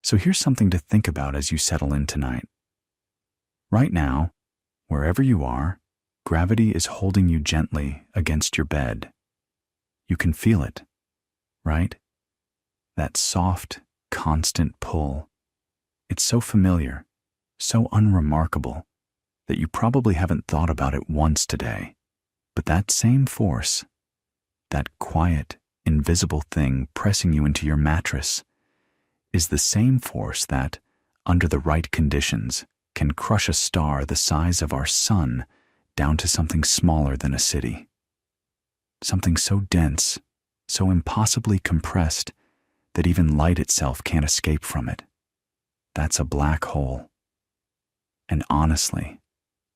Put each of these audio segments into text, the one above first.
So here's something to think about as you settle in tonight. Right now, wherever you are, gravity is holding you gently against your bed. You can feel it, right? That soft, constant pull. It's so familiar, so unremarkable, that you probably haven't thought about it once today. But that same force, that quiet, invisible thing pressing you into your mattress, is the same force that, under the right conditions, can crush a star the size of our sun down to something smaller than a city. Something so dense, so impossibly compressed, that even light itself can't escape from it. That's a black hole. And honestly,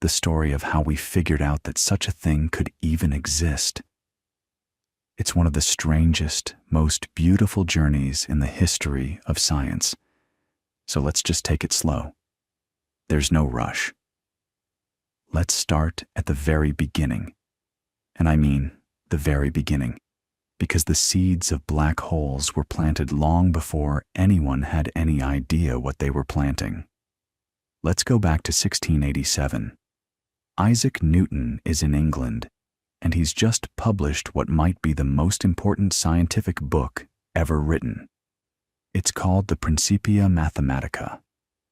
the story of how we figured out that such a thing could even exist. It's one of the strangest, most beautiful journeys in the history of science. So let's just take it slow. There's no rush. Let's start at the very beginning. And I mean the very beginning, because the seeds of black holes were planted long before anyone had any idea what they were planting. Let's go back to 1687. Isaac Newton is in England, and he's just published what might be the most important scientific book ever written. It's called the Principia Mathematica,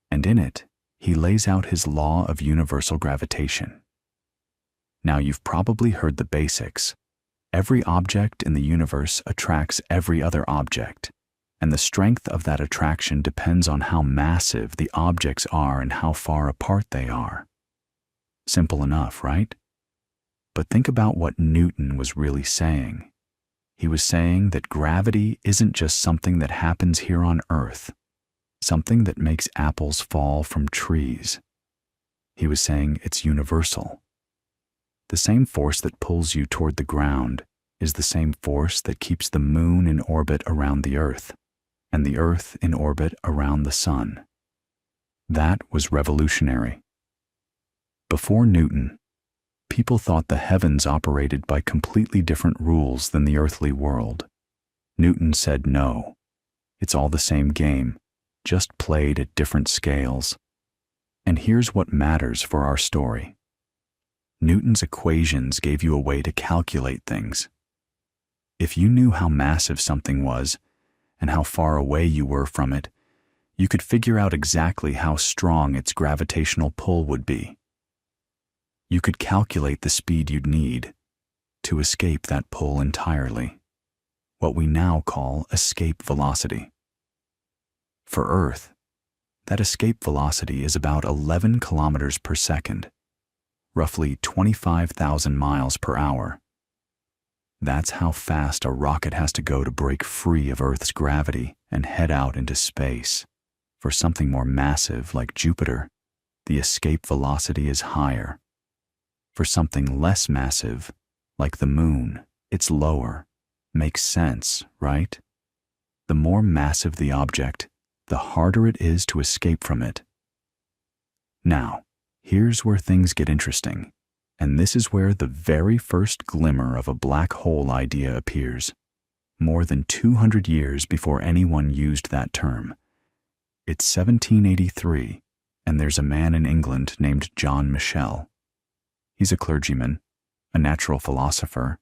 and in it, he lays out his law of universal gravitation. Now, you've probably heard the basics. Every object in the universe attracts every other object, and the strength of that attraction depends on how massive the objects are and how far apart they are. Simple enough, right? But think about what Newton was really saying. He was saying that gravity isn't just something that happens here on Earth, something that makes apples fall from trees. He was saying it's universal. The same force that pulls you toward the ground is the same force that keeps the moon in orbit around the Earth, and the Earth in orbit around the sun. That was revolutionary. Before Newton, people thought the heavens operated by completely different rules than the earthly world. Newton said no. It's all the same game, just played at different scales. And here's what matters for our story. Newton's equations gave you a way to calculate things. If you knew how massive something was and how far away you were from it, you could figure out exactly how strong its gravitational pull would be. You could calculate the speed you'd need to escape that pull entirely, what we now call escape velocity. For Earth, that escape velocity is about 11 kilometers per second, roughly 25,000 miles per hour. That's how fast a rocket has to go to break free of Earth's gravity and head out into space. For something more massive like Jupiter, the escape velocity is higher. For something less massive, like the moon, it's lower. Makes sense, right? The more massive the object, the harder it is to escape from it. Now, here's where things get interesting, and this is where the very first glimmer of a black hole idea appears, more than 200 years before anyone used that term. It's 1783, and there's a man in England named John Michell. He's a clergyman, a natural philosopher,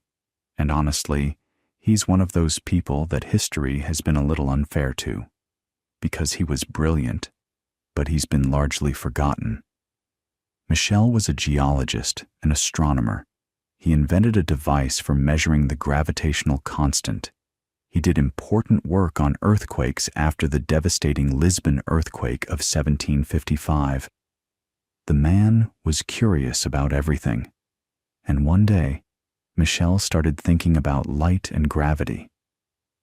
and honestly, he's one of those people that history has been a little unfair to, because he was brilliant, but he's been largely forgotten. Michell was a geologist, an astronomer. He invented a device for measuring the gravitational constant. He did important work on earthquakes after the devastating Lisbon earthquake of 1755. The man was curious about everything, and one day, Michell started thinking about light and gravity.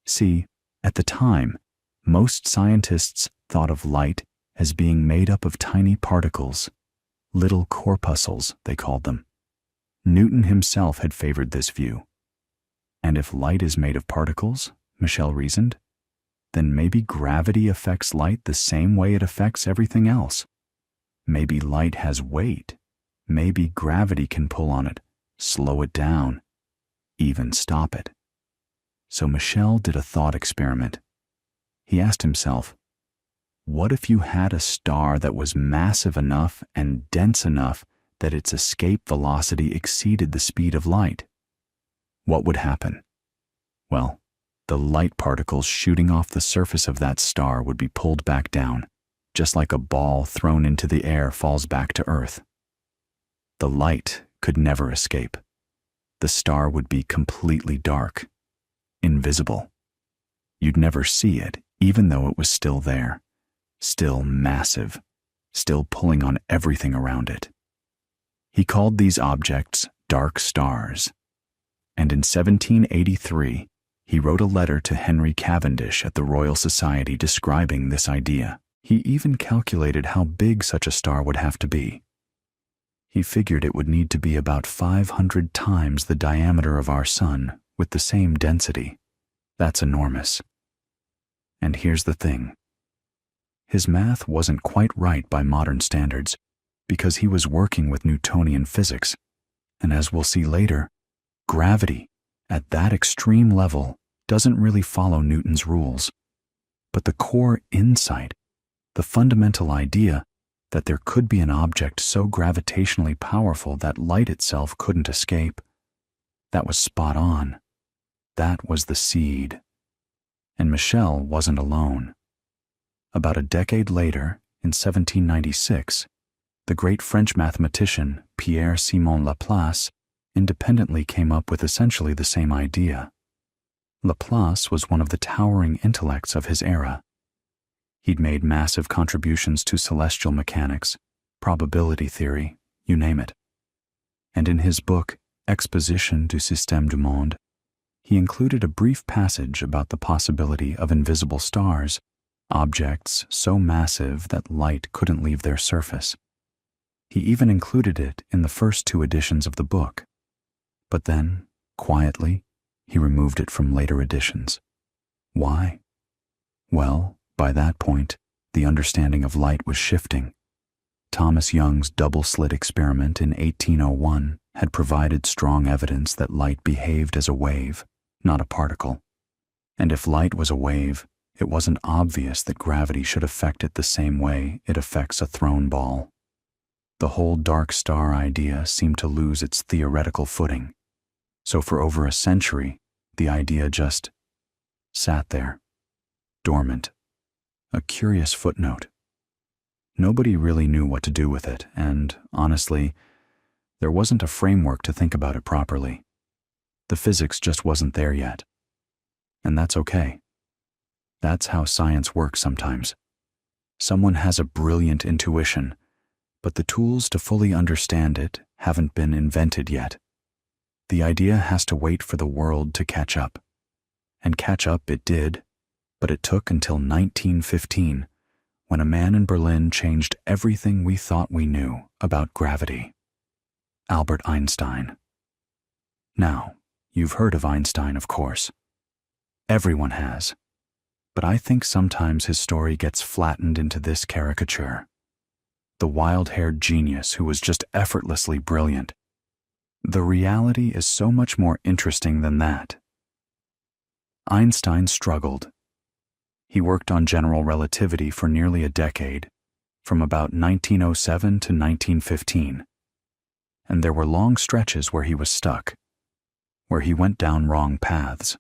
See, at the time, most scientists thought of light as being made up of tiny particles, little corpuscles, they called them. Newton himself had favored this view. And if light is made of particles, Michell reasoned, then maybe gravity affects light the same way it affects everything else. Maybe light has weight. Maybe gravity can pull on it, slow it down, even stop it. So Michell did a thought experiment. He asked himself, what if you had a star that was massive enough and dense enough that its escape velocity exceeded the speed of light? What would happen? Well, the light particles shooting off the surface of that star would be pulled back down, just like a ball thrown into the air falls back to Earth. The light could never escape. The star would be completely dark, invisible. You'd never see it, even though it was still there, still massive, still pulling on everything around it. He called these objects dark stars. And in 1783, he wrote a letter to Henry Cavendish at the Royal Society describing this idea. He even calculated how big such a star would have to be. He figured it would need to be about 500 times the diameter of our sun with the same density. That's enormous. And here's the thing. His math wasn't quite right by modern standards because he was working with Newtonian physics. And as we'll see later, gravity, at that extreme level, doesn't really follow Newton's rules. But the core insight, the fundamental idea that there could be an object so gravitationally powerful that light itself couldn't escape, that was spot on. That was the seed. And Michell wasn't alone. About a decade later, in 1796, the great French mathematician Pierre-Simon Laplace independently came up with essentially the same idea. Laplace was one of the towering intellects of his era. He'd made massive contributions to celestial mechanics, probability theory, you name it. And in his book, Exposition du Système du Monde, he included a brief passage about the possibility of invisible stars, objects so massive that light couldn't leave their surface. He even included it in the first 2 editions of the book. But then, quietly, he removed it from later editions. Why? Well, by that point, the understanding of light was shifting. Thomas Young's double-slit experiment in 1801 had provided strong evidence that light behaved as a wave, not a particle. And if light was a wave, it wasn't obvious that gravity should affect it the same way it affects a thrown ball. The whole dark star idea seemed to lose its theoretical footing. So for over a century, the idea just sat there, dormant. A curious footnote. Nobody really knew what to do with it, and, honestly, there wasn't a framework to think about it properly. The physics just wasn't there yet. And that's okay. That's how science works sometimes. Someone has a brilliant intuition, but the tools to fully understand it haven't been invented yet. The idea has to wait for the world to catch up. And catch up it did, but it took until 1915, when a man in Berlin changed everything we thought we knew about gravity. Albert Einstein. Now, you've heard of Einstein, of course. Everyone has. But I think sometimes his story gets flattened into this caricature. The wild-haired genius who was just effortlessly brilliant. The reality is so much more interesting than that. Einstein struggled. He worked on general relativity for nearly a decade, from about 1907 to 1915. And there were long stretches where he was stuck, where he went down wrong paths,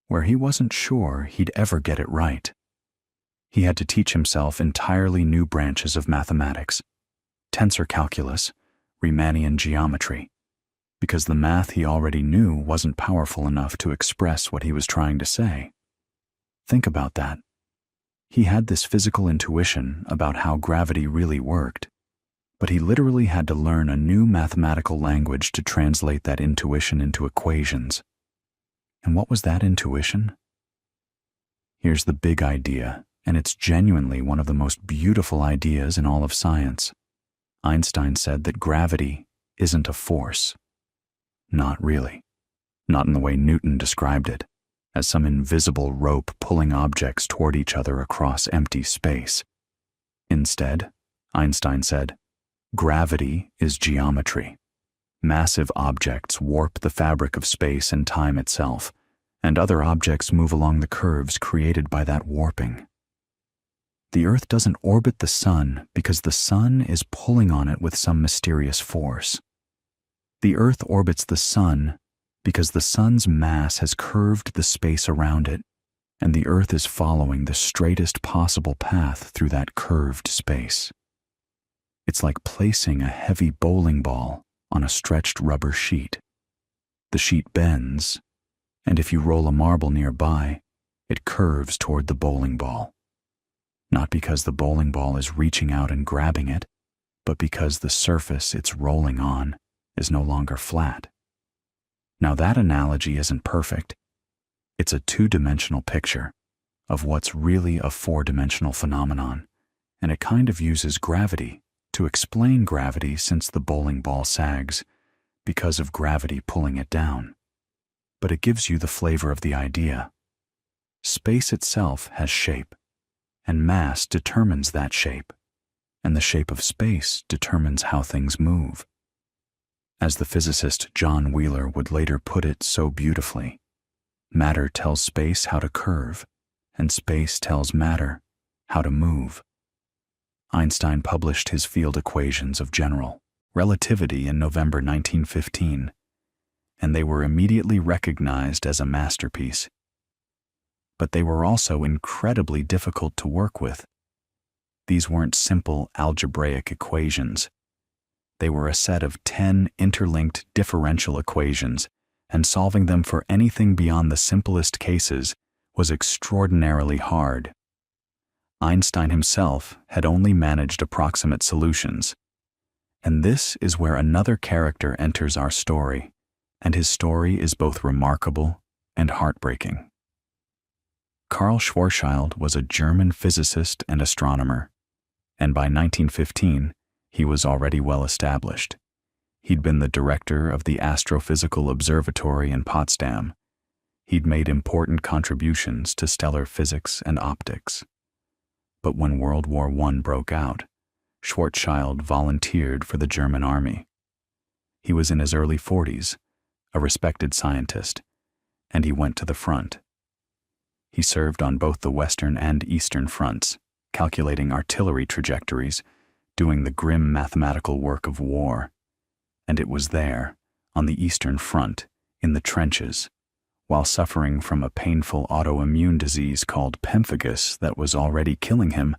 where he wasn't sure he'd ever get it right. He had to teach himself entirely new branches of mathematics, tensor calculus, Riemannian geometry, because the math he already knew wasn't powerful enough to express what he was trying to say. Think about that. He had this physical intuition about how gravity really worked, but he literally had to learn a new mathematical language to translate that intuition into equations. And what was that intuition? Here's the big idea, and it's genuinely one of the most beautiful ideas in all of science. Einstein said that gravity isn't a force. Not really. Not in the way Newton described it, as some invisible rope pulling objects toward each other across empty space. Instead, Einstein said, gravity is geometry. Massive objects warp the fabric of space and time itself, and other objects move along the curves created by that warping. The Earth doesn't orbit the Sun because the Sun is pulling on it with some mysterious force. The Earth orbits the Sun because the Sun's mass has curved the space around it, and the Earth is following the straightest possible path through that curved space. It's like placing a heavy bowling ball on a stretched rubber sheet. The sheet bends, and if you roll a marble nearby, it curves toward the bowling ball. Not because the bowling ball is reaching out and grabbing it, but because the surface it's rolling on is no longer flat. Now that analogy isn't perfect. It's a two-dimensional picture of what's really a four-dimensional phenomenon, and it kind of uses gravity to explain gravity since the bowling ball sags because of gravity pulling it down. But it gives you the flavor of the idea. Space itself has shape, and mass determines that shape, and the shape of space determines how things move. As the physicist John Wheeler would later put it so beautifully, matter tells space how to curve, and space tells matter how to move. Einstein published his field equations of general relativity in November 1915, and they were immediately recognized as a masterpiece. But they were also incredibly difficult to work with. These weren't simple algebraic equations. They were a set of 10 interlinked differential equations, and solving them for anything beyond the simplest cases was extraordinarily hard. Einstein himself had only managed approximate solutions. And this is where another character enters our story, and his story is both remarkable and heartbreaking. Karl Schwarzschild was a German physicist and astronomer, and by 1915, he was already well established. He'd been the director of the Astrophysical Observatory in Potsdam. He'd made important contributions to stellar physics and optics. But when World War I broke out, Schwarzschild volunteered for the German army. He was in his early 40s, a respected scientist, and he went to the front. He served on both the Western and Eastern fronts, calculating artillery trajectories, doing the grim mathematical work of war. And it was there, on the Eastern Front, in the trenches, while suffering from a painful autoimmune disease called pemphigus that was already killing him,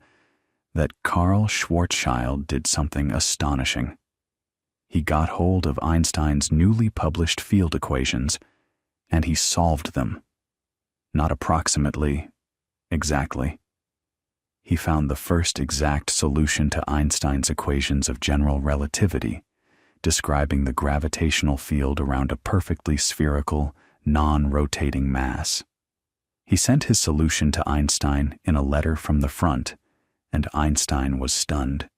that Karl Schwarzschild did something astonishing. He got hold of Einstein's newly published field equations, and he solved them. Not approximately, exactly. He found the first exact solution to Einstein's equations of general relativity, describing the gravitational field around a perfectly spherical, non-rotating mass. He sent his solution to Einstein in a letter from the front, and Einstein was stunned.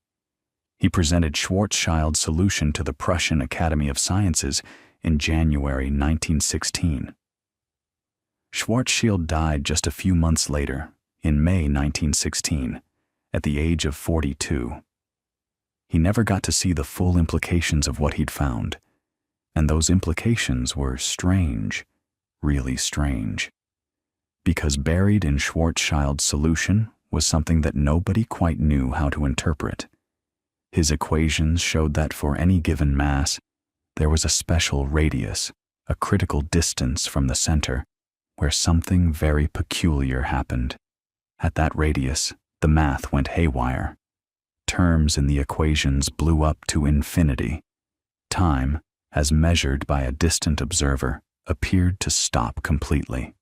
He presented Schwarzschild's solution to the Prussian Academy of Sciences in January 1916. Schwarzschild died just a few months later, in May 1916, at the age of 42. He never got to see the full implications of what he'd found, and those implications were strange, really strange. Because buried in Schwarzschild's solution was something that nobody quite knew how to interpret. His equations showed that for any given mass, there was a special radius, a critical distance from the center, where something very peculiar happened. At that radius, the math went haywire. Terms in the equations blew up to infinity. Time, as measured by a distant observer, appeared to stop completely.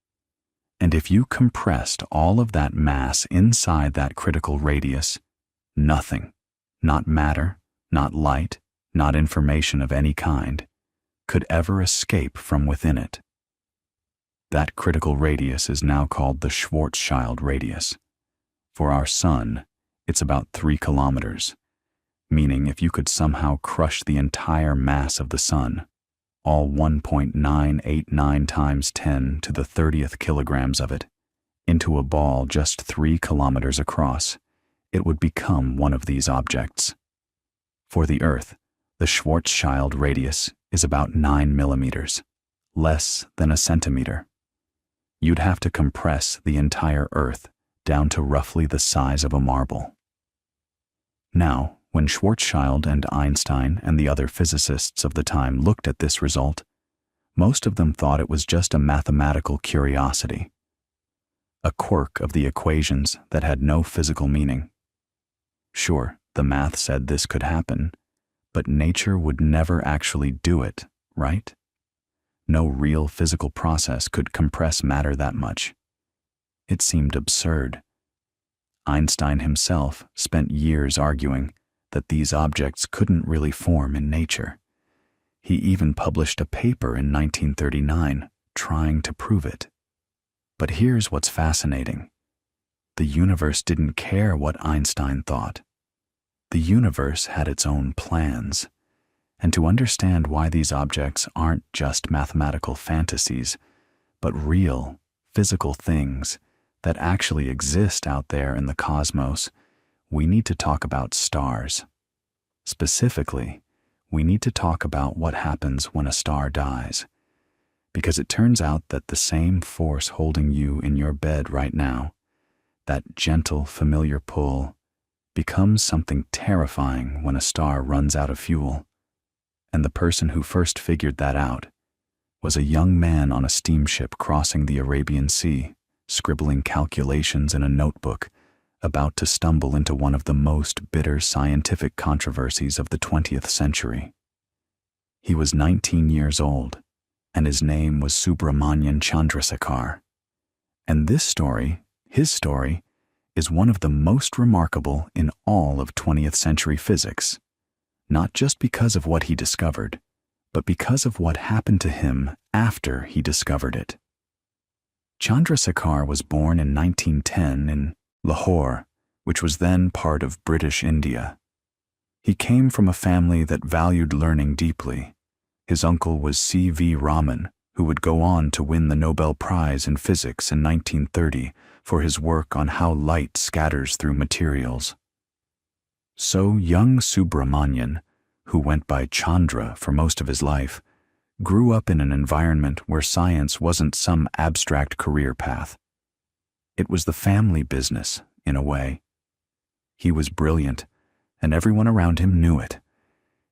And if you compressed all of that mass inside that critical radius, nothing, not matter, not light, not information of any kind, could ever escape from within it. That critical radius is now called the Schwarzschild radius. For our sun, it's about 3 kilometers, meaning if you could somehow crush the entire mass of the sun, all 1.989 times 10 to the 30th kilograms of it, into a ball just 3 kilometers across, it would become one of these objects. For the Earth, the Schwarzschild radius is about 9 millimeters, less than a centimeter. You'd have to compress the entire Earth down to roughly the size of a marble. Now, when Schwarzschild and Einstein and the other physicists of the time looked at this result, most of them thought it was just a mathematical curiosity, a quirk of the equations that had no physical meaning. Sure, the math said this could happen, but nature would never actually do it, right? No real physical process could compress matter that much. It seemed absurd. Einstein himself spent years arguing that these objects couldn't really form in nature. He even published a paper in 1939 trying to prove it. But here's what's fascinating. The universe didn't care what Einstein thought. The universe had its own plans. And to understand why these objects aren't just mathematical fantasies, but real, physical things that actually exist out there in the cosmos, we need to talk about stars. Specifically, we need to talk about what happens when a star dies. Because it turns out that the same force holding you in your bed right now, that gentle, familiar pull, becomes something terrifying when a star runs out of fuel. And the person who first figured that out was a young man on a steamship crossing the Arabian Sea, scribbling calculations in a notebook, about to stumble into one of the most bitter scientific controversies of the 20th century. He was 19 years old, and his name was Subramanian Chandrasekhar. And this story, his story, is one of the most remarkable in all of 20th century physics, not just because of what he discovered, but because of what happened to him after he discovered it. Chandrasekhar was born in 1910 in Lahore, which was then part of British India. He came from a family that valued learning deeply. His uncle was C.V. Raman, who would go on to win the Nobel Prize in Physics in 1930 for his work on how light scatters through materials. So young Subramanian, who went by Chandra for most of his life, grew up in an environment where science wasn't some abstract career path. It was the family business, in a way. He was brilliant, and everyone around him knew it.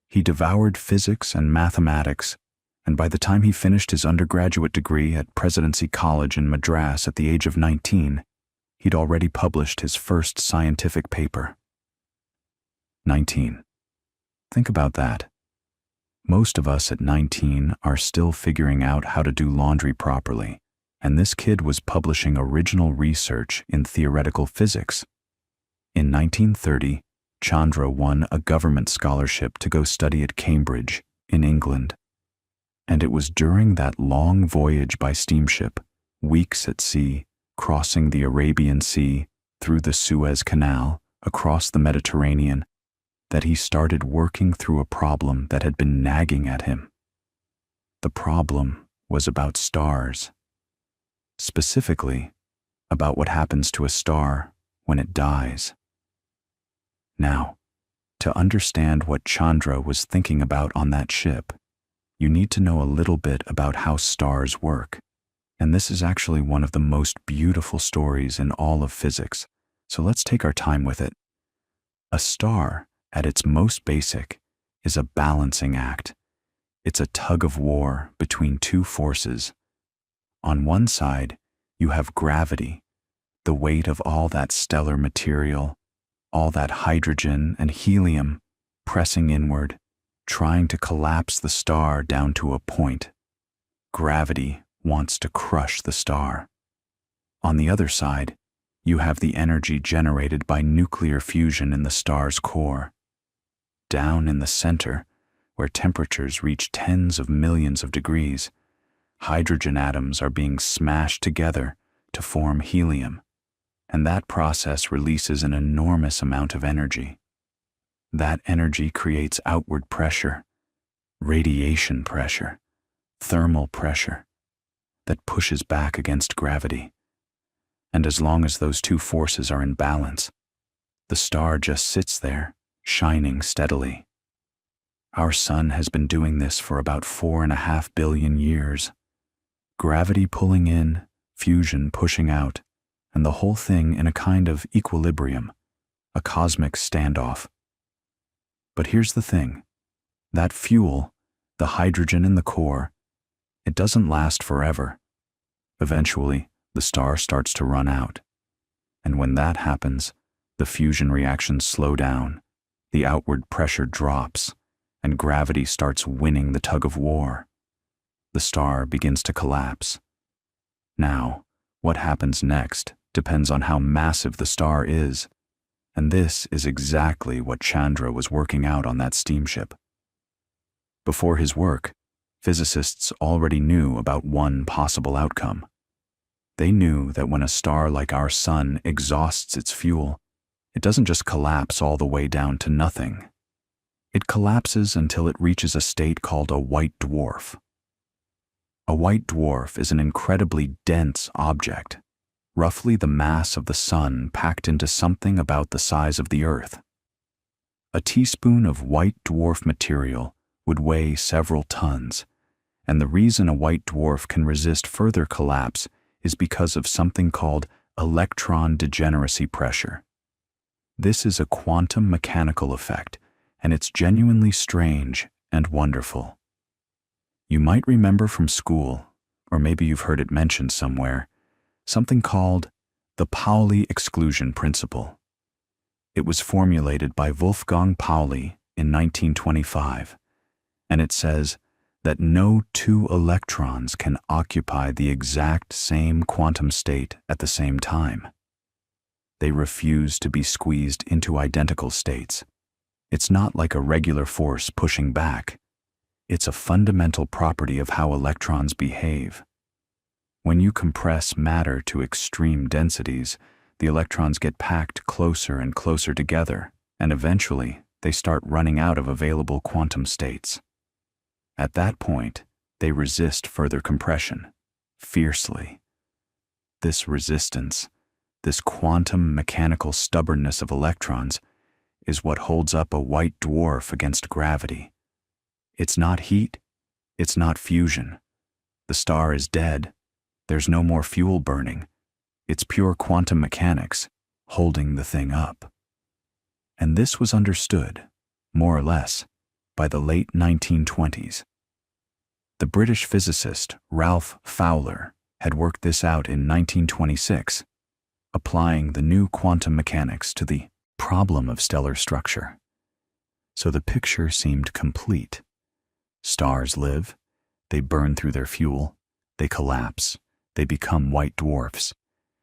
He devoured physics and mathematics, and by the time he finished his undergraduate degree at Presidency College in Madras at the age of 19, he'd already published his first scientific paper. 19. Think about that. Most of us at 19 are still figuring out how to do laundry properly, and this kid was publishing original research in theoretical physics. In 1930, Chandra won a government scholarship to go study at Cambridge, in England. And it was during that long voyage by steamship, weeks at sea, crossing the Arabian Sea, through the Suez Canal, across the Mediterranean, that he started working through a problem that had been nagging at him. The problem was about stars. Specifically, about what happens to a star when it dies. Now, to understand what Chandra was thinking about on that ship, you need to know a little bit about how stars work. And this is actually one of the most beautiful stories in all of physics, so let's take our time with it. A star, at its most basic, is a balancing act. It's a tug of war between two forces. On one side, you have gravity, the weight of all that stellar material, all that hydrogen and helium pressing inward, trying to collapse the star down to a point. Gravity wants to crush the star. On the other side, you have the energy generated by nuclear fusion in the star's core. Down in the center, where temperatures reach tens of millions of degrees, hydrogen atoms are being smashed together to form helium, and that process releases an enormous amount of energy. That energy creates outward pressure, radiation pressure, thermal pressure, that pushes back against gravity. And as long as those two forces are in balance, the star just sits there, shining steadily. Our sun has been doing this for about 4.5 billion years. Gravity pulling in, fusion pushing out, and the whole thing in a kind of equilibrium, a cosmic standoff. But here's the thing. That fuel, the hydrogen in the core, it doesn't last forever. Eventually, the star starts to run out. And when that happens, the fusion reactions slow down, the outward pressure drops, and gravity starts winning the tug of war. The star begins to collapse. Now, what happens next depends on how massive the star is, and this is exactly what Chandra was working out on that steamship. Before his work, physicists already knew about one possible outcome. They knew that when a star like our Sun exhausts its fuel, it doesn't just collapse all the way down to nothing. It collapses until it reaches a state called a white dwarf. A white dwarf is an incredibly dense object, roughly the mass of the Sun packed into something about the size of the Earth. A teaspoon of white dwarf material would weigh several tons, and the reason a white dwarf can resist further collapse is because of something called electron degeneracy pressure. This is a quantum mechanical effect, and it's genuinely strange and wonderful. You might remember from school, or maybe you've heard it mentioned somewhere, something called the Pauli exclusion principle. It was formulated by Wolfgang Pauli in 1925, and it says that no two electrons can occupy the exact same quantum state at the same time. They refuse to be squeezed into identical states. It's not like a regular force pushing back. It's a fundamental property of how electrons behave. When you compress matter to extreme densities, the electrons get packed closer and closer together, and eventually they start running out of available quantum states. At that point, they resist further compression, fiercely. This resistance, this quantum mechanical stubbornness of electrons, is what holds up a white dwarf against gravity. It's not heat, it's not fusion. The star is dead. There's no more fuel burning. It's pure quantum mechanics holding the thing up. And this was understood, more or less, by the late 1920s. The British physicist Ralph Fowler had worked this out in 1926, applying the new quantum mechanics to the problem of stellar structure. So the picture seemed complete. Stars live, they burn through their fuel, they collapse, they become white dwarfs,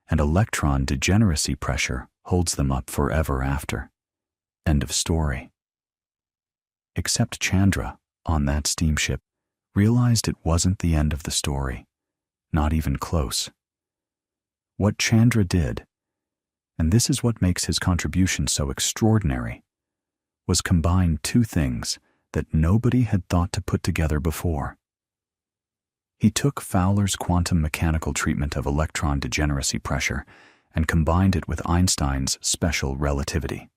and electron degeneracy pressure holds them up forever after. End of story. Except Chandra, on that steamship, realized it wasn't the end of the story, not even close. What Chandra did, and this is what makes his contribution so extraordinary, was combine two things that nobody had thought to put together before. He took Fowler's quantum mechanical treatment of electron degeneracy pressure and combined it with Einstein's special relativity.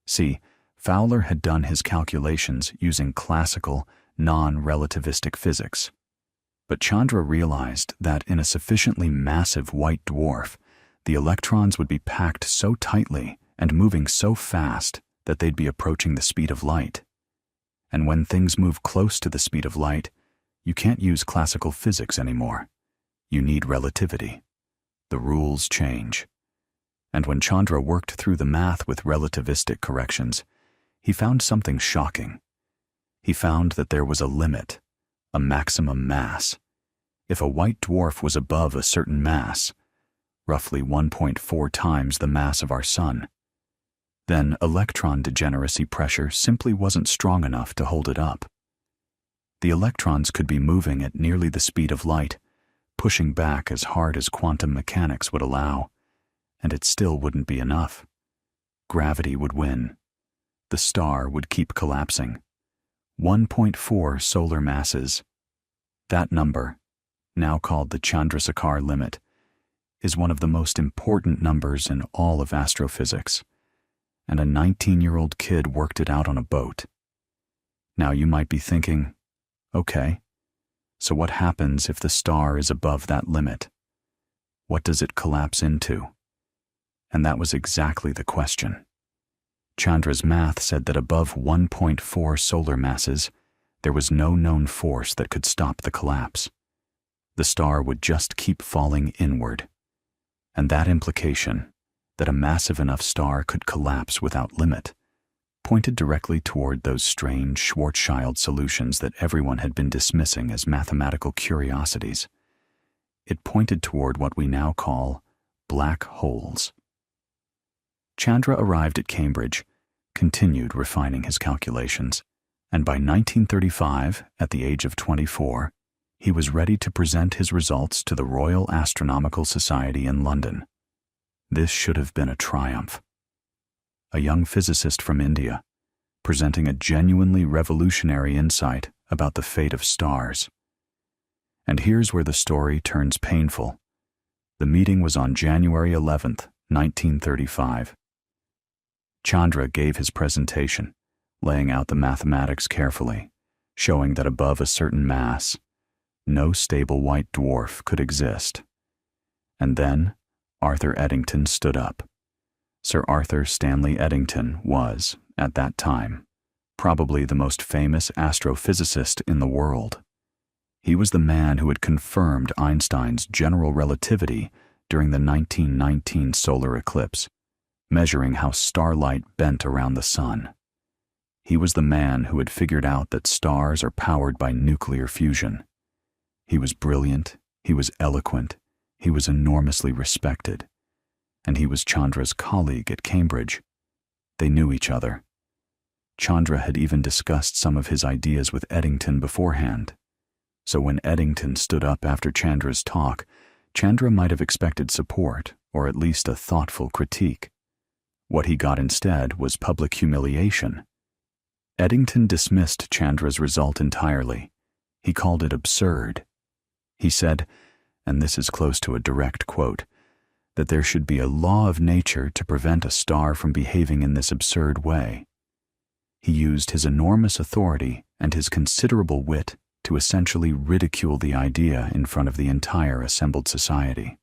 See, Fowler had done his calculations using classical, non-relativistic physics. But Chandra realized that in a sufficiently massive white dwarf, the electrons would be packed so tightly and moving so fast that they'd be approaching the speed of light. And when things move close to the speed of light, you can't use classical physics anymore. You need relativity. The rules change. And when Chandra worked through the math with relativistic corrections, he found something shocking. He found that there was a limit, a maximum mass. If a white dwarf was above a certain mass, roughly 1.4 times the mass of our Sun, then electron degeneracy pressure simply wasn't strong enough to hold it up. The electrons could be moving at nearly the speed of light, pushing back as hard as quantum mechanics would allow, and it still wouldn't be enough. Gravity would win. The star would keep collapsing. 1.4 solar masses. That number, now called the Chandrasekhar limit, is one of the most important numbers in all of astrophysics, and a 19-year-old kid worked it out on a boat. Now you might be thinking, okay, so what happens if the star is above that limit? What does it collapse into? And that was exactly the question. Chandra's math said that above 1.4 solar masses, there was no known force that could stop the collapse. The star would just keep falling inward. And that implication, that a massive enough star could collapse without limit, pointed directly toward those strange Schwarzschild solutions that everyone had been dismissing as mathematical curiosities. It pointed toward what we now call black holes. Chandra arrived at Cambridge, continued refining his calculations, and by 1935, at the age of 24, he was ready to present his results to the Royal Astronomical Society in London. This should have been a triumph. A young physicist from India, presenting a genuinely revolutionary insight about the fate of stars. And here's where the story turns painful. The meeting was on January 11th, 1935. Chandra gave his presentation, laying out the mathematics carefully, showing that above a certain mass, no stable white dwarf could exist. And then Arthur Eddington stood up. Sir Arthur Stanley Eddington was, at that time, probably the most famous astrophysicist in the world. He was the man who had confirmed Einstein's general relativity during the 1919 solar eclipse, measuring how starlight bent around the sun. He was the man who had figured out that stars are powered by nuclear fusion. He was brilliant, he was eloquent, he was enormously respected, and he was Chandra's colleague at Cambridge. They knew each other. Chandra had even discussed some of his ideas with Eddington beforehand. So when Eddington stood up after Chandra's talk, Chandra might have expected support, or at least a thoughtful critique. What he got instead was public humiliation. Eddington dismissed Chandra's result entirely. He called it absurd. He said, and this is close to a direct quote, that there should be a law of nature to prevent a star from behaving in this absurd way. He used his enormous authority and his considerable wit to essentially ridicule the idea in front of the entire assembled society.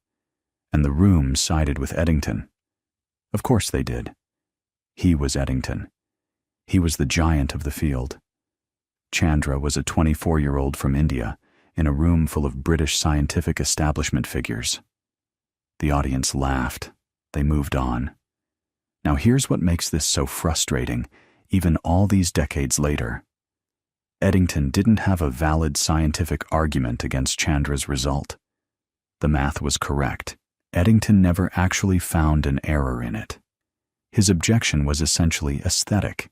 And the room sided with Eddington. Of course they did. He was Eddington. He was the giant of the field. Chandra was a 24-year-old from India in a room full of British scientific establishment figures. The audience laughed. They moved on. Now here's what makes this so frustrating, even all these decades later. Eddington didn't have a valid scientific argument against Chandra's result. The math was correct. Eddington never actually found an error in it. His objection was essentially aesthetic.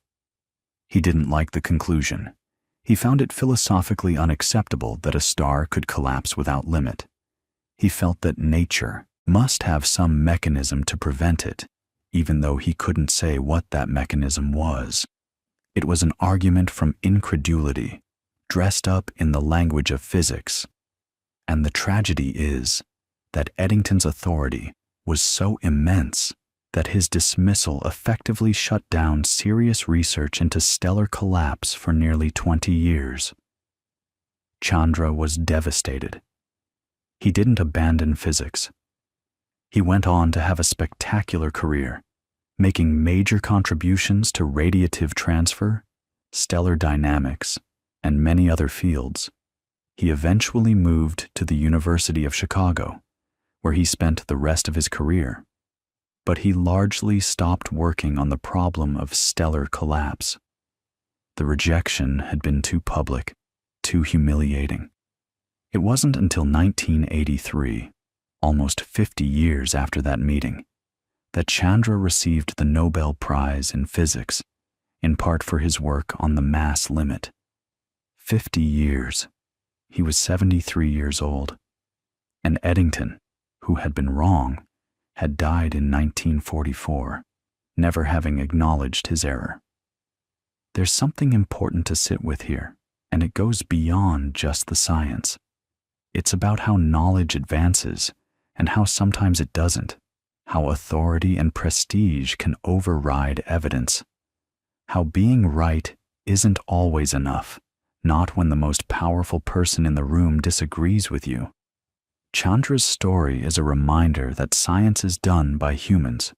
He didn't like the conclusion. He found it philosophically unacceptable that a star could collapse without limit. He felt that nature must have some mechanism to prevent it, even though he couldn't say what that mechanism was. It was an argument from incredulity, dressed up in the language of physics. And the tragedy is that Eddington's authority was so immense that his dismissal effectively shut down serious research into stellar collapse for nearly 20 years. Chandra was devastated. He didn't abandon physics. He went on to have a spectacular career, making major contributions to radiative transfer, stellar dynamics, and many other fields. He eventually moved to the University of Chicago, where he spent the rest of his career. But he largely stopped working on the problem of stellar collapse. The rejection had been too public, too humiliating. It wasn't until 1983, almost 50 years after that meeting, that Chandra received the Nobel Prize in Physics, in part for his work on the mass limit. 50 years. He was 73 years old. And Eddington, who had been wrong, had died in 1944, never having acknowledged his error. There's something important to sit with here, and it goes beyond just the science. It's about how knowledge advances, and how sometimes it doesn't. How authority and prestige can override evidence. How being right isn't always enough, not when the most powerful person in the room disagrees with you. Chandra's story is a reminder that science is done by humans,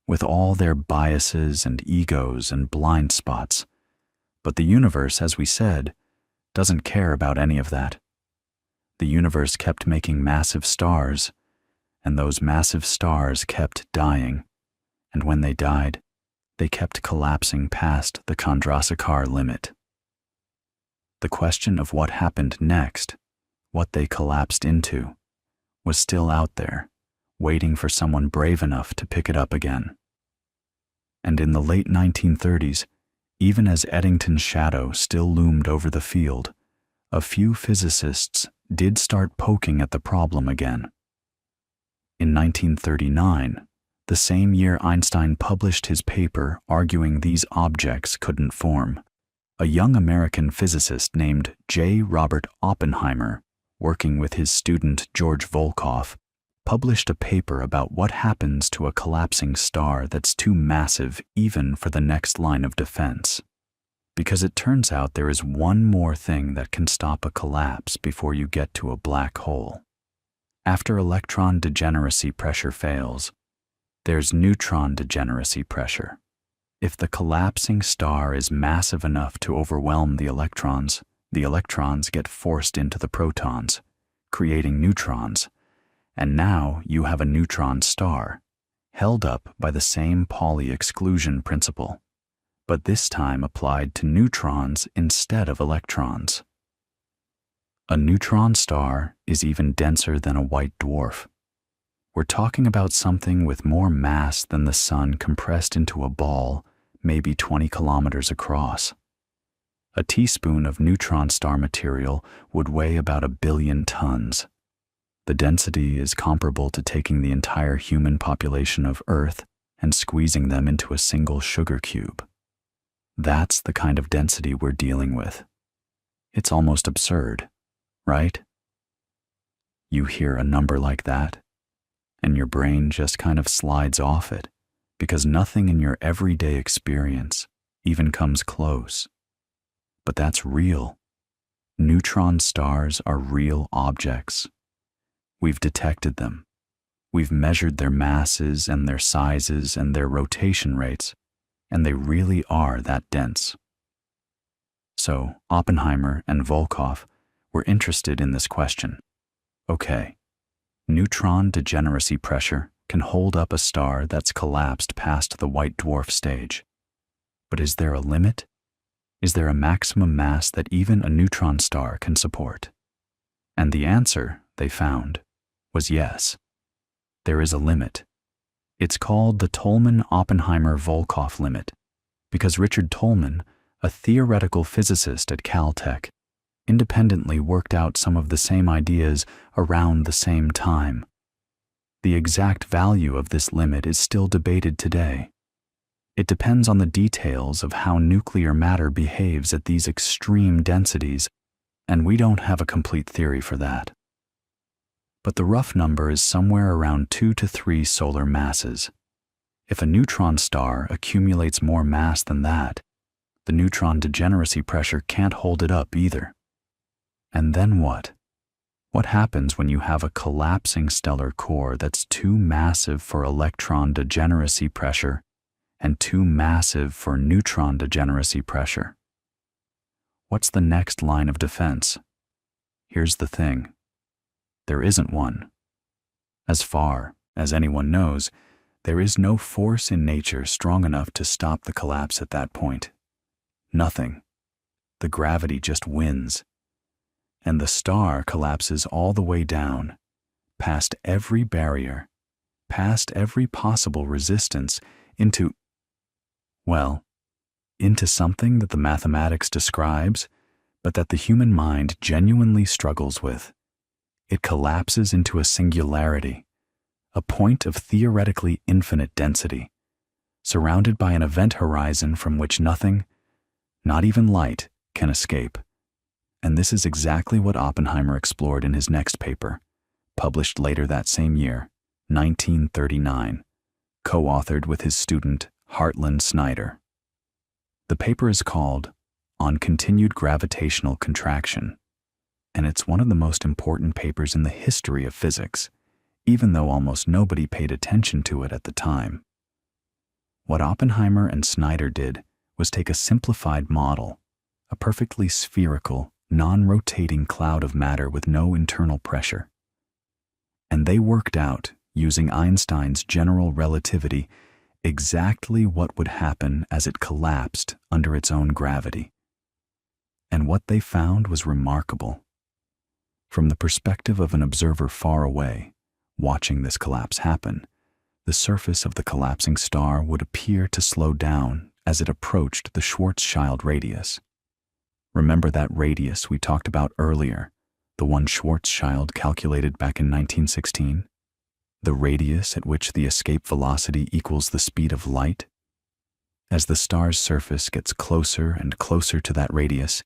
with all their biases and egos and blind spots. But the universe, as we said, doesn't care about any of that. The universe kept making massive stars, and those massive stars kept dying, and when they died, they kept collapsing past the Chandrasekhar limit. The question of what happened next, what they collapsed into, was still out there, waiting for someone brave enough to pick it up again. And in the late 1930s, even as Eddington's shadow still loomed over the field, a few physicists did start poking at the problem again. In 1939, the same year Einstein published his paper arguing these objects couldn't form, a young American physicist named J. Robert Oppenheimer, working with his student George Volkoff, published a paper about what happens to a collapsing star that's too massive even for the next line of defense. Because it turns out there is one more thing that can stop a collapse before you get to a black hole. After electron degeneracy pressure fails, there's neutron degeneracy pressure. If the collapsing star is massive enough to overwhelm the electrons get forced into the protons, creating neutrons, and now you have a neutron star, held up by the same Pauli exclusion principle, but this time applied to neutrons instead of electrons. A neutron star is even denser than a white dwarf. We're talking about something with more mass than the sun compressed into a ball, maybe 20 kilometers across. A teaspoon of neutron star material would weigh about 1 billion tons. The density is comparable to taking the entire human population of Earth and squeezing them into a single sugar cube. That's the kind of density we're dealing with. It's almost absurd, right? You hear a number like that, and your brain just kind of slides off it because nothing in your everyday experience even comes close. But that's real. Neutron stars are real objects. We've detected them. We've measured their masses and their sizes and their rotation rates, and they really are that dense. So Oppenheimer and Volkoff were interested in this question. Okay, neutron degeneracy pressure can hold up a star that's collapsed past the white dwarf stage. But is there a limit? Is there a maximum mass that even a neutron star can support? And the answer, they found, was yes. There is a limit. It's called the Tolman-Oppenheimer-Volkoff limit, because Richard Tolman, a theoretical physicist at Caltech, independently worked out some of the same ideas around the same time. The exact value of this limit is still debated today. It depends on the details of how nuclear matter behaves at these extreme densities, and we don't have a complete theory for that. But the rough number is somewhere around 2 to 3 solar masses. If a neutron star accumulates more mass than that, the neutron degeneracy pressure can't hold it up either. And then what? What happens when you have a collapsing stellar core that's too massive for electron degeneracy pressure and too massive for neutron degeneracy pressure? What's the next line of defense? Here's the thing. There isn't one. As far as anyone knows, there is no force in nature strong enough to stop the collapse at that point. Nothing. The gravity just wins. And the star collapses all the way down, past every barrier, past every possible resistance, into something that the mathematics describes, but that the human mind genuinely struggles with. It collapses into a singularity, a point of theoretically infinite density, surrounded by an event horizon from which nothing, not even light, can escape. And this is exactly what Oppenheimer explored in his next paper, published later that same year, 1939, co-authored with his student Hartland Snyder. The paper is called On Continued Gravitational Contraction, and it's one of the most important papers in the history of physics, even though almost nobody paid attention to it at the time. What Oppenheimer and Snyder did was take a simplified model, a perfectly spherical, non-rotating cloud of matter with no internal pressure. And they worked out, using Einstein's general relativity, exactly what would happen as it collapsed under its own gravity. And what they found was remarkable. From the perspective of an observer far away, watching this collapse happen, the surface of the collapsing star would appear to slow down as it approached the Schwarzschild radius. Remember that radius we talked about earlier, the one Schwarzschild calculated back in 1916? The radius at which the escape velocity equals the speed of light? As the star's surface gets closer and closer to that radius,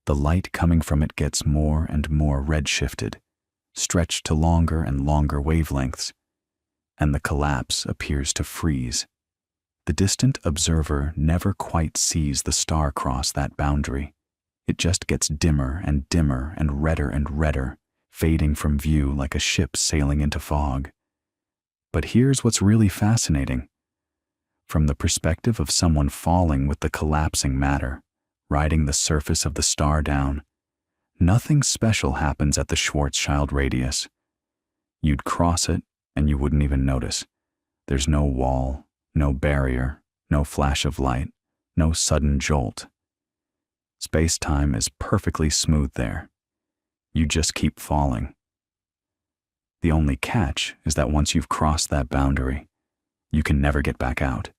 the light coming from it gets more and more redshifted, stretched to longer and longer wavelengths, and the collapse appears to freeze. The distant observer never quite sees the star cross that boundary. It just gets dimmer and dimmer and redder, fading from view like a ship sailing into fog. But here's what's really fascinating. From the perspective of someone falling with the collapsing matter, riding the surface of the star down, nothing special happens at the Schwarzschild radius. You'd cross it and you wouldn't even notice. There's no wall, no barrier, no flash of light, no sudden jolt. Space-time is perfectly smooth there. You just keep falling. The only catch is that once you've crossed that boundary, you can never get back out.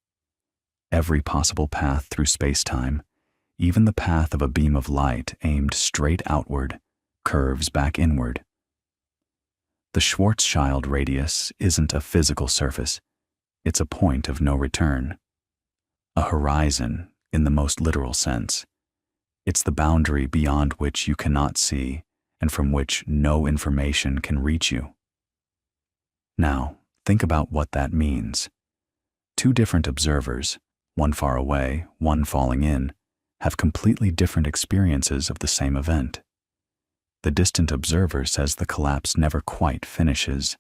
Every possible path through space-time, even the path of a beam of light aimed straight outward, curves back inward. The Schwarzschild radius isn't a physical surface. It's a point of no return. A horizon in the most literal sense. It's the boundary beyond which you cannot see and from which no information can reach you. Now, think about what that means. Two different observers, one far away, one falling in, have completely different experiences of the same event. The distant observer says the collapse never quite finishes.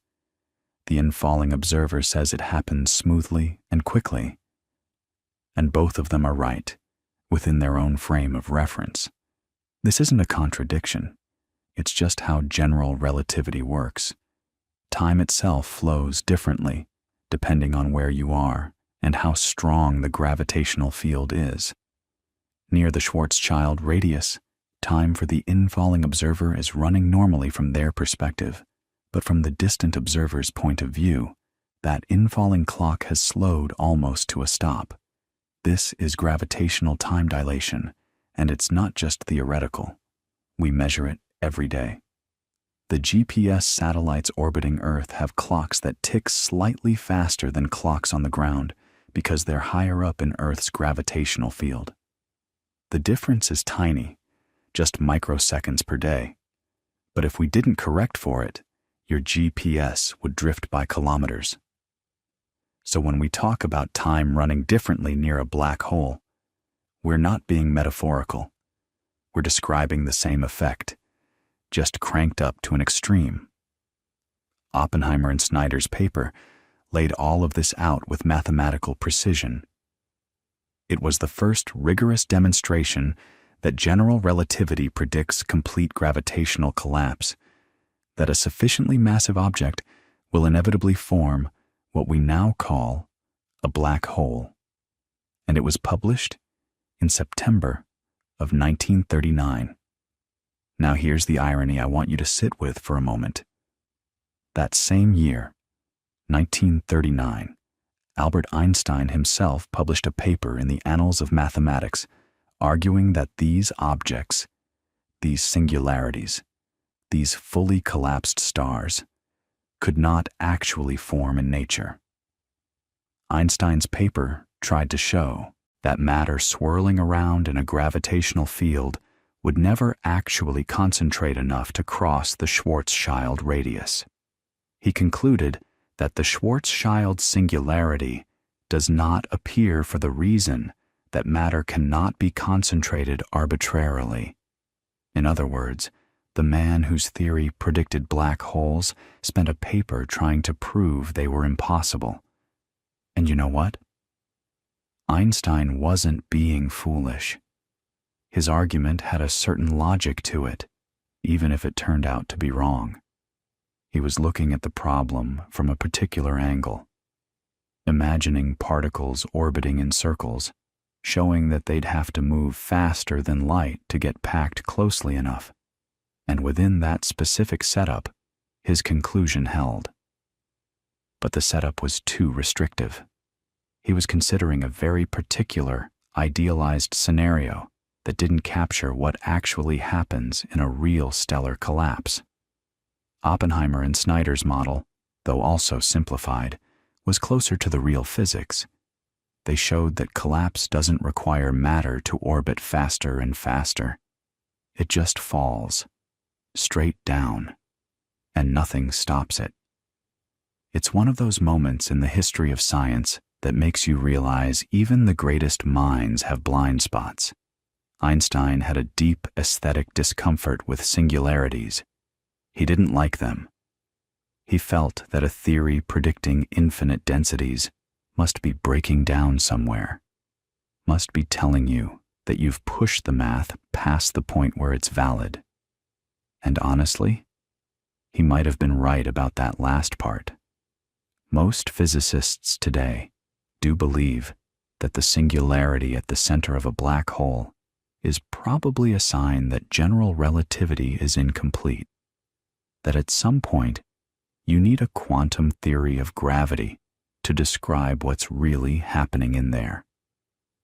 The infalling observer says it happens smoothly and quickly. And both of them are right, within their own frame of reference. This isn't a contradiction. It's just how general relativity works. Time itself flows differently, depending on where you are and how strong the gravitational field is. Near the Schwarzschild radius, time for the infalling observer is running normally from their perspective, but from the distant observer's point of view, that infalling clock has slowed almost to a stop. This is gravitational time dilation, and it's not just theoretical. We measure it every day. The GPS satellites orbiting Earth have clocks that tick slightly faster than clocks on the ground because they're higher up in Earth's gravitational field. The difference is tiny, just microseconds per day. But if we didn't correct for it, your GPS would drift by kilometers. So when we talk about time running differently near a black hole, we're not being metaphorical. We're describing the same effect, just cranked up to an extreme. Oppenheimer and Snyder's paper laid all of this out with mathematical precision. It was the first rigorous demonstration that general relativity predicts complete gravitational collapse, that a sufficiently massive object will inevitably form what we now call a black hole. And it was published in September of 1939. Now here's the irony I want you to sit with for a moment. That same year, 1939, Albert Einstein himself published a paper in the Annals of Mathematics arguing that these objects, these singularities, these fully collapsed stars, could not actually form in nature. Einstein's paper tried to show that matter swirling around in a gravitational field would never actually concentrate enough to cross the Schwarzschild radius. He concluded that the Schwarzschild singularity does not appear for the reason that matter cannot be concentrated arbitrarily. In other words, the man whose theory predicted black holes spent a paper trying to prove they were impossible. And you know what? Einstein wasn't being foolish. His argument had a certain logic to it, even if it turned out to be wrong. He was looking at the problem from a particular angle, imagining particles orbiting in circles, showing that they'd have to move faster than light to get packed closely enough. And within that specific setup, his conclusion held. But the setup was too restrictive. He was considering a very particular, idealized scenario that didn't capture what actually happens in a real stellar collapse. Oppenheimer and Snyder's model, though also simplified, was closer to the real physics. They showed that collapse doesn't require matter to orbit faster and faster. It just falls, straight down, and nothing stops it. It's one of those moments in the history of science that makes you realize even the greatest minds have blind spots. Einstein had a deep aesthetic discomfort with singularities. He didn't like them. He felt that a theory predicting infinite densities must be breaking down somewhere, must be telling you that you've pushed the math past the point where it's valid. And honestly, he might have been right about that last part. Most physicists today do believe that the singularity at the center of a black hole is probably a sign that general relativity is incomplete, that at some point you need a quantum theory of gravity to describe what's really happening in there.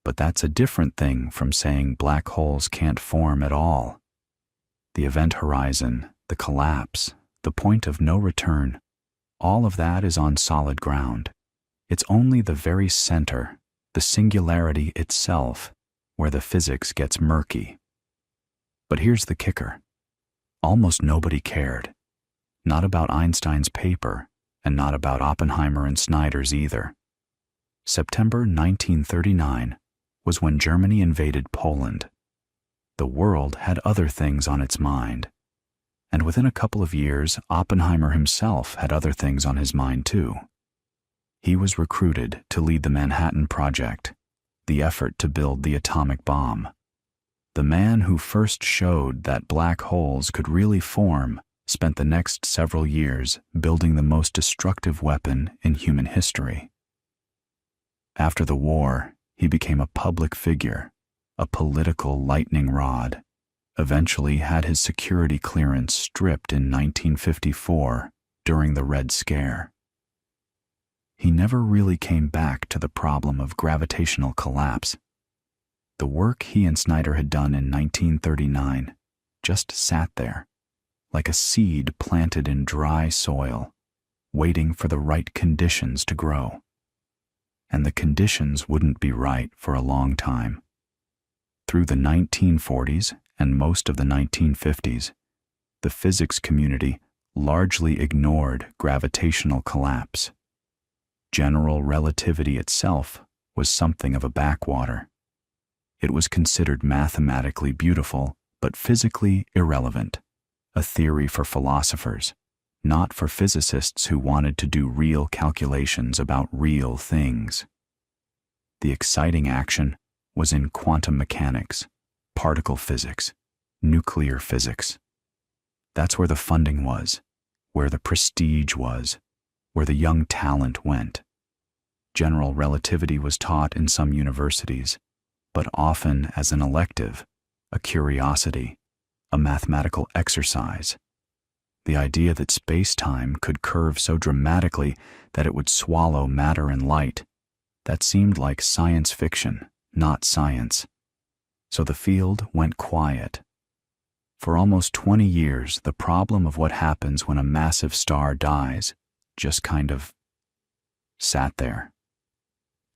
But that's a different thing from saying black holes can't form at all. The event horizon, the collapse, the point of no return, all of that is on solid ground. It's only the very center, the singularity itself, where the physics gets murky. But here's the kicker. Almost nobody cared. Not about Einstein's paper, and not about Oppenheimer and Snyder's either. September 1939 was when Germany invaded Poland. The world had other things on its mind. And within a couple of years, Oppenheimer himself had other things on his mind too. He was recruited to lead the Manhattan Project, the effort to build the atomic bomb. The man who first showed that black holes could really form spent the next several years building the most destructive weapon in human history. After the war, he became a public figure, a political lightning rod, eventually had his security clearance stripped in 1954 during the Red Scare. He never really came back to the problem of gravitational collapse. The work he and Snyder had done in 1939 just sat there, like a seed planted in dry soil, waiting for the right conditions to grow. And the conditions wouldn't be right for a long time. Through the 1940s and most of the 1950s, the physics community largely ignored gravitational collapse. General relativity itself was something of a backwater. It was considered mathematically beautiful, but physically irrelevant, a theory for philosophers, not for physicists who wanted to do real calculations about real things. The exciting action was in quantum mechanics, particle physics, nuclear physics. That's where the funding was, where the prestige was, where the young talent went. General relativity was taught in some universities, but often as an elective, a curiosity, a mathematical exercise. The idea that space-time could curve so dramatically that it would swallow matter and light, that seemed like science fiction, not science. So the field went quiet. For almost 20 years, the problem of what happens when a massive star dies just kind of sat there.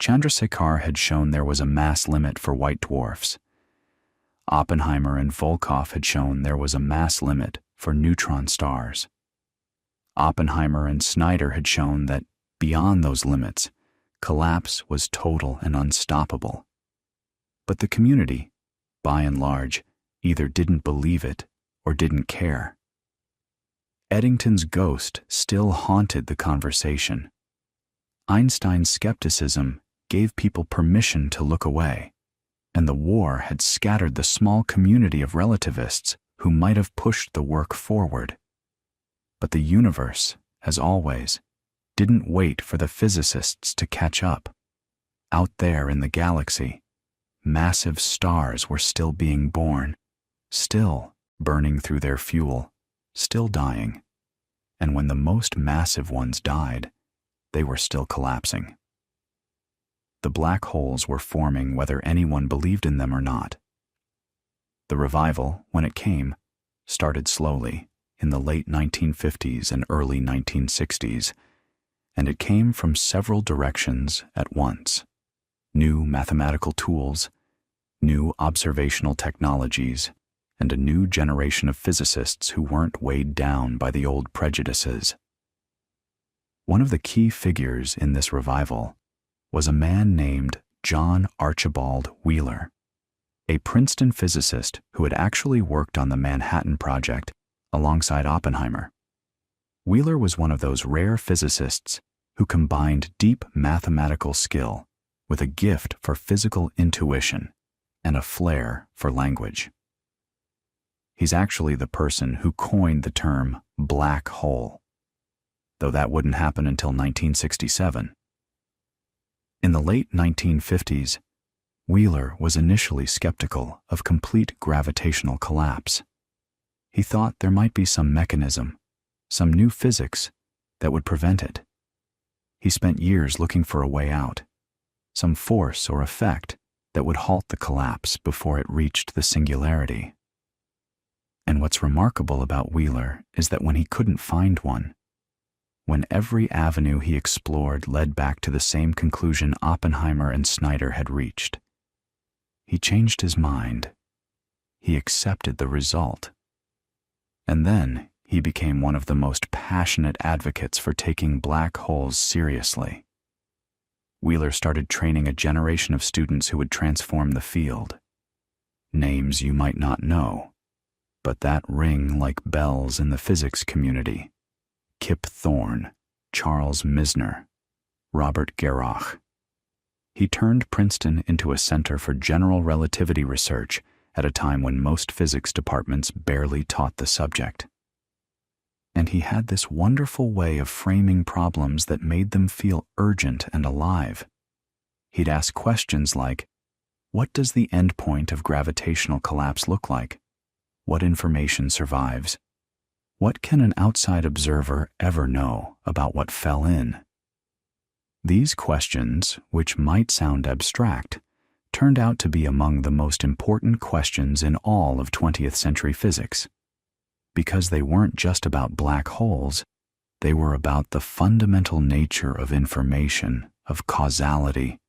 Chandrasekhar had shown there was a mass limit for white dwarfs. Oppenheimer and Volkoff had shown there was a mass limit for neutron stars. Oppenheimer and Snyder had shown that, beyond those limits, collapse was total and unstoppable. But the community, by and large, either didn't believe it or didn't care. Eddington's ghost still haunted the conversation. Einstein's skepticism gave people permission to look away, and the war had scattered the small community of relativists who might have pushed the work forward. But the universe, as always, didn't wait for the physicists to catch up. Out there in the galaxy, massive stars were still being born, still burning through their fuel, still dying. And when the most massive ones died, they were still collapsing. The black holes were forming whether anyone believed in them or not. The revival, when it came, started slowly in the late 1950s and early 1960s, and it came from several directions at once. New mathematical tools, new observational technologies, and a new generation of physicists who weren't weighed down by the old prejudices. One of the key figures in this revival was a man named John Archibald Wheeler, a Princeton physicist who had actually worked on the Manhattan Project alongside Oppenheimer. Wheeler was one of those rare physicists who combined deep mathematical skill with a gift for physical intuition and a flair for language. He's actually the person who coined the term black hole, though that wouldn't happen until 1967. In the late 1950s, Wheeler was initially skeptical of complete gravitational collapse. He thought there might be some mechanism, some new physics, that would prevent it. He spent years looking for a way out, some force or effect that would halt the collapse before it reached the singularity. And what's remarkable about Wheeler is that when he couldn't find one, when every avenue he explored led back to the same conclusion Oppenheimer and Snyder had reached, he changed his mind. He accepted the result. And then he became one of the most passionate advocates for taking black holes seriously. Wheeler started training a generation of students who would transform the field. Names you might not know, but that ring like bells in the physics community. Kip Thorne, Charles Misner, Robert Garroch. He turned Princeton into a center for general relativity research at a time when most physics departments barely taught the subject. And he had this wonderful way of framing problems that made them feel urgent and alive. He'd ask questions like, what does the endpoint of gravitational collapse look like? What information survives? What can an outside observer ever know about what fell in? These questions, which might sound abstract, turned out to be among the most important questions in all of 20th century physics. Because they weren't just about black holes, they were about the fundamental nature of information, of causality,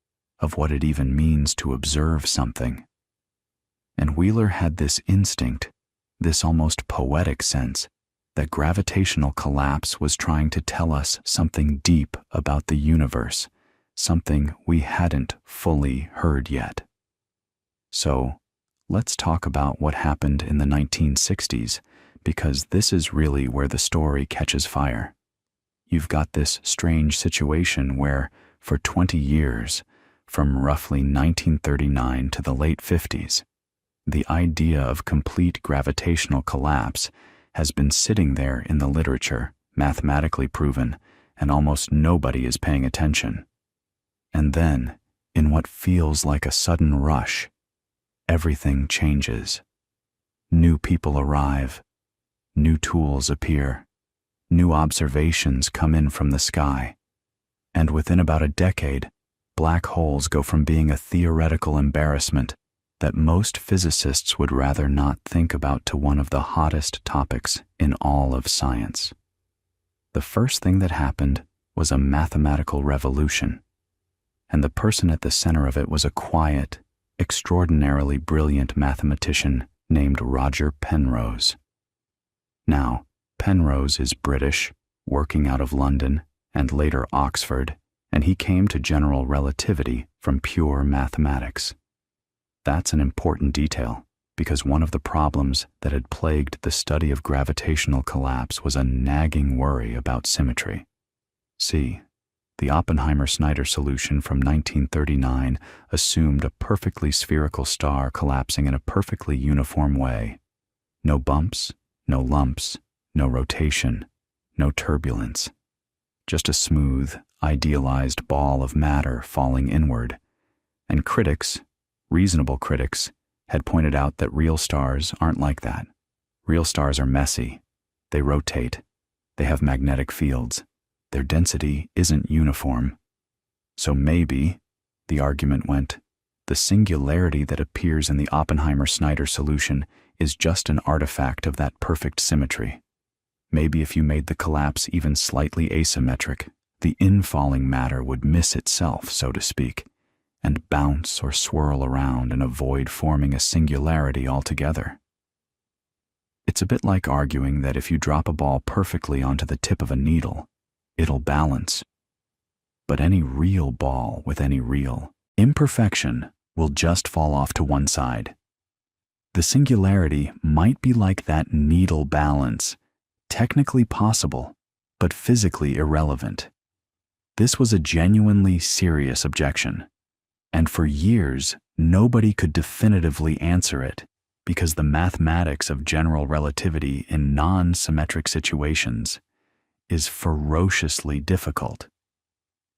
of what it even means to observe something. And Wheeler had this instinct, this almost poetic sense, that gravitational collapse was trying to tell us something deep about the universe, something we hadn't fully heard yet. So, let's talk about what happened in the 1960s, because this is really where the story catches fire. You've got this strange situation where, for 20 years, from roughly 1939 to the late 50s, the idea of complete gravitational collapse has been sitting there in the literature, mathematically proven, and almost nobody is paying attention. And then, in what feels like a sudden rush, everything changes. New people arrive. New tools appear. New observations come in from the sky. And within about a decade, black holes go from being a theoretical embarrassment that most physicists would rather not think about to one of the hottest topics in all of science. The first thing that happened was a mathematical revolution, and the person at the center of it was a quiet, extraordinarily brilliant mathematician named Roger Penrose. Now, Penrose is British, working out of London and later Oxford, and he came to general relativity from pure mathematics. That's an important detail, because one of the problems that had plagued the study of gravitational collapse was a nagging worry about symmetry. See, The Oppenheimer-Snyder solution from 1939 assumed a perfectly spherical star collapsing in a perfectly uniform way. No bumps, no lumps, no rotation, no turbulence. Just a smooth, idealized ball of matter falling inward. And critics, reasonable critics, had pointed out that real stars aren't like that. Real stars are messy. They rotate. They have magnetic fields. Their density isn't uniform. So maybe, the argument went, the singularity that appears in the Oppenheimer-Snyder solution is just an artifact of that perfect symmetry. Maybe if you made the collapse even slightly asymmetric, the infalling matter would miss itself, so to speak, and bounce or swirl around and avoid forming a singularity altogether. It's a bit like arguing that if you drop a ball perfectly onto the tip of a needle, it'll balance. But any real ball with any real imperfection will just fall off to one side. The singularity might be like that needle balance, technically possible, but physically irrelevant. This was a genuinely serious objection, and for years nobody could definitively answer it because the mathematics of general relativity in non-symmetric situations is ferociously difficult.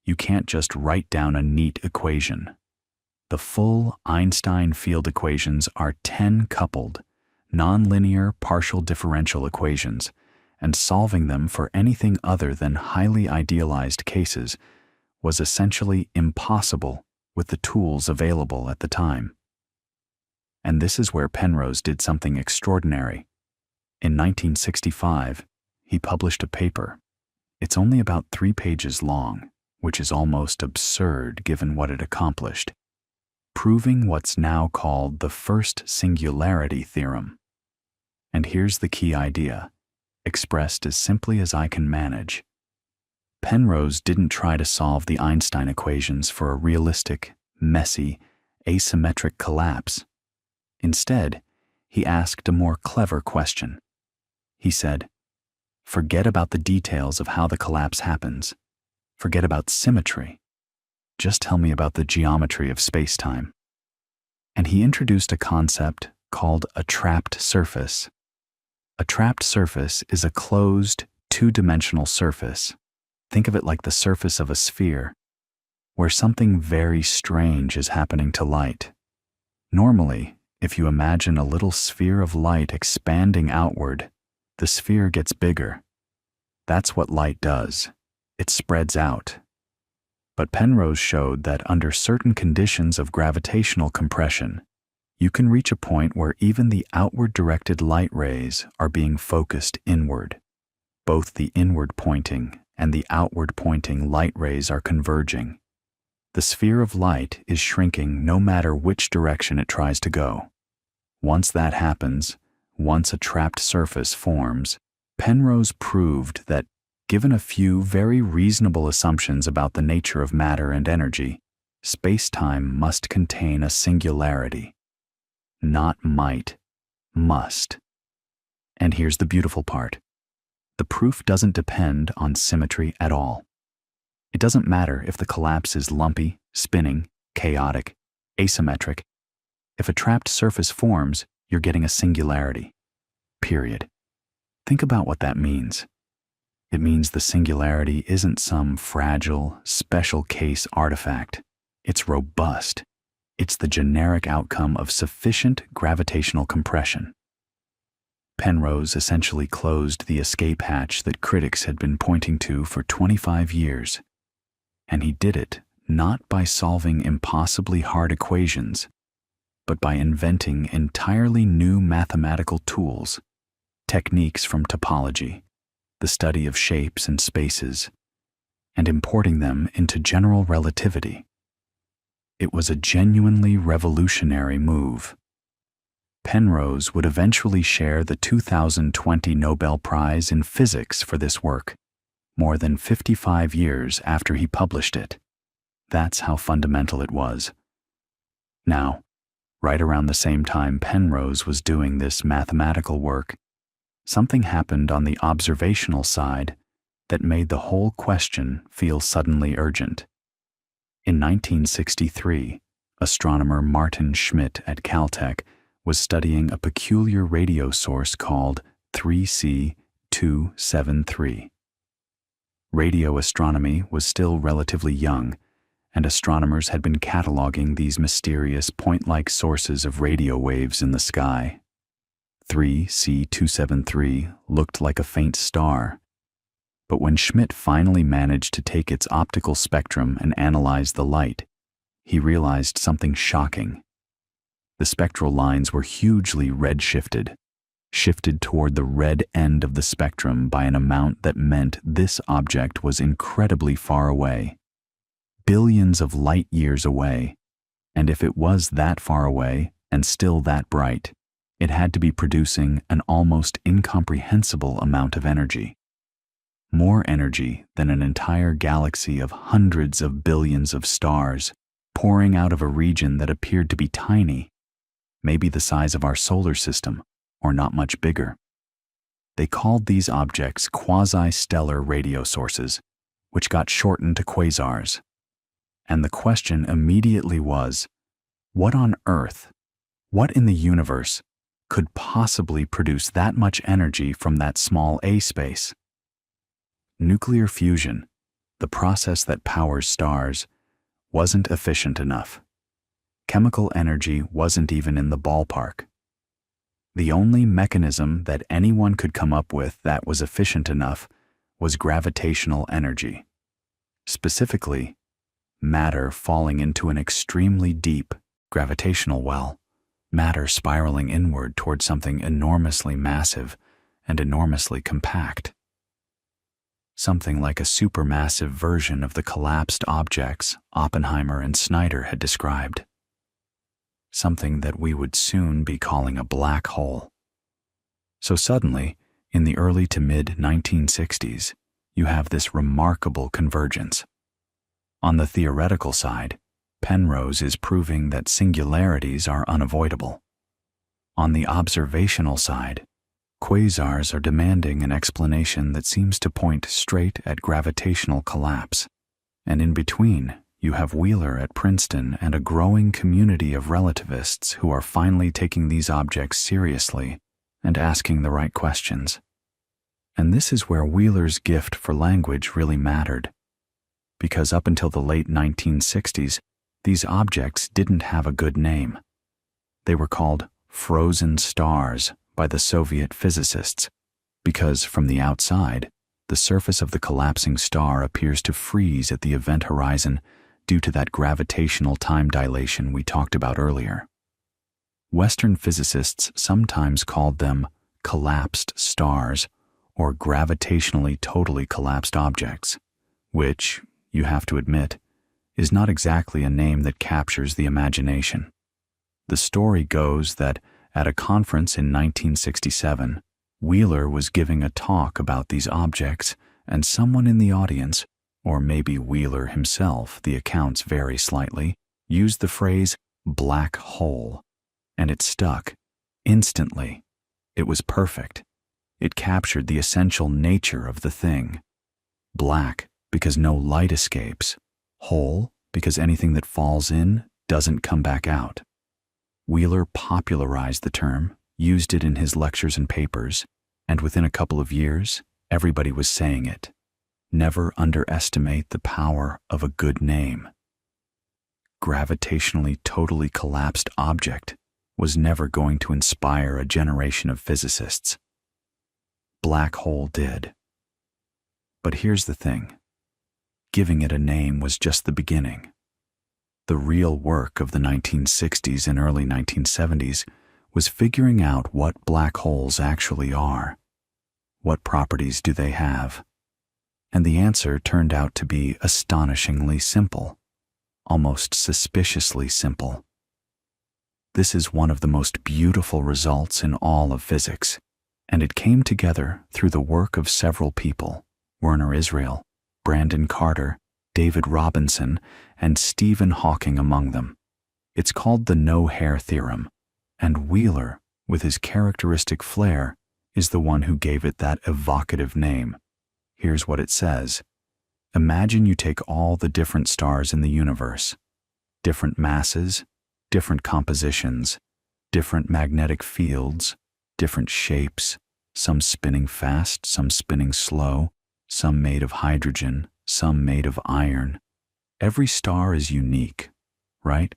You can't just write down a neat equation. The full Einstein field equations are 10-coupled, nonlinear partial differential equations, and solving them for anything other than highly idealized cases was essentially impossible with the tools available at the time. And this is where Penrose did something extraordinary. In 1965, he published a paper. It's only about 3 pages long, which is almost absurd given what it accomplished, proving what's now called the first singularity theorem. And here's the key idea, expressed as simply as I can manage. Penrose didn't try to solve the Einstein equations for a realistic, messy, asymmetric collapse. Instead, he asked a more clever question. He said, forget about the details of how the collapse happens. Forget about symmetry. Just tell me about the geometry of space-time. And he introduced a concept called a trapped surface. A trapped surface is a closed, two-dimensional surface. Think of it like the surface of a sphere, where something very strange is happening to light. Normally, if you imagine a little sphere of light expanding outward, the sphere gets bigger. That's what light does. It spreads out. But Penrose showed that under certain conditions of gravitational compression, you can reach a point where even the outward-directed light rays are being focused inward. Both the inward-pointing and the outward-pointing light rays are converging. The sphere of light is shrinking no matter which direction it tries to go. Once that happens, once a trapped surface forms, Penrose proved that, given a few very reasonable assumptions about the nature of matter and energy, space-time must contain a singularity. Not might, must. And here's the beautiful part. The proof doesn't depend on symmetry at all. It doesn't matter if the collapse is lumpy, spinning, chaotic, asymmetric. If a trapped surface forms, you're getting a singularity. Period. Think about what that means. It means the singularity isn't some fragile, special case artifact. It's robust. It's the generic outcome of sufficient gravitational compression. Penrose essentially closed the escape hatch that critics had been pointing to for 25 years. And he did it not by solving impossibly hard equations, but by inventing entirely new mathematical tools, techniques from topology, the study of shapes and spaces, and importing them into general relativity. It was a genuinely revolutionary move. Penrose would eventually share the 2020 Nobel Prize in Physics for this work, more than 55 years after he published it. That's how fundamental it was. Now, right around the same time Penrose was doing this mathematical work, something happened on the observational side that made the whole question feel suddenly urgent. In 1963, astronomer Martin Schmidt at Caltech was studying a peculiar radio source called 3C273. Radio astronomy was still relatively young, and astronomers had been cataloging these mysterious point-like sources of radio waves in the sky. 3C273 looked like a faint star, but when Schmidt finally managed to take its optical spectrum and analyze the light, he realized something shocking. The spectral lines were hugely redshifted, shifted toward the red end of the spectrum by an amount that meant this object was incredibly far away, billions of light years away, and if it was that far away and still that bright, it had to be producing an almost incomprehensible amount of energy. More energy than an entire galaxy of hundreds of billions of stars pouring out of a region that appeared to be tiny, maybe the size of our solar system, or not much bigger. They called these objects quasi-stellar radio sources, which got shortened to quasars. And the question immediately was, what on Earth, what in the universe, could possibly produce that much energy from that small A space? Nuclear fusion, the process that powers stars, wasn't efficient enough. Chemical energy wasn't even in the ballpark. The only mechanism that anyone could come up with that was efficient enough was gravitational energy. Specifically, matter falling into an extremely deep gravitational well, matter spiraling inward toward something enormously massive and enormously compact. Something like a supermassive version of the collapsed objects Oppenheimer and Snyder had described. Something that we would soon be calling a black hole. So suddenly, in the early to mid-1960s, you have this remarkable convergence. On the theoretical side, Penrose is proving that singularities are unavoidable. On the observational side, quasars are demanding an explanation that seems to point straight at gravitational collapse. And in between, you have Wheeler at Princeton and a growing community of relativists who are finally taking these objects seriously and asking the right questions. And this is where Wheeler's gift for language really mattered, because up until the late 1960s, these objects didn't have a good name. They were called frozen stars by the Soviet physicists, because from the outside, the surface of the collapsing star appears to freeze at the event horizon due to that gravitational time dilation we talked about earlier. Western physicists sometimes called them collapsed stars or gravitationally totally collapsed objects, which, you have to admit, is not exactly a name that captures the imagination. The story goes that at a conference in 1967, Wheeler was giving a talk about these objects, and someone in the audience, or maybe Wheeler himself, the accounts vary slightly, used the phrase black hole, and it stuck instantly. It was perfect. It captured the essential nature of the thing. Black, because no light escapes. Hole, because anything that falls in doesn't come back out. Wheeler popularized the term, used it in his lectures and papers, and within a couple of years, everybody was saying it. Never underestimate the power of a good name. Gravitationally totally collapsed object was never going to inspire a generation of physicists. Black hole did. But here's the thing. Giving it a name was just the beginning. The real work of the 1960s and early 1970s was figuring out what black holes actually are. What properties do they have? And the answer turned out to be astonishingly simple, almost suspiciously simple. This is one of the most beautiful results in all of physics, and it came together through the work of several people: Werner Israel, Brandon Carter, David Robinson, and Stephen Hawking among them. It's called the no-hair theorem, and Wheeler, with his characteristic flair, is the one who gave it that evocative name. Here's what it says. Imagine you take all the different stars in the universe, different masses, different compositions, different magnetic fields, different shapes, some spinning fast, some spinning slow, some made of hydrogen, some made of iron. Every star is unique, right?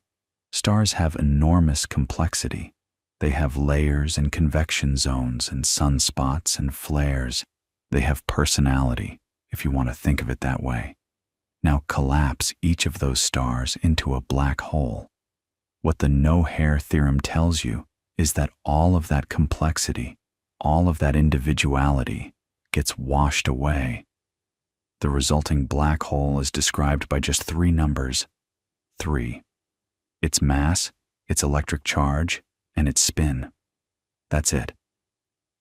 Stars have enormous complexity. They have layers and convection zones and sunspots and flares. They have personality, if you want to think of it that way. Now collapse each of those stars into a black hole. What the no-hair theorem tells you is that all of that complexity, all of that individuality gets washed away. The resulting black hole is described by just 3 numbers. 3. Its mass, its electric charge, and its spin. That's it.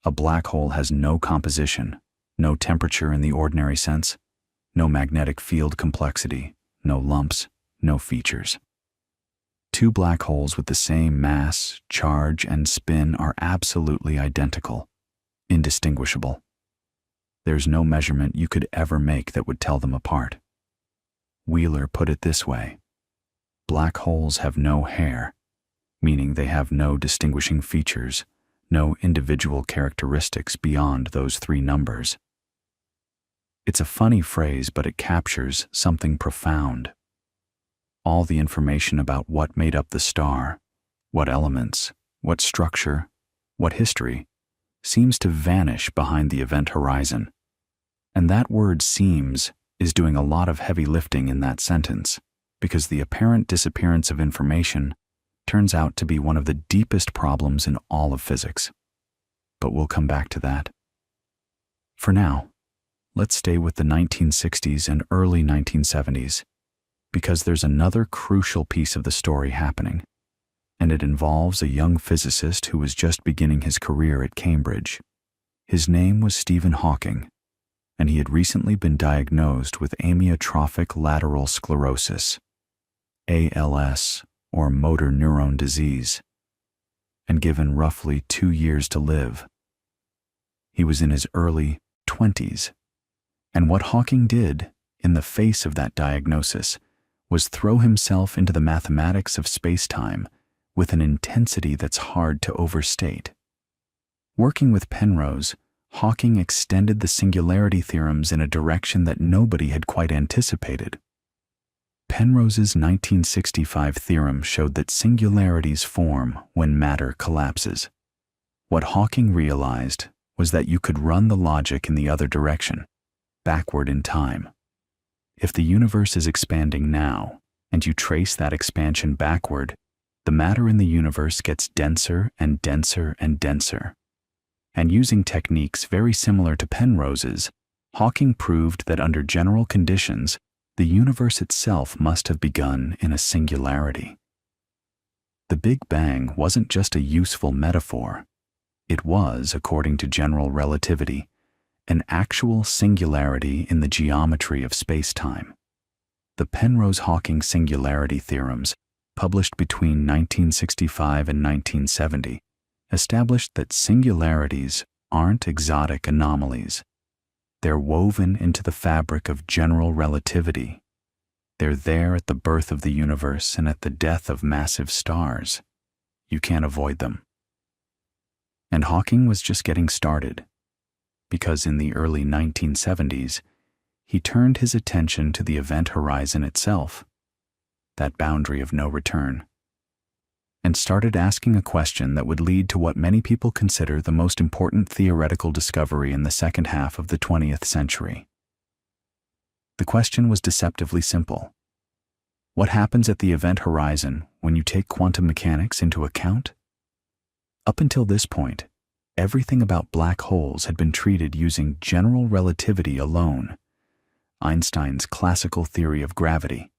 A black hole has no composition, no temperature in the ordinary sense, no magnetic field complexity, no lumps, no features. 2 black holes with the same mass, charge, and spin are absolutely identical, indistinguishable. There's no measurement you could ever make that would tell them apart. Wheeler put it this way: black holes have no hair, meaning they have no distinguishing features, no individual characteristics beyond those 3 numbers. It's a funny phrase, but it captures something profound. All the information about what made up the star, what elements, what structure, what history, seems to vanish behind the event horizon. And that word "seems" is doing a lot of heavy lifting in that sentence, because the apparent disappearance of information turns out to be one of the deepest problems in all of physics. But we'll come back to that. For now, let's stay with the 1960s and early 1970s, because there's another crucial piece of the story happening, and it involves a young physicist who was just beginning his career at Cambridge. His name was Stephen Hawking, and he had recently been diagnosed with amyotrophic lateral sclerosis, ALS, or motor neuron disease, and given roughly 2 years to live. He was in his early 20s, and what Hawking did, in the face of that diagnosis, was throw himself into the mathematics of space-time with an intensity that's hard to overstate. Working with Penrose, Hawking extended the singularity theorems in a direction that nobody had quite anticipated. Penrose's 1965 theorem showed that singularities form when matter collapses. What Hawking realized was that you could run the logic in the other direction, backward in time. If the universe is expanding now, and you trace that expansion backward, the matter in the universe gets denser and denser and denser. And using techniques very similar to Penrose's, Hawking proved that under general conditions, the universe itself must have begun in a singularity. The Big Bang wasn't just a useful metaphor. It was, according to general relativity, an actual singularity in the geometry of space-time. The Penrose-Hawking singularity theorems, published between 1965 and 1970, established that singularities aren't exotic anomalies. They're woven into the fabric of general relativity. They're there at the birth of the universe and at the death of massive stars. You can't avoid them. And Hawking was just getting started, because in the early 1970s, he turned his attention to the event horizon itself, that boundary of no return, and started asking a question that would lead to what many people consider the most important theoretical discovery in the second half of the 20th century. The question was deceptively simple. What happens at the event horizon when you take quantum mechanics into account? Up until this point, everything about black holes had been treated using general relativity alone, Einstein's classical theory of gravity.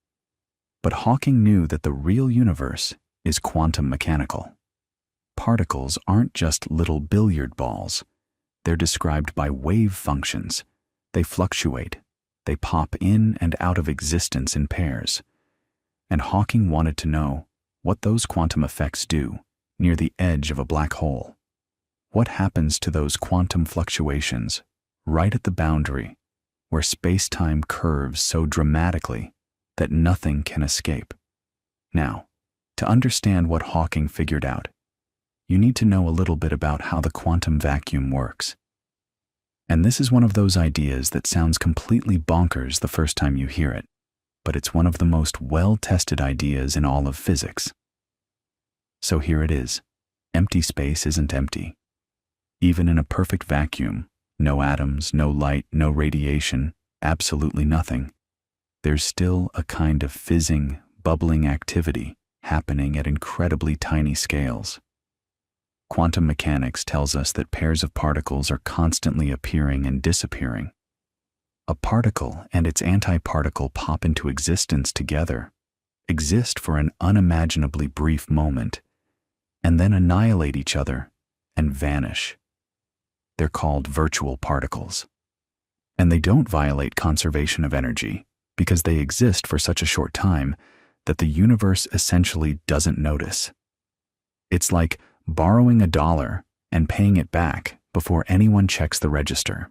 But Hawking knew that the real universe is quantum mechanical. Particles aren't just little billiard balls. They're described by wave functions. They fluctuate. They pop in and out of existence in pairs. And Hawking wanted to know what those quantum effects do near the edge of a black hole. What happens to those quantum fluctuations right at the boundary where space-time curves so dramatically that nothing can escape. Now, to understand what Hawking figured out, you need to know a little bit about how the quantum vacuum works. And this is one of those ideas that sounds completely bonkers the first time you hear it, but it's one of the most well-tested ideas in all of physics. So here it is. Empty space isn't empty. Even in a perfect vacuum, no atoms, no light, no radiation, absolutely nothing, there's still a kind of fizzing, bubbling activity happening at incredibly tiny scales. Quantum mechanics tells us that pairs of particles are constantly appearing and disappearing. A particle and its antiparticle pop into existence together, exist for an unimaginably brief moment, and then annihilate each other and vanish. They're called virtual particles. And they don't violate conservation of energy because they exist for such a short time that the universe essentially doesn't notice. It's like borrowing $1 and paying it back before anyone checks the register.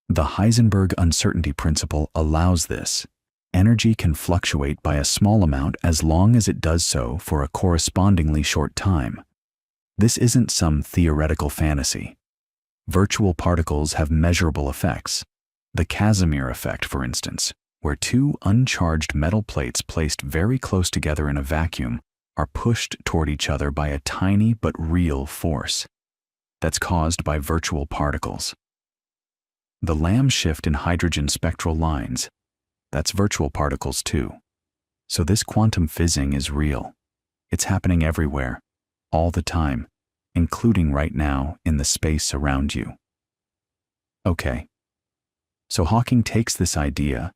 The Heisenberg uncertainty principle allows this. Energy can fluctuate by a small amount as long as it does so for a correspondingly short time. This isn't some theoretical fantasy. Virtual particles have measurable effects. The Casimir effect, for instance, where two uncharged metal plates placed very close together in a vacuum are pushed toward each other by a tiny but real force that's caused by virtual particles. The Lamb shift in hydrogen spectral lines, that's virtual particles too. So this quantum fizzing is real. It's happening everywhere, all the time, including right now in the space around you. Okay, so Hawking takes this idea,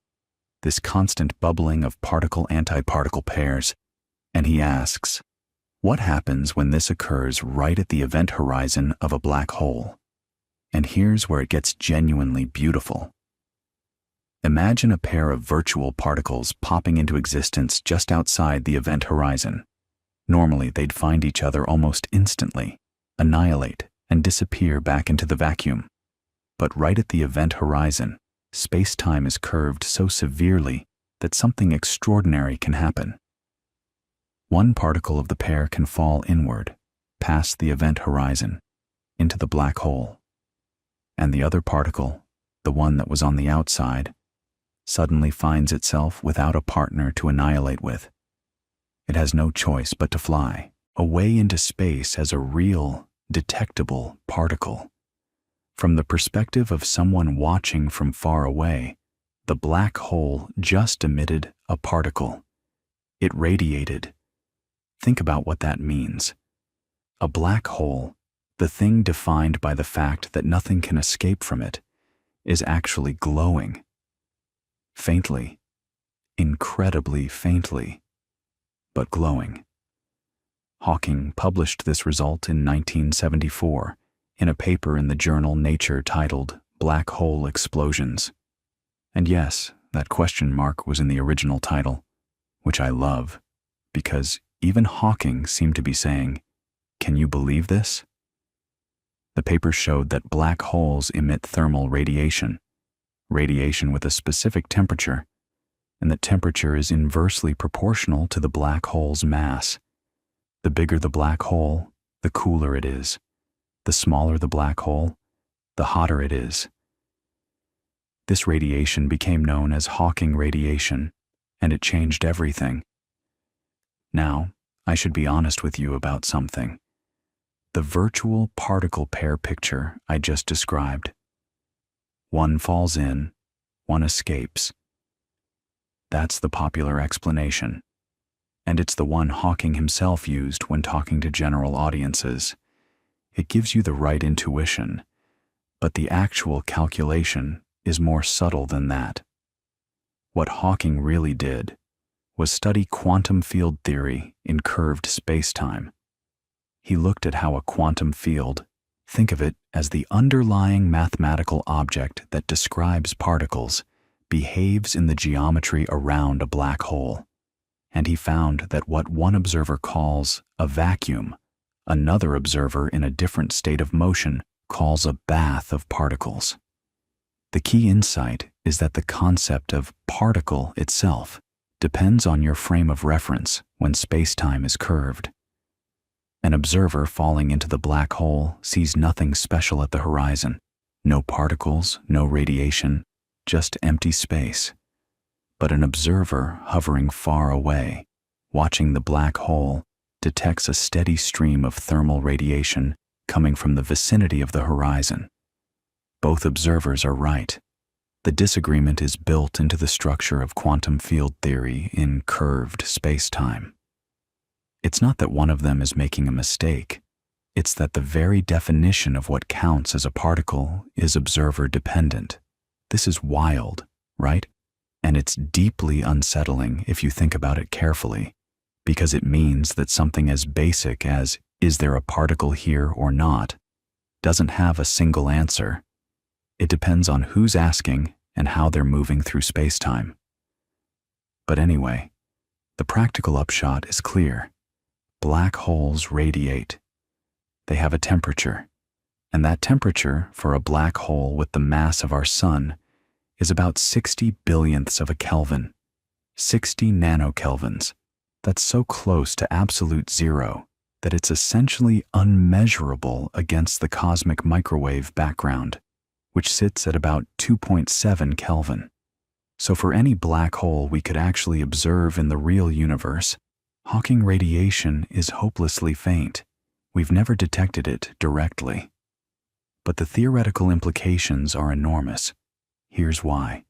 this constant bubbling of particle-antiparticle pairs, and he asks, what happens when this occurs right at the event horizon of a black hole? And here's where it gets genuinely beautiful. Imagine a pair of virtual particles popping into existence just outside the event horizon. Normally, they'd find each other almost instantly, annihilate, and disappear back into the vacuum. But right at the event horizon, space-time is curved so severely that something extraordinary can happen. One particle of the pair can fall inward, past the event horizon, into the black hole. And the other particle, the one that was on the outside, suddenly finds itself without a partner to annihilate with. It has no choice but to fly away into space as a real, detectable particle. From the perspective of someone watching from far away, the black hole just emitted a particle. It radiated. Think about what that means. A black hole, the thing defined by the fact that nothing can escape from it, is actually glowing. Faintly, incredibly faintly, but glowing. Hawking published this result in 1974 in a paper in the journal Nature titled Black Hole Explosions. And yes, that question mark was in the original title, which I love, because even Hawking seemed to be saying, "Can you believe this?" The paper showed that black holes emit thermal radiation with a specific temperature, and that temperature is inversely proportional to the black hole's mass. The bigger the black hole, the cooler it is. The smaller the black hole, the hotter it is. This radiation became known as Hawking radiation, and it changed everything. Now, I should be honest with you about something. The virtual particle pair picture I just described. One falls in, one escapes. That's the popular explanation, and it's the one Hawking himself used when talking to general audiences. It gives you the right intuition, but the actual calculation is more subtle than that. What Hawking really did was study quantum field theory in curved spacetime. He looked at how a quantum field, think of it as the underlying mathematical object that describes particles, behaves in the geometry around a black hole. And he found that what one observer calls a vacuum, another observer in a different state of motion calls a bath of particles. The key insight is that the concept of particle itself depends on your frame of reference when space-time is curved. An observer falling into the black hole sees nothing special at the horizon. No particles, no radiation, just empty space. But an observer hovering far away, watching the black hole, detects a steady stream of thermal radiation coming from the vicinity of the horizon. Both observers are right. The disagreement is built into the structure of quantum field theory in curved space-time. It's not that one of them is making a mistake. It's that the very definition of what counts as a particle is observer-dependent. This is wild, right? And it's deeply unsettling if you think about it carefully, because it means that something as basic as, is there a particle here or not, doesn't have a single answer. It depends on who's asking and how they're moving through space-time. But anyway, the practical upshot is clear. Black holes radiate. They have a temperature, and that temperature for a black hole with the mass of our sun is about 60 billionths of a Kelvin, 60 nanokelvins. That's so close to absolute zero that it's essentially unmeasurable against the cosmic microwave background, which sits at about 2.7 Kelvin. So for any black hole we could actually observe in the real universe, Hawking radiation is hopelessly faint. We've never detected it directly. But the theoretical implications are enormous. Here's why.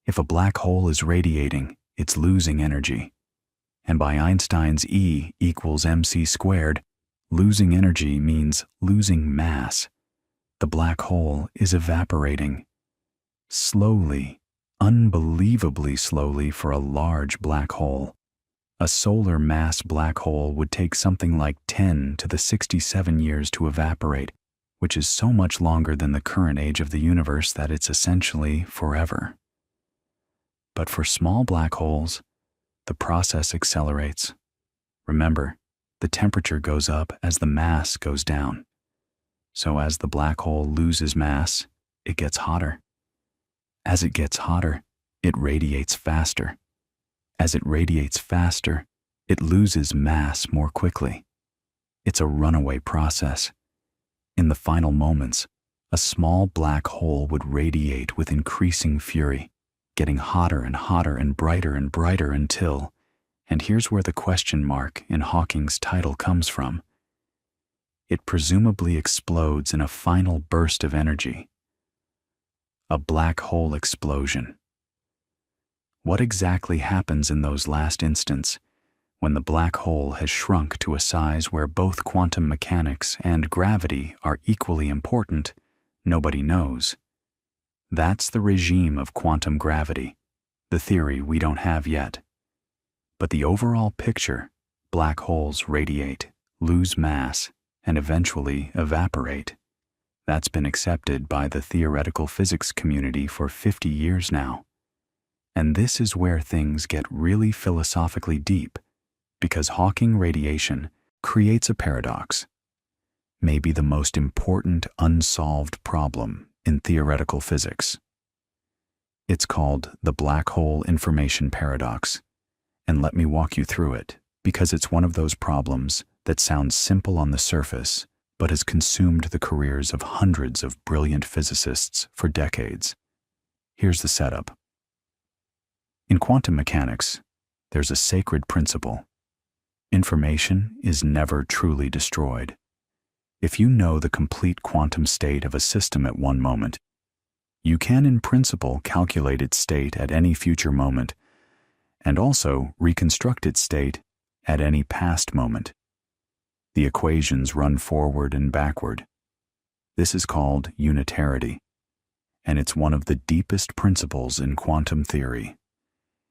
If a black hole is radiating, it's losing energy. And by Einstein's E equals mc squared, losing energy means losing mass. The black hole is evaporating. Slowly, unbelievably slowly for a large black hole. A solar mass black hole would take something like 10 to the 67 years to evaporate, which is so much longer than the current age of the universe that it's essentially forever. But for small black holes, the process accelerates. Remember, the temperature goes up as the mass goes down. So as the black hole loses mass, it gets hotter. As it gets hotter, it radiates faster. As it radiates faster, it loses mass more quickly. It's a runaway process. In the final moments, a small black hole would radiate with increasing fury, getting hotter and hotter and brighter until, and here's where the question mark in Hawking's title comes from, it presumably explodes in a final burst of energy. A black hole explosion. What exactly happens in those last instants, when the black hole has shrunk to a size where both quantum mechanics and gravity are equally important, nobody knows. That's the regime of quantum gravity, the theory we don't have yet. But the overall picture, black holes radiate, lose mass, and eventually evaporate. That's been accepted by the theoretical physics community for 50 years now. And this is where things get really philosophically deep, because Hawking radiation creates a paradox, maybe the most important unsolved problem in theoretical physics. It's called the black hole information paradox, and let me walk you through it, because it's one of those problems that sounds simple on the surface, but has consumed the careers of hundreds of brilliant physicists for decades. Here's the setup. In quantum mechanics, there's a sacred principle. Information is never truly destroyed. If you know the complete quantum state of a system at one moment, you can in principle calculate its state at any future moment, and also reconstruct its state at any past moment. The equations run forward and backward. This is called unitarity, and it's one of the deepest principles in quantum theory.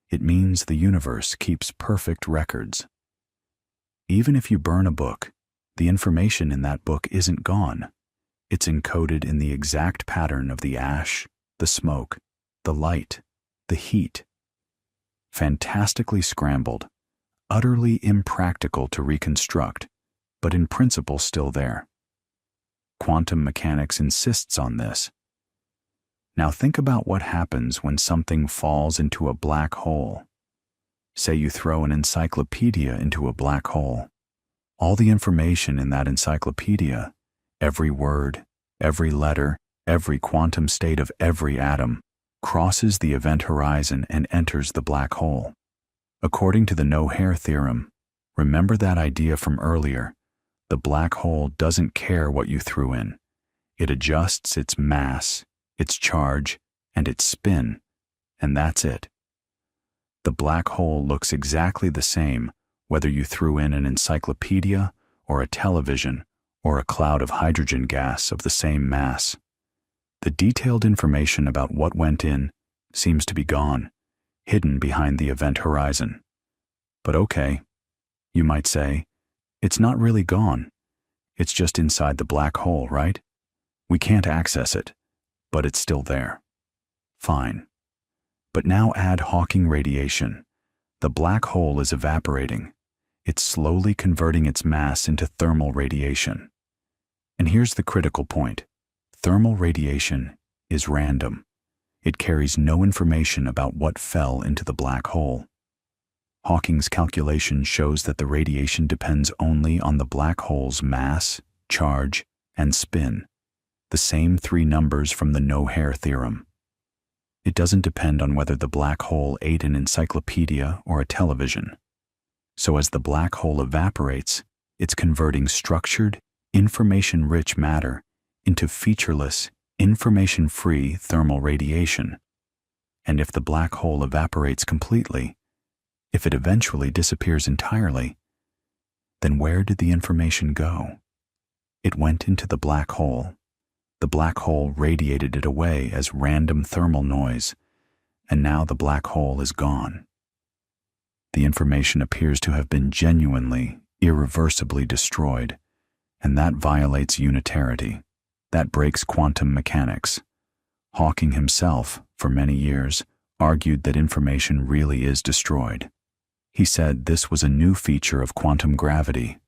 It means the universe keeps perfect records. Even if you burn a book, the information in that book isn't gone. It's encoded in the exact pattern of the ash, the smoke, the light, the heat. Fantastically scrambled, utterly impractical to reconstruct, but in principle still there. Quantum mechanics insists on this. Now think about what happens when something falls into a black hole. Say you throw an encyclopedia into a black hole. All the information in that encyclopedia, every word, every letter, every quantum state of every atom, crosses the event horizon and enters the black hole. According to the no-hair theorem, remember that idea from earlier, the black hole doesn't care what you threw in. It adjusts its mass, its charge, and its spin, and that's it. The black hole looks exactly the same whether you threw in an encyclopedia or a television or a cloud of hydrogen gas of the same mass. The detailed information about what went in seems to be gone, hidden behind the event horizon. But okay, you might say, it's not really gone. It's just inside the black hole, right? We can't access it, but it's still there. Fine. But now add Hawking radiation. The black hole is evaporating. It's slowly converting its mass into thermal radiation. And here's the critical point. Thermal radiation is random. It carries no information about what fell into the black hole. Hawking's calculation shows that the radiation depends only on the black hole's mass, charge, and spin, the same three numbers from the no-hair theorem. It doesn't depend on whether the black hole ate an encyclopedia or a television. So as the black hole evaporates, it's converting structured, information-rich matter into featureless, information-free thermal radiation. And if the black hole evaporates completely, if it eventually disappears entirely, then where did the information go? It went into the black hole. The black hole radiated it away as random thermal noise, and now the black hole is gone. The information appears to have been genuinely, irreversibly destroyed, and that violates unitarity. That breaks quantum mechanics. Hawking himself, for many years, argued that information really is destroyed. He said this was a new feature of quantum gravity,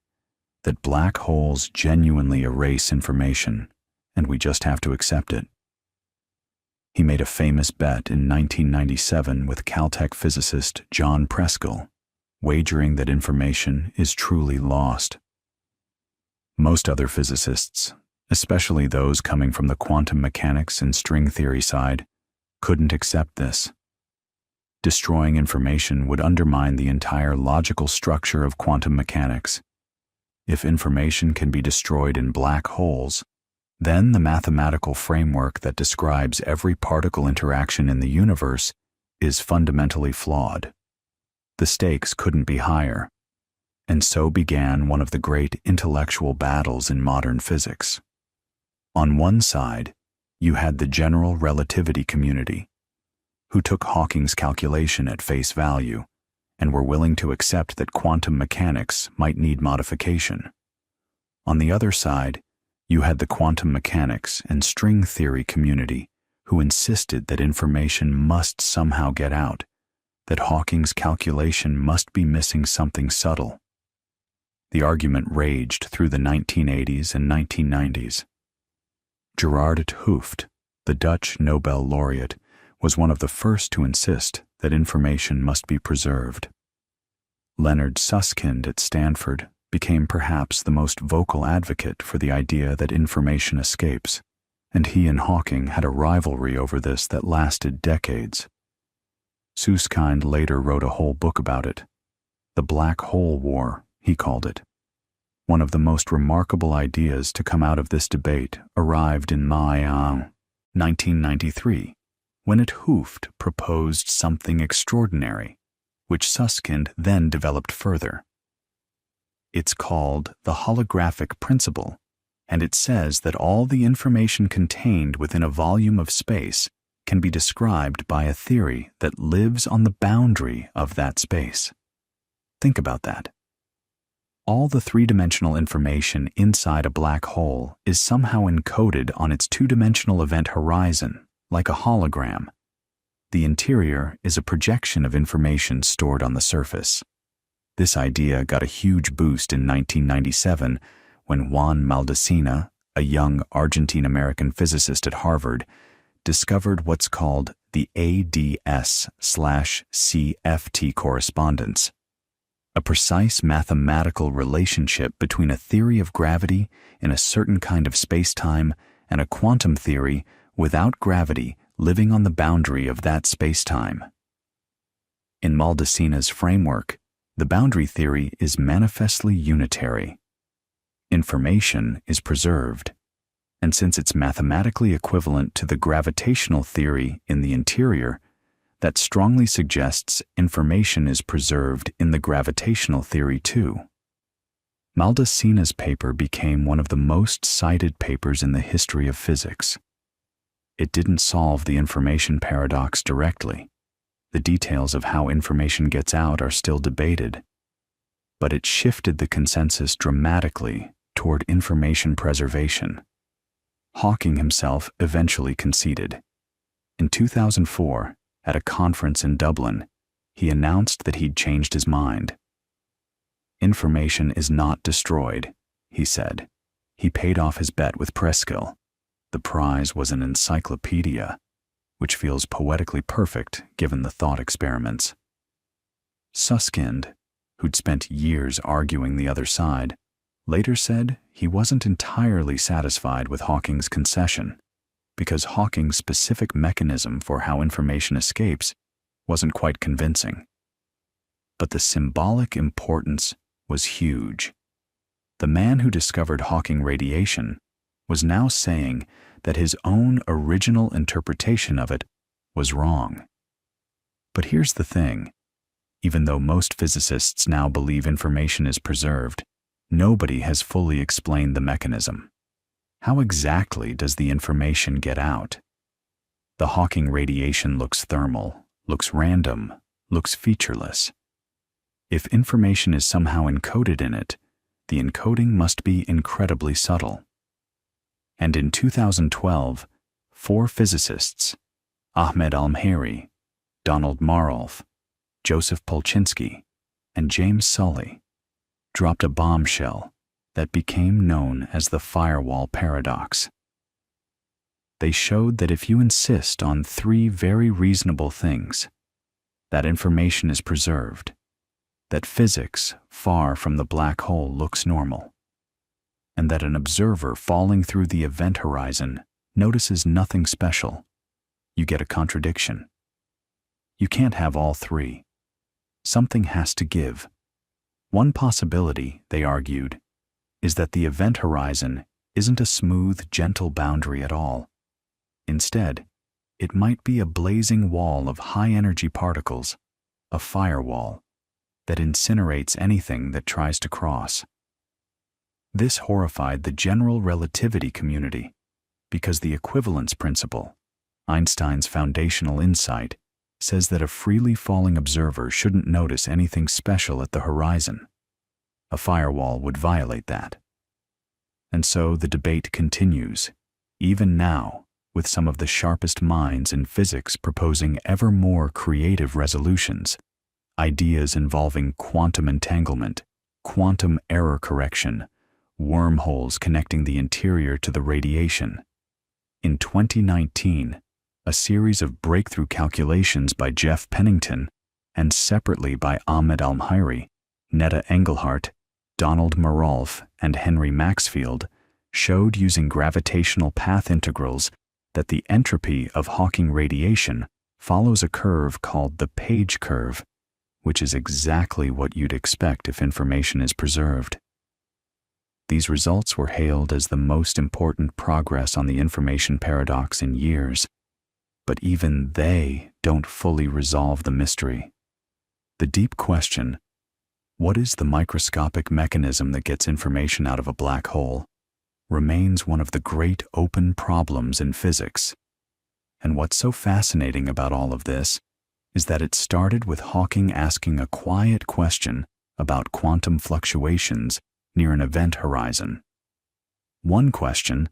that black holes genuinely erase information, and we just have to accept it. He made a famous bet in 1997 with Caltech physicist John Michell, wagering that information is truly lost. Most other physicists, especially those coming from the quantum mechanics and string theory side, couldn't accept this. Destroying information would undermine the entire logical structure of quantum mechanics. If information can be destroyed in black holes, then the mathematical framework that describes every particle interaction in the universe is fundamentally flawed. The stakes couldn't be higher, and so began one of the great intellectual battles in modern physics. On one side, you had the general relativity community, who took Hawking's calculation at face value and were willing to accept that quantum mechanics might need modification. On the other side, you had the quantum mechanics and string theory community who insisted that information must somehow get out, that Hawking's calculation must be missing something subtle. The argument raged through the 1980s and 1990s. Gerard 't Hooft, the Dutch Nobel laureate, was one of the first to insist that information must be preserved. Leonard Susskind at Stanford became perhaps the most vocal advocate for the idea that information escapes, and he and Hawking had a rivalry over this that lasted decades. Susskind later wrote a whole book about it. The Black Hole War, he called it. One of the most remarkable ideas to come out of this debate arrived in May 1993, when 't Hooft proposed something extraordinary, which Susskind then developed further. It's called the holographic principle, and it says that all the information contained within a volume of space can be described by a theory that lives on the boundary of that space. Think about that. All the three-dimensional information inside a black hole is somehow encoded on its two-dimensional event horizon, like a hologram. The interior is a projection of information stored on the surface. This idea got a huge boost in 1997 when Juan Maldacena, a young Argentine-American physicist at Harvard, discovered what's called the ADS/CFT correspondence, a precise mathematical relationship between a theory of gravity in a certain kind of spacetime and a quantum theory without gravity living on the boundary of that spacetime. In Maldaceno's framework, the boundary theory is manifestly unitary. Information is preserved, and since it's mathematically equivalent to the gravitational theory in the interior, that strongly suggests information is preserved in the gravitational theory too. Maldaceno's paper became one of the most cited papers in the history of physics. It didn't solve the information paradox directly. The details of how information gets out are still debated, but it shifted the consensus dramatically toward information preservation. Hawking himself eventually conceded. In 2004, at a conference in Dublin, he announced that he'd changed his mind. "Information is not destroyed," he said. He paid off his bet with Preskill. The prize was an encyclopedia, which feels poetically perfect given the thought experiments. Susskind, who'd spent years arguing the other side, later said he wasn't entirely satisfied with Hawking's concession, because Hawking's specific mechanism for how information escapes wasn't quite convincing. But the symbolic importance was huge. The man who discovered Hawking radiation was now saying that his own original interpretation of it was wrong. But here's the thing. Even though most physicists now believe information is preserved, nobody has fully explained the mechanism. How exactly does the information get out? The Hawking radiation looks thermal, looks random, looks featureless. If information is somehow encoded in it, the encoding must be incredibly subtle. And in 2012, 4 physicists, Ahmed Almheri, Donald Marolf, Joseph Polchinski, and James Sully, dropped a bombshell that became known as the firewall paradox. They showed that if you insist on 3 very reasonable things, that information is preserved, that physics far from the black hole looks normal, and that an observer falling through the event horizon notices nothing special, you get a contradiction. You can't have all 3. Something has to give. One possibility, they argued, is that the event horizon isn't a smooth, gentle boundary at all. Instead, it might be a blazing wall of high-energy particles, a firewall, that incinerates anything that tries to cross. This horrified the general relativity community because the equivalence principle, Einstein's foundational insight, says that a freely falling observer shouldn't notice anything special at the horizon. A firewall would violate that. And so the debate continues, even now, with some of the sharpest minds in physics proposing ever more creative resolutions, ideas involving quantum entanglement, quantum error correction, wormholes connecting the interior to the radiation. In 2019, a series of breakthrough calculations by Jeff Pennington and separately by Ahmed Almheri, Netta Engelhardt, Donald Marolf, and Henry Maxfield showed using gravitational path integrals that the entropy of Hawking radiation follows a curve called the Page curve, which is exactly what you'd expect if information is preserved. These results were hailed as the most important progress on the information paradox in years, but even they don't fully resolve the mystery. The deep question, what is the microscopic mechanism that gets information out of a black hole, remains one of the great open problems in physics. And what's so fascinating about all of this is that it started with Hawking asking a quiet question about quantum fluctuations near an event horizon. One question,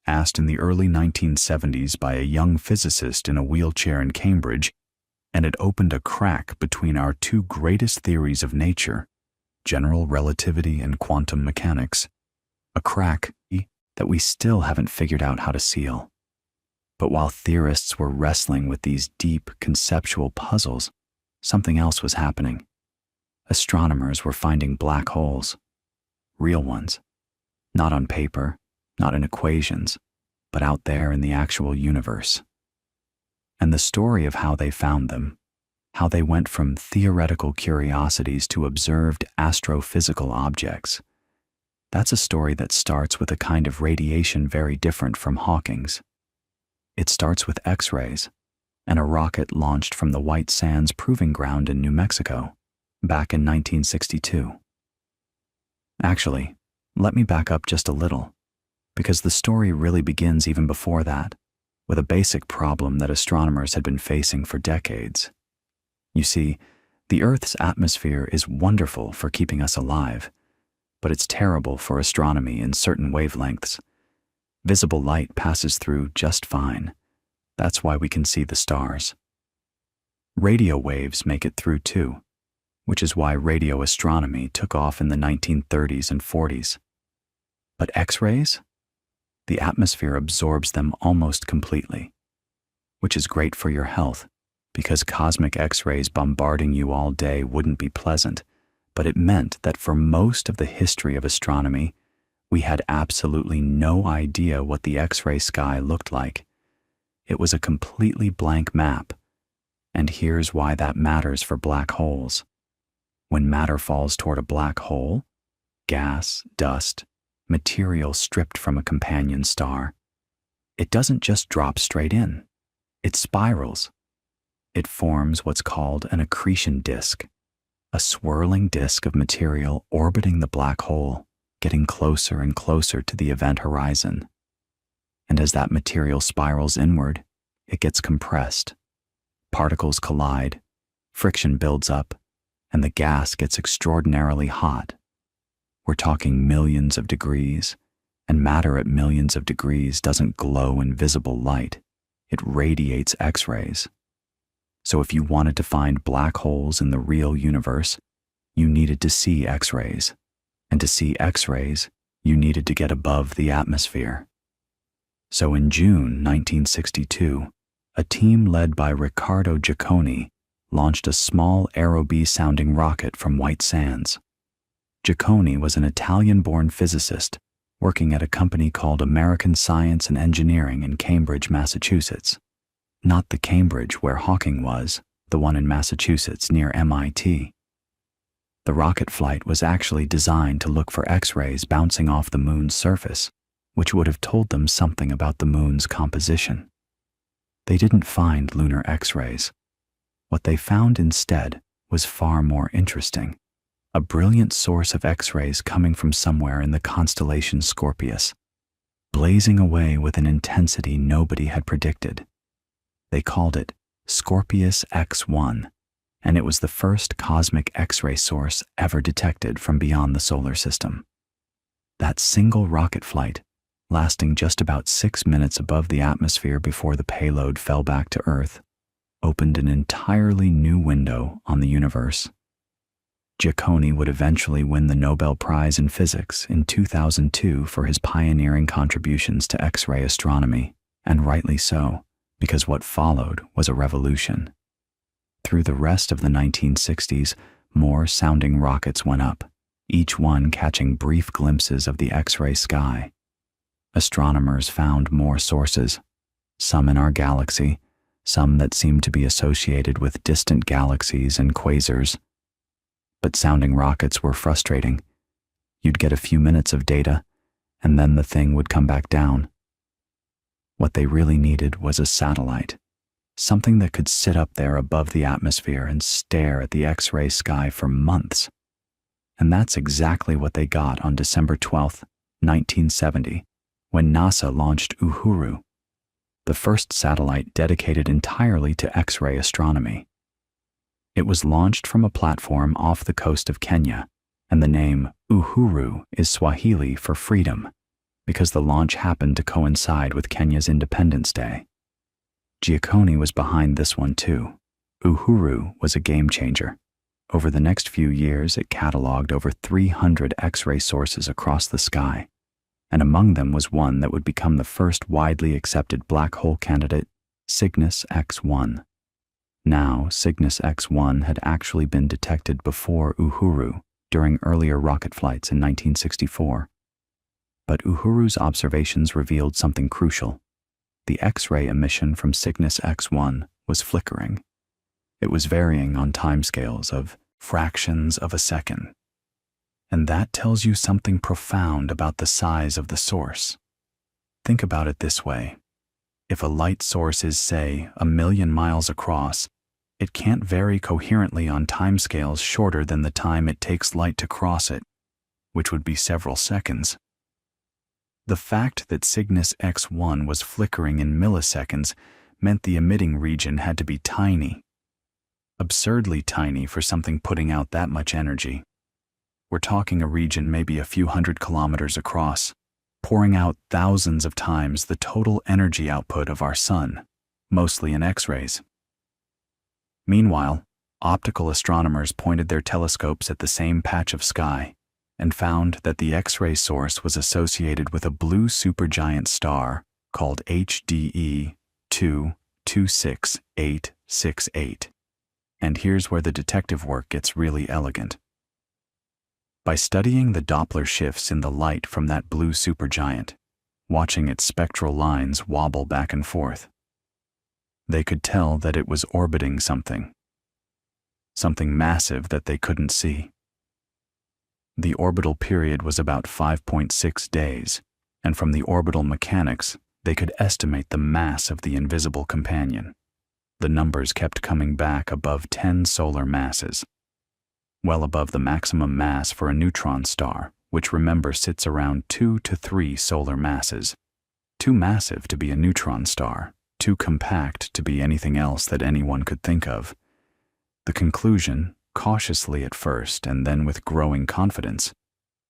asked in the early 1970s by a young physicist in a wheelchair in Cambridge, and it opened a crack between our 2 greatest theories of nature, general relativity and quantum mechanics, a crack that we still haven't figured out how to seal. But while theorists were wrestling with these deep conceptual puzzles, something else was happening. Astronomers were finding black holes, real ones, not on paper, not in equations, but out there in the actual universe. And the story of how they found them, how they went from theoretical curiosities to observed astrophysical objects, that's a story that starts with a kind of radiation very different from Hawking's. It starts with X-rays and a rocket launched from the White Sands Proving Ground in New Mexico back in 1962. Actually, let me back up just a little, because the story really begins even before that, with a basic problem that astronomers had been facing for decades. You see, the Earth's atmosphere is wonderful for keeping us alive, but it's terrible for astronomy in certain wavelengths. Visible light passes through just fine. That's why we can see the stars. Radio waves make it through too, which is why radio astronomy took off in the 1930s and 40s. But X-rays? The atmosphere absorbs them almost completely, which is great for your health, because cosmic X-rays bombarding you all day wouldn't be pleasant, but it meant that for most of the history of astronomy, we had absolutely no idea what the X-ray sky looked like. It was a completely blank map. And here's why that matters for black holes. When matter falls toward a black hole, gas, dust, material stripped from a companion star, it doesn't just drop straight in. It spirals. It forms what's called an accretion disk, a swirling disk of material orbiting the black hole, getting closer and closer to the event horizon. And as that material spirals inward, it gets compressed. Particles collide, friction builds up, and the gas gets extraordinarily hot. We're talking millions of degrees, and matter at millions of degrees doesn't glow in visible light. It radiates X-rays. So if you wanted to find black holes in the real universe, you needed to see X-rays. And to see X-rays, you needed to get above the atmosphere. So in June 1962, a team led by Riccardo Giacconi launched a small Aerobee-sounding rocket from White Sands. Giacconi was an Italian-born physicist working at a company called American Science and Engineering in Cambridge, Massachusetts. Not the Cambridge where Hawking was, the one in Massachusetts near MIT. The rocket flight was actually designed to look for X-rays bouncing off the moon's surface, which would have told them something about the moon's composition. They didn't find lunar X-rays. What they found instead was far more interesting. A brilliant source of X-rays coming from somewhere in the constellation Scorpius, blazing away with an intensity nobody had predicted. They called it Scorpius X1, and it was the first cosmic X-ray source ever detected from beyond the solar system. That single rocket flight, lasting just about 6 minutes above the atmosphere before the payload fell back to Earth, opened an entirely new window on the universe. Giacconi would eventually win the Nobel Prize in Physics in 2002 for his pioneering contributions to X-ray astronomy, and rightly so, because what followed was a revolution. Through the rest of the 1960s, more sounding rockets went up, each one catching brief glimpses of the X-ray sky. Astronomers found more sources, some in our galaxy, some that seemed to be associated with distant galaxies and quasars. But sounding rockets were frustrating. You'd get a few minutes of data, and then the thing would come back down. What they really needed was a satellite, something that could sit up there above the atmosphere and stare at the X-ray sky for months. And that's exactly what they got on December 12, 1970, when NASA launched Uhuru, the first satellite dedicated entirely to X-ray astronomy. It was launched from a platform off the coast of Kenya, and the name Uhuru is Swahili for freedom, because the launch happened to coincide with Kenya's Independence Day. Giacconi was behind this one too. Uhuru was a game changer. Over the next few years, it cataloged over 300 X-ray sources across the sky. and among them was one that would become the first widely accepted black hole candidate, Cygnus X1. Now, Cygnus X1 had actually been detected before Uhuru during earlier rocket flights in 1964. But Uhuru's observations revealed something crucial. The X-ray emission from Cygnus X1 was flickering. It was varying on timescales of fractions of a second. And that tells you something profound about the size of the source. Think about it this way. If a light source is, say, 1,000,000 miles across, it can't vary coherently on timescales shorter than the time it takes light to cross it, which would be several seconds. The fact that Cygnus X1 was flickering in milliseconds meant the emitting region had to be tiny. Absurdly tiny for something putting out that much energy. We're talking a region maybe a few hundred kilometers across, pouring out thousands of times the total energy output of our sun, mostly in X-rays. Meanwhile, optical astronomers pointed their telescopes at the same patch of sky and found that the X-ray source was associated with a blue supergiant star called HDE 226868. And here's where the detective work gets really elegant. By studying the Doppler shifts in the light from that blue supergiant, watching its spectral lines wobble back and forth, they could tell that it was orbiting something massive that they couldn't see. The orbital period was about 5.6 days, and from the orbital mechanics, they could estimate the mass of the invisible companion. The numbers kept coming back above 10 solar masses, well above the maximum mass for a neutron star, which remember sits around 2 to 3 solar masses. Too massive to be a neutron star, too compact to be anything else that anyone could think of. The conclusion, cautiously at first and then with growing confidence,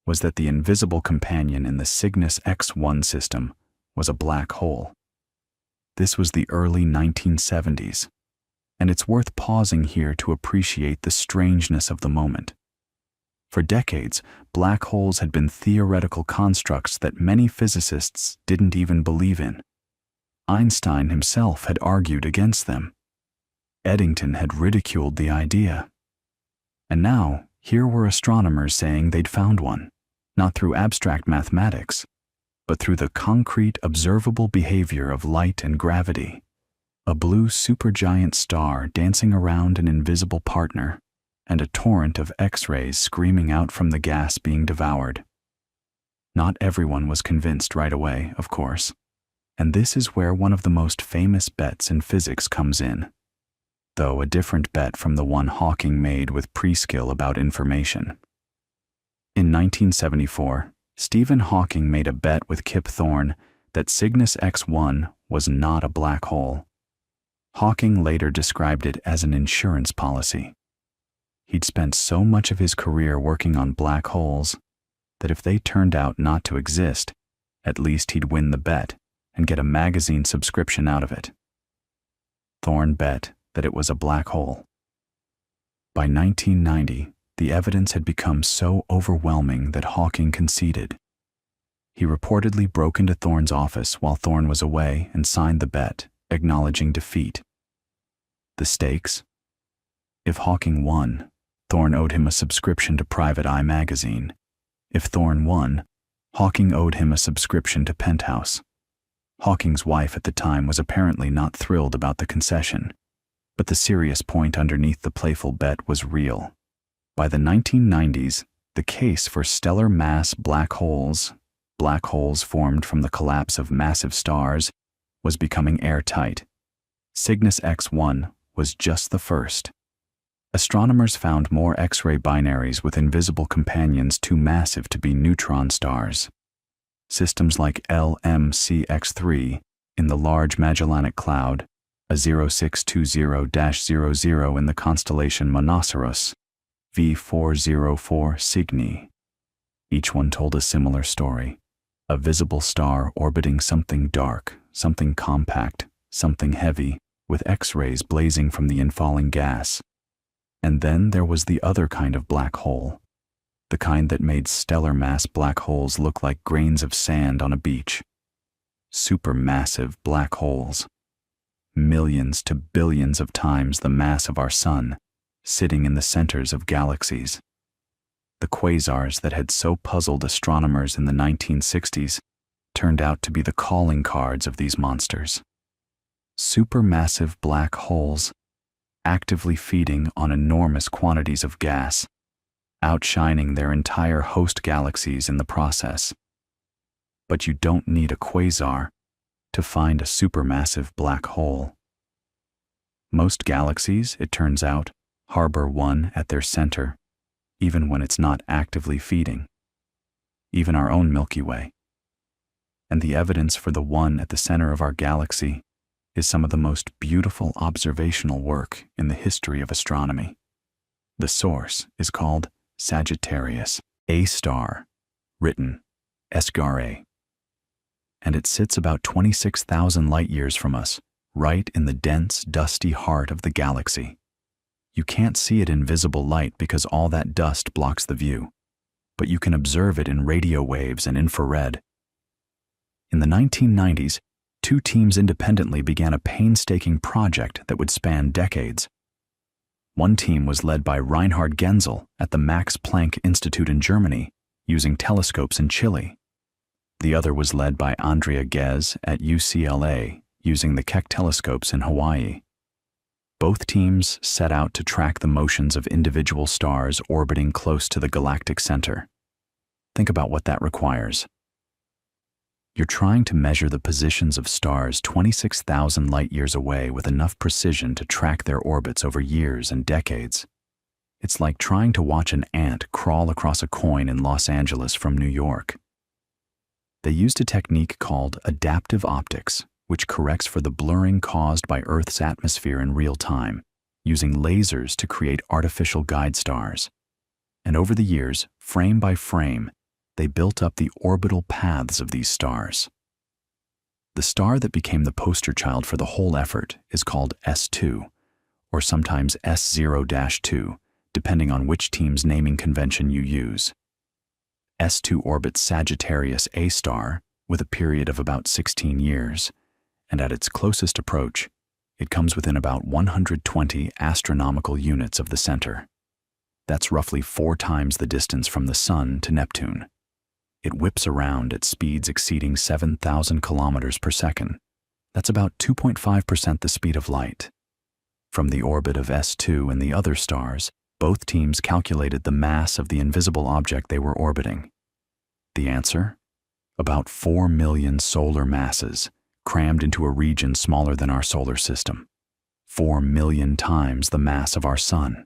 was that the invisible companion in the Cygnus X1 system was a black hole. This was the early 1970s, and it's worth pausing here to appreciate the strangeness of the moment. For decades, black holes had been theoretical constructs that many physicists didn't even believe in. Einstein himself had argued against them. Eddington had ridiculed the idea. And now, here were astronomers saying they'd found one, not through abstract mathematics, but through the concrete, observable behavior of light and gravity. A blue supergiant star dancing around an invisible partner, and a torrent of X-rays screaming out from the gas being devoured. Not everyone was convinced right away, of course, and this is where one of the most famous bets in physics comes in, though a different bet from the one Hawking made with Preskill about information. In 1974, Stephen Hawking made a bet with Kip Thorne that Cygnus X1 was not a black hole. Hawking later described it as an insurance policy. He'd spent so much of his career working on black holes that if they turned out not to exist, at least he'd win the bet and get a magazine subscription out of it. Thorne bet that it was a black hole. By 1990, the evidence had become so overwhelming that Hawking conceded. He reportedly broke into Thorne's office while Thorne was away and signed the bet, acknowledging defeat. The stakes? If Hawking won, Thorne owed him a subscription to Private Eye magazine. If Thorne won, Hawking owed him a subscription to Penthouse. Hawking's wife at the time was apparently not thrilled about the concession, but the serious point underneath the playful bet was real. By the 1990s, the case for stellar mass black holes formed from the collapse of massive stars, was becoming airtight. Cygnus X1 was just the first. Astronomers found more X-ray binaries with invisible companions too massive to be neutron stars. Systems like LMCX3 in the Large Magellanic Cloud, a 0620-00 in the constellation Monoceros, V404 Cygni. Each one told a similar story. A visible star orbiting something dark, something compact, something heavy, with X-rays blazing from the infalling gas. And then there was the other kind of black hole, the kind that made stellar mass black holes look like grains of sand on a beach. Supermassive black holes, millions to billions of times the mass of our sun, sitting in the centers of galaxies. The quasars that had so puzzled astronomers in the 1960s turned out to be the calling cards of these monsters. Supermassive black holes, actively feeding on enormous quantities of gas, outshining their entire host galaxies in the process. But you don't need a quasar to find a supermassive black hole. Most galaxies, it turns out, harbor one at their center, even when it's not actively feeding. Even our own Milky Way. And the evidence for the one at the center of our galaxy is some of the most beautiful observational work in the history of astronomy. The source is called Sagittarius A star, written SGAR-A. And it sits about 26,000 light-years from us, right in the dense, dusty heart of the galaxy. You can't see it in visible light because all that dust blocks the view, but you can observe it in radio waves and infrared. In the 1990s, two teams independently began a painstaking project that would span decades. One team was led by Reinhard Genzel at the Max Planck Institute in Germany, using telescopes in Chile. The other was led by Andrea Ghez at UCLA, using the Keck telescopes in Hawaii. Both teams set out to track the motions of individual stars orbiting close to the galactic center. Think about what that requires. You're trying to measure the positions of stars 26,000 light-years away with enough precision to track their orbits over years and decades. It's like trying to watch an ant crawl across a coin in Los Angeles from New York. They used a technique called adaptive optics, which corrects for the blurring caused by Earth's atmosphere in real time, using lasers to create artificial guide stars. And over the years, frame by frame, they built up the orbital paths of these stars. The star that became the poster child for the whole effort is called S2, or sometimes S0-2, depending on which team's naming convention you use. S2 orbits Sagittarius A star with a period of about 16 years, and at its closest approach, it comes within about 120 astronomical units of the center. That's roughly 4 times the distance from the Sun to Neptune. It whips around at speeds exceeding 7,000 kilometers per second. That's about 2.5% the speed of light. From the orbit of S2 and the other stars, both teams calculated the mass of the invisible object they were orbiting. The answer? About 4 million solar masses, crammed into a region smaller than our solar system. 4 million times the mass of our Sun.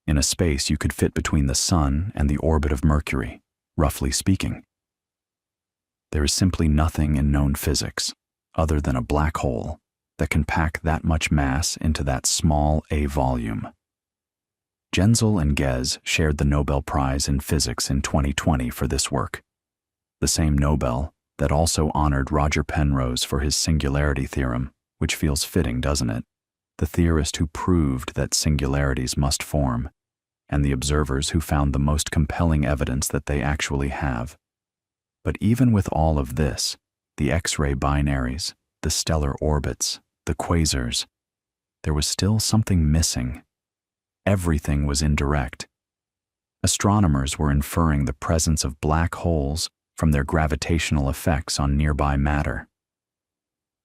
In a space you could fit between the Sun and the orbit of Mercury, roughly speaking. There is simply nothing in known physics, other than a black hole, that can pack that much mass into that small a volume. Genzel and Ghez shared the Nobel Prize in Physics in 2020 for this work, the same Nobel that also honored Roger Penrose for his singularity theorem, which feels fitting, doesn't it? The theorist who proved that singularities must form, and the observers who found the most compelling evidence that they actually have. But even with all of this, the X-ray binaries, the stellar orbits, the quasars, there was still something missing. Everything was indirect. Astronomers were inferring the presence of black holes from their gravitational effects on nearby matter.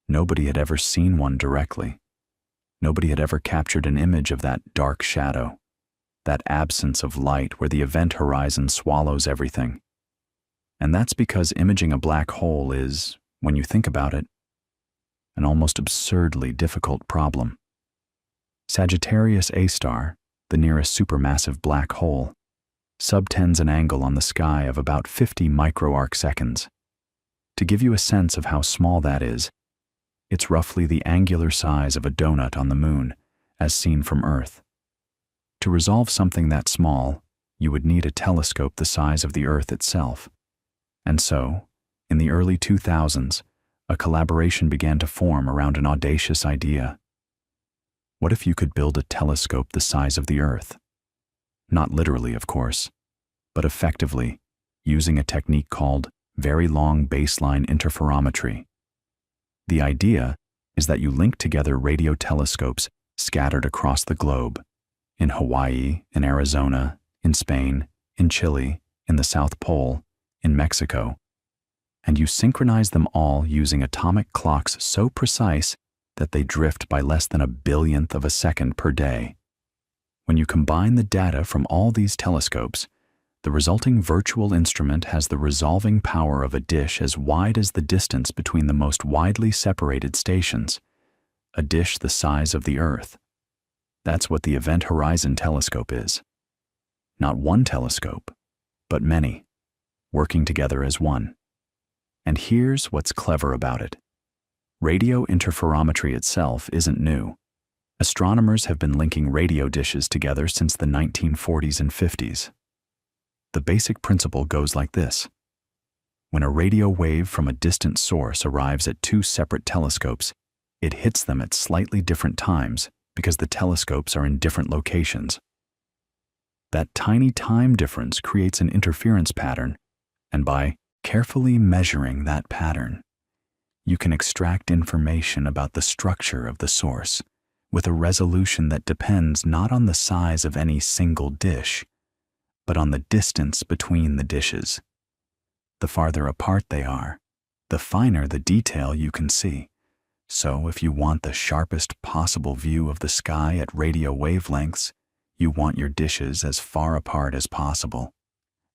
Nobody had ever seen one directly. Nobody had ever captured an image of that dark shadow, that absence of light where the event horizon swallows everything. And that's because imaging a black hole is, when you think about it, an almost absurdly difficult problem. Sagittarius A star, the nearest supermassive black hole, subtends an angle on the sky of about 50 microarc seconds. To give you a sense of how small that is, it's roughly the angular size of a donut on the moon, as seen from Earth. To resolve something that small, you would need a telescope the size of the Earth itself. And so, in the early 2000s, a collaboration began to form around an audacious idea. What if you could build a telescope the size of the Earth? Not literally, of course, but effectively, using a technique called very long baseline interferometry. The idea is that you link together radio telescopes scattered across the globe, in Hawaii, in Arizona, in Spain, in Chile, in the South Pole, in Mexico, and you synchronize them all using atomic clocks so precise that they drift by less than a billionth of a second per day. When you combine the data from all these telescopes, the resulting virtual instrument has the resolving power of a dish as wide as the distance between the most widely separated stations, a dish the size of the Earth. That's what the Event Horizon Telescope is. Not one telescope, but many, working together as one. And here's what's clever about it. Radio interferometry itself isn't new. Astronomers have been linking radio dishes together since the 1940s and 50s. The basic principle goes like this. When a radio wave from a distant source arrives at two separate telescopes, it hits them at slightly different times because the telescopes are in different locations. That tiny time difference creates an interference pattern, and by carefully measuring that pattern, you can extract information about the structure of the source with a resolution that depends not on the size of any single dish, but on the distance between the dishes. The farther apart they are, the finer the detail you can see. So if you want the sharpest possible view of the sky at radio wavelengths, you want your dishes as far apart as possible.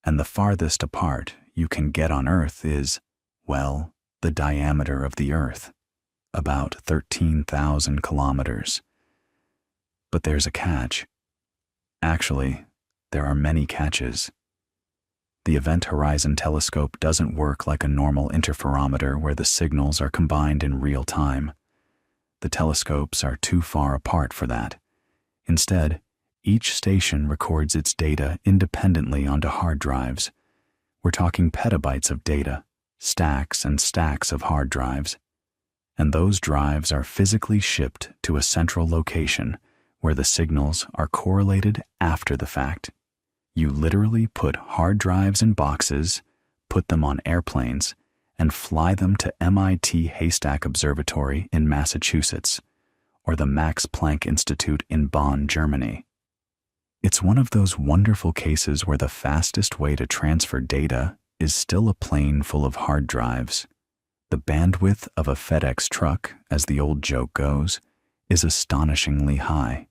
And the farthest apart you can get on Earth is, well, the diameter of the Earth, about 13,000 kilometers. But there's a catch. Actually, there are many catches. The Event Horizon Telescope doesn't work like a normal interferometer where the signals are combined in real time. The telescopes are too far apart for that. Instead, each station records its data independently onto hard drives. We're talking petabytes of data, stacks and stacks of hard drives. And those drives are physically shipped to a central location where the signals are correlated after the fact. You literally put hard drives in boxes, put them on airplanes, and fly them to MIT Haystack Observatory in Massachusetts, or the Max Planck Institute in Bonn, Germany. It's one of those wonderful cases where the fastest way to transfer data is still a plane full of hard drives. The bandwidth of a FedEx truck, as the old joke goes, is astonishingly high.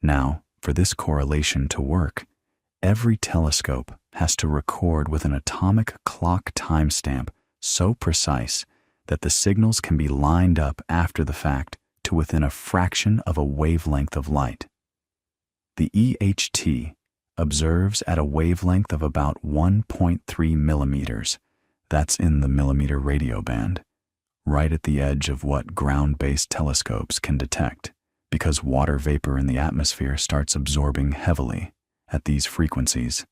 Now, for this correlation to work, every telescope has to record with an atomic clock timestamp so precise that the signals can be lined up after the fact to within a fraction of a wavelength of light. The EHT observes at a wavelength of about 1.3 millimeters. That's in the millimeter radio band, right at the edge of what ground-based telescopes can detect, because water vapor in the atmosphere starts absorbing heavily at these frequencies,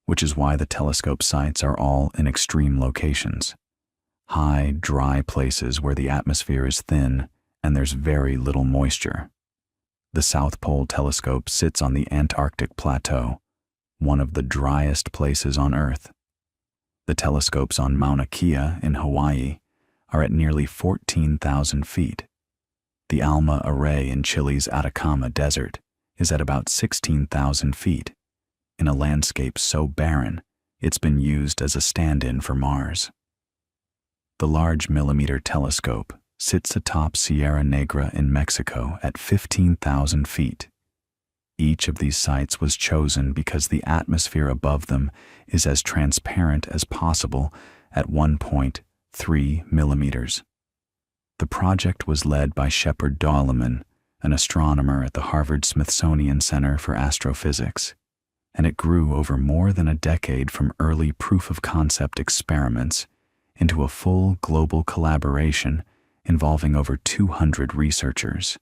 which is why the telescope sites are all in extreme locations. High, dry places where the atmosphere is thin and there's very little moisture. The South Pole Telescope sits on the Antarctic Plateau, one of the driest places on Earth. The telescopes on Mauna Kea in Hawaii are at nearly 14,000 feet. The ALMA array in Chile's Atacama Desert is at about 16,000 feet, in a landscape so barren it's been used as a stand-in for Mars. The Large Millimeter Telescope sits atop Sierra Negra in Mexico at 15,000 feet. Each of these sites was chosen because the atmosphere above them is as transparent as possible at 1.3 millimeters. The project was led by Shepard Dolleman, an astronomer at the Harvard-Smithsonian Center for Astrophysics, and it grew over more than a decade from early proof-of-concept experiments into a full global collaboration involving over 200 researchers.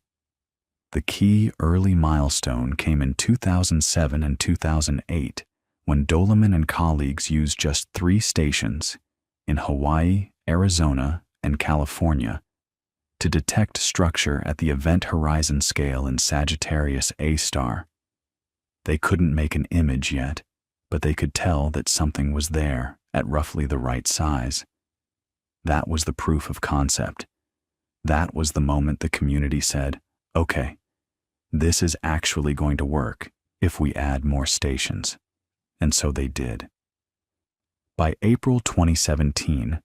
The key early milestone came in 2007 and 2008, when Dolleman and colleagues used just 3 stations in Hawaii, Arizona, and California to detect structure at the Event Horizon scale in Sagittarius A star. They couldn't make an image yet, but they could tell that something was there at roughly the right size. That was the proof of concept. That was the moment the community said, okay, this is actually going to work if we add more stations. And so they did. By April 2017,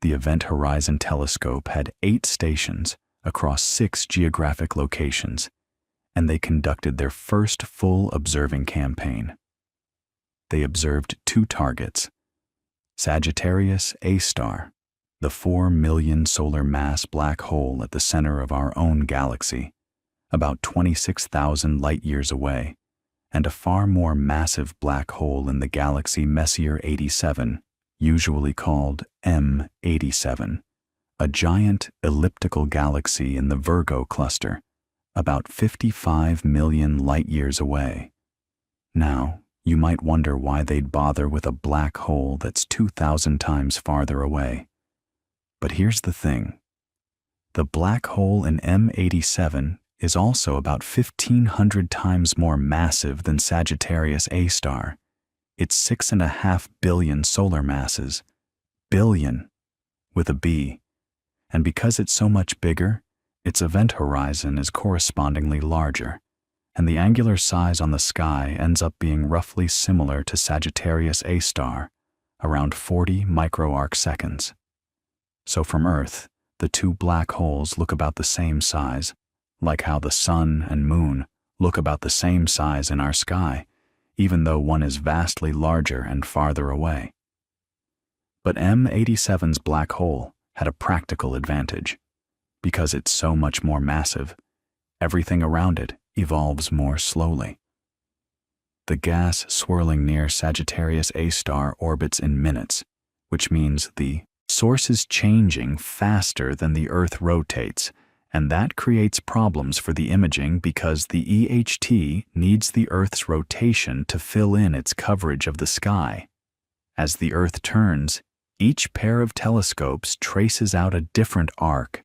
the Event Horizon Telescope had 8 stations across 6 geographic locations, and they conducted their first full observing campaign. They observed 2 targets: Sagittarius A*, the 4 million solar mass black hole at the center of our own galaxy, about 26,000 light-years away, and a far more massive black hole in the galaxy Messier 87, usually called M87, a giant elliptical galaxy in the Virgo cluster, about 55 million light-years away. Now, you might wonder why they'd bother with a black hole that's 2,000 times farther away. But here's the thing. The black hole in M87 is also about 1,500 times more massive than Sagittarius A*. It's 6.5 billion solar masses. Billion, with a B. And because it's so much bigger, its event horizon is correspondingly larger, and the angular size on the sky ends up being roughly similar to Sagittarius A*, around 40 microarc seconds. So from Earth, the 2 black holes look about the same size, like how the Sun and Moon look about the same size in our sky, even though one is vastly larger and farther away. But M87's black hole had a practical advantage. Because it's so much more massive, everything around it evolves more slowly. The gas swirling near Sagittarius A* orbits in minutes, which means the source is changing faster than the Earth rotates, and that creates problems for the imaging because the EHT needs the Earth's rotation to fill in its coverage of the sky. As the Earth turns, each pair of telescopes traces out a different arc,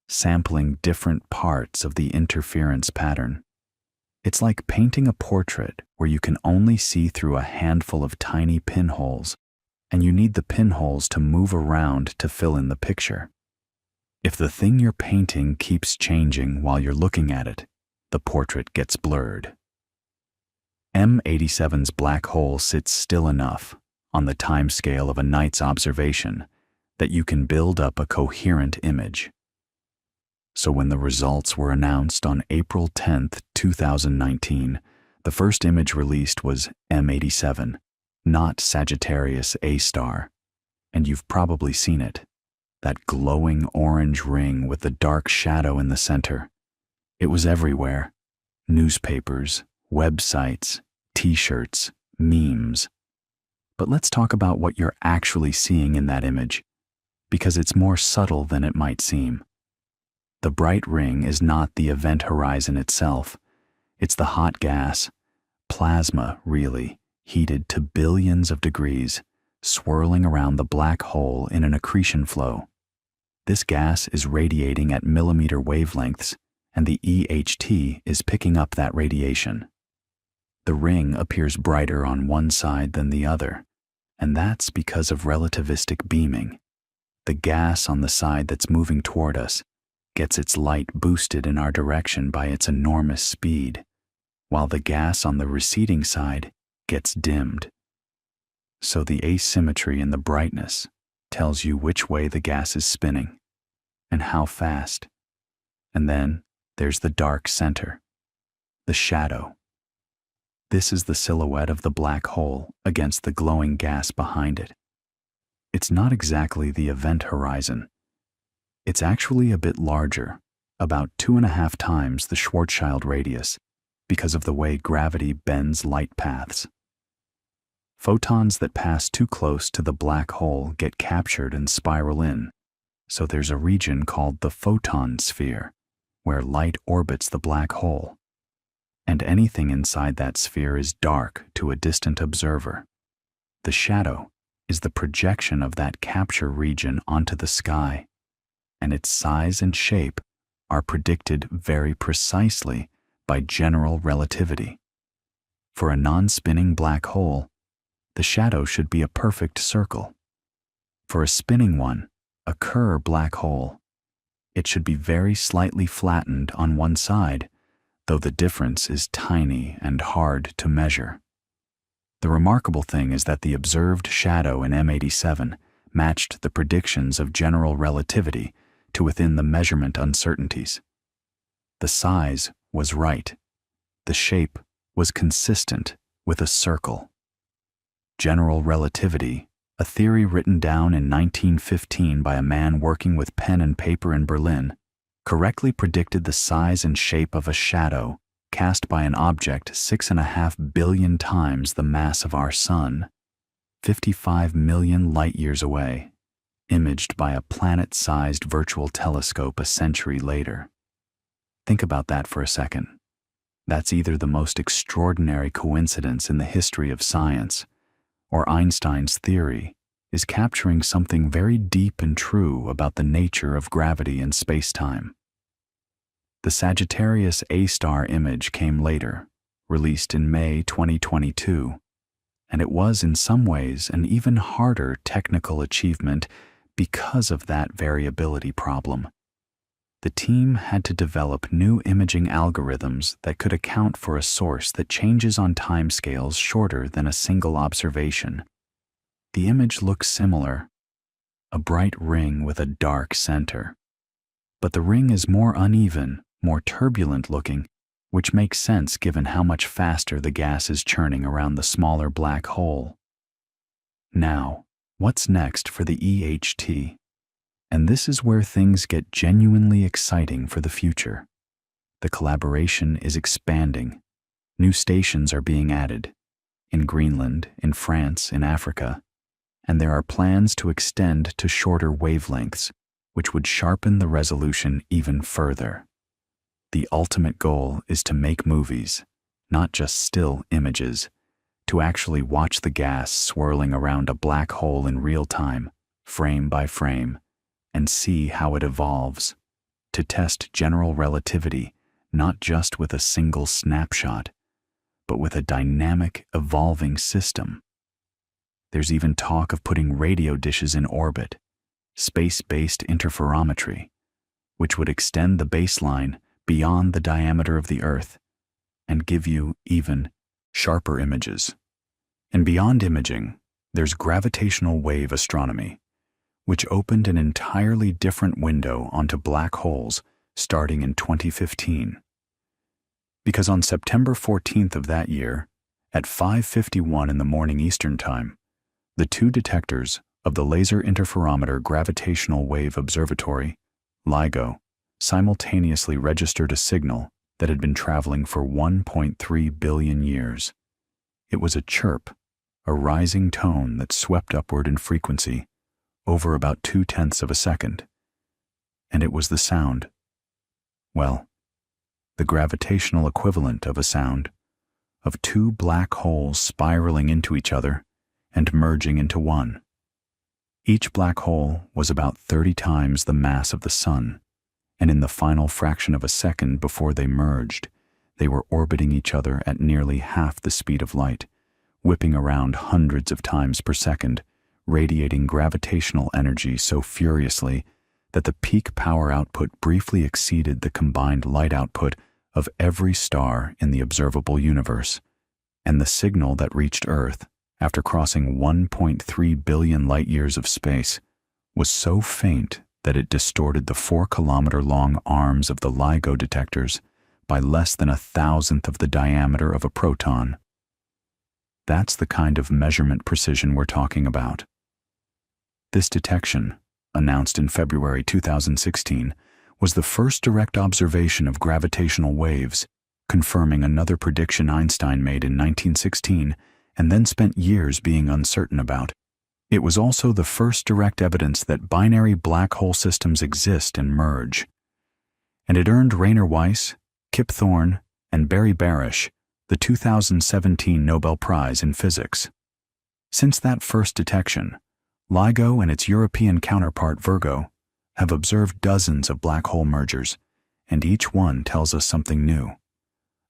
sampling different parts of the interference pattern. It's like painting a portrait where you can only see through a handful of tiny pinholes, and you need the pinholes to move around to fill in the picture. If the thing you're painting keeps changing while you're looking at it, the portrait gets blurred. M87's black hole sits still enough, on the timescale of a night's observation, that you can build up a coherent image. So when the results were announced on April 10, 2019, the first image released was M87, not Sagittarius A*, and you've probably seen it, that glowing orange ring with the dark shadow in the center. It was everywhere: newspapers, websites, t-shirts, memes. But let's talk about what you're actually seeing in that image, because it's more subtle than it might seem. The bright ring is not the event horizon itself. It's the hot gas, plasma really, heated to billions of degrees, swirling around the black hole in an accretion flow. This gas is radiating at millimeter wavelengths, and the EHT is picking up that radiation. The ring appears brighter on one side than the other, and that's because of relativistic beaming. The gas on the side that's moving toward us gets its light boosted in our direction by its enormous speed, while the gas on the receding side gets dimmed. So the asymmetry in the brightness tells you which way the gas is spinning and how fast. And then there's the dark center, the shadow. This is the silhouette of the black hole against the glowing gas behind it. It's not exactly the event horizon. It's actually a bit larger, about 2.5 times the Schwarzschild radius, because of the way gravity bends light paths. Photons that pass too close to the black hole get captured and spiral in, so there's a region called the photon sphere, where light orbits the black hole, and anything inside that sphere is dark to a distant observer. The shadow is the projection of that capture region onto the sky, and its size and shape are predicted very precisely by general relativity. For a non-spinning black hole, the shadow should be a perfect circle. For a spinning one, a Kerr black hole, it should be very slightly flattened on one side, though the difference is tiny and hard to measure. The remarkable thing is that the observed shadow in M87 matched the predictions of general relativity to within the measurement uncertainties. The size was right. The shape was consistent with a circle. General relativity, a theory written down in 1915 by a man working with pen and paper in Berlin, correctly predicted the size and shape of a shadow cast by an object 6.5 billion times the mass of our Sun, 55 million light-years away, imaged by a planet-sized virtual telescope a century later. Think about that for a second. That's either the most extraordinary coincidence in the history of science, or Einstein's theory is capturing something very deep and true about the nature of gravity and space-time. The Sagittarius A-star image came later, released in May 2022, and it was in some ways an even harder technical achievement because of that variability problem. The team had to develop new imaging algorithms that could account for a source that changes on timescales shorter than a single observation. The image looks similar, a bright ring with a dark center. But the ring is more uneven, more turbulent looking, which makes sense given how much faster the gas is churning around the smaller black hole. Now, what's next for the EHT? And this is where things get genuinely exciting for the future. The collaboration is expanding. New stations are being added, in Greenland, in France, in Africa, and there are plans to extend to shorter wavelengths, which would sharpen the resolution even further. The ultimate goal is to make movies, not just still images, to actually watch the gas swirling around a black hole in real time, frame by frame, and see how it evolves, to test general relativity not just with a single snapshot, but with a dynamic, evolving system. There's even talk of putting radio dishes in orbit, space-based interferometry, which would extend the baseline beyond the diameter of the Earth and give you even sharper images. And beyond imaging, there's gravitational wave astronomy, which opened an entirely different window onto black holes starting in 2015. Because on September 14th of that year, at 5:51 in the morning Eastern Time, the two detectors of the Laser Interferometer Gravitational Wave Observatory, LIGO, simultaneously registered a signal that had been traveling for 1.3 billion years. It was a chirp, a rising tone that swept upward in frequency over about 0.2 of a second. And it was the sound. Well, the gravitational equivalent of a sound, of two black holes spiraling into each other and merging into one. Each black hole was about 30 times the mass of the Sun, and in the final fraction of a second before they merged, they were orbiting each other at nearly half the speed of light, whipping around hundreds of times per second, radiating gravitational energy so furiously that the peak power output briefly exceeded the combined light output of every star in the observable universe, and the signal that reached Earth after crossing 1.3 billion light-years of space was so faint that it distorted the 4-kilometer-long arms of the LIGO detectors by less than 1,000th of the diameter of a proton. That's the kind of measurement precision we're talking about. This detection, announced in February 2016, was the first direct observation of gravitational waves, confirming another prediction Einstein made in 1916 and then spent years being uncertain about. It was also the first direct evidence that binary black hole systems exist and merge. And it earned Rainer Weiss, Kip Thorne, and Barry Barish the 2017 Nobel Prize in Physics. Since that first detection, LIGO and its European counterpart Virgo have observed dozens of black hole mergers, and each one tells us something new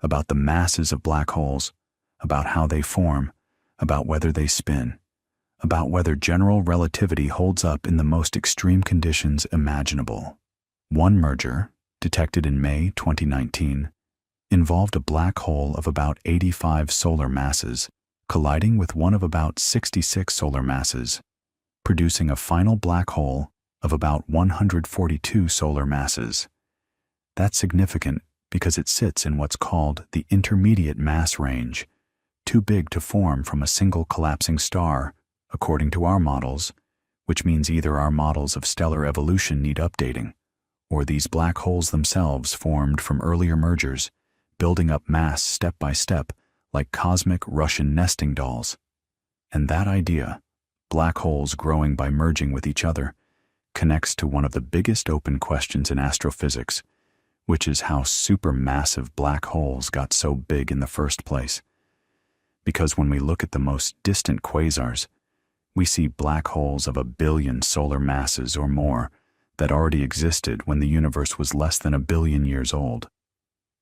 about the masses of black holes, about how they form, about whether they spin, about whether general relativity holds up in the most extreme conditions imaginable. One merger, detected in May 2019, involved a black hole of about 85 solar masses colliding with one of about 66 solar masses, producing a final black hole of about 142 solar masses. That's significant because it sits in what's called the intermediate mass range, too big to form from a single collapsing star, according to our models, which means either our models of stellar evolution need updating, or these black holes themselves formed from earlier mergers, building up mass step by step like cosmic Russian nesting dolls. And that idea, black holes growing by merging with each other, connects to one of the biggest open questions in astrophysics, which is how supermassive black holes got so big in the first place. Because when we look at the most distant quasars, we see black holes of 1 billion solar masses or more that already existed when the universe was less than 1 billion years old.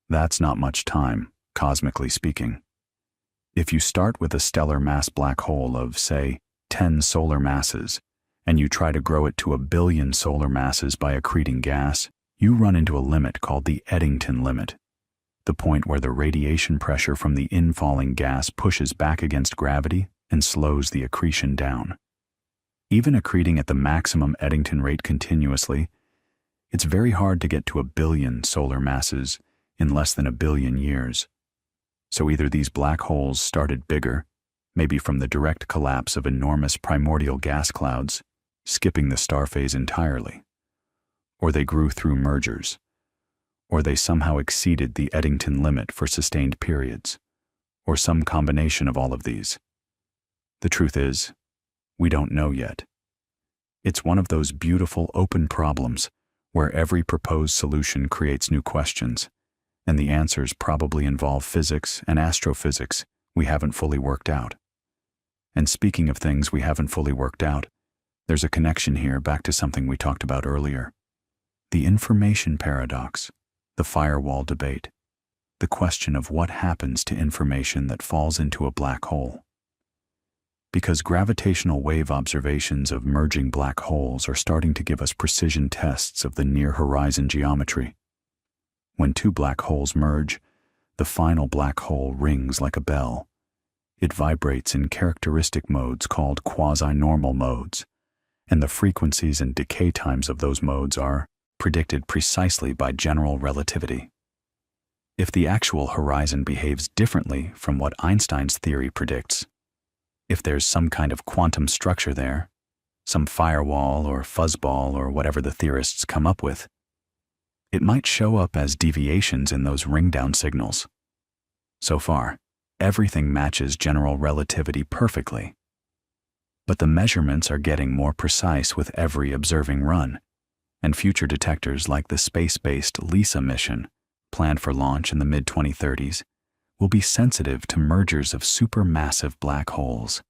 That's not much time, cosmically speaking. If you start with a stellar mass black hole of, say, 10 solar masses, and you try to grow it to 1 billion solar masses by accreting gas, you run into a limit called the Eddington limit, the point where the radiation pressure from the infalling gas pushes back against gravity and slows the accretion down. Even accreting at the maximum Eddington rate continuously, it's very hard to get to 1 billion solar masses in less than 1 billion years. So either these black holes started bigger, maybe from the direct collapse of enormous primordial gas clouds, skipping the star phase entirely, or they grew through mergers, or they somehow exceeded the Eddington limit for sustained periods, or some combination of all of these. The truth is, we don't know yet. It's one of those beautiful open problems where every proposed solution creates new questions, and the answers probably involve physics and astrophysics we haven't fully worked out. And speaking of things we haven't fully worked out, there's a connection here back to something we talked about earlier. The information paradox, the firewall debate, the question of what happens to information that falls into a black hole. Because gravitational wave observations of merging black holes are starting to give us precision tests of the near-horizon geometry. When two black holes merge, the final black hole rings like a bell. It vibrates in characteristic modes called quasi-normal modes, and the frequencies and decay times of those modes are predicted precisely by general relativity. If the actual horizon behaves differently from what Einstein's theory predicts, if there's some kind of quantum structure there, some firewall or fuzzball or whatever the theorists come up with, it might show up as deviations in those ring-down signals. So far, everything matches general relativity perfectly. But the measurements are getting more precise with every observing run, and future detectors like the space-based LISA mission, planned for launch in the mid-2030s, will be sensitive to mergers of supermassive black holes,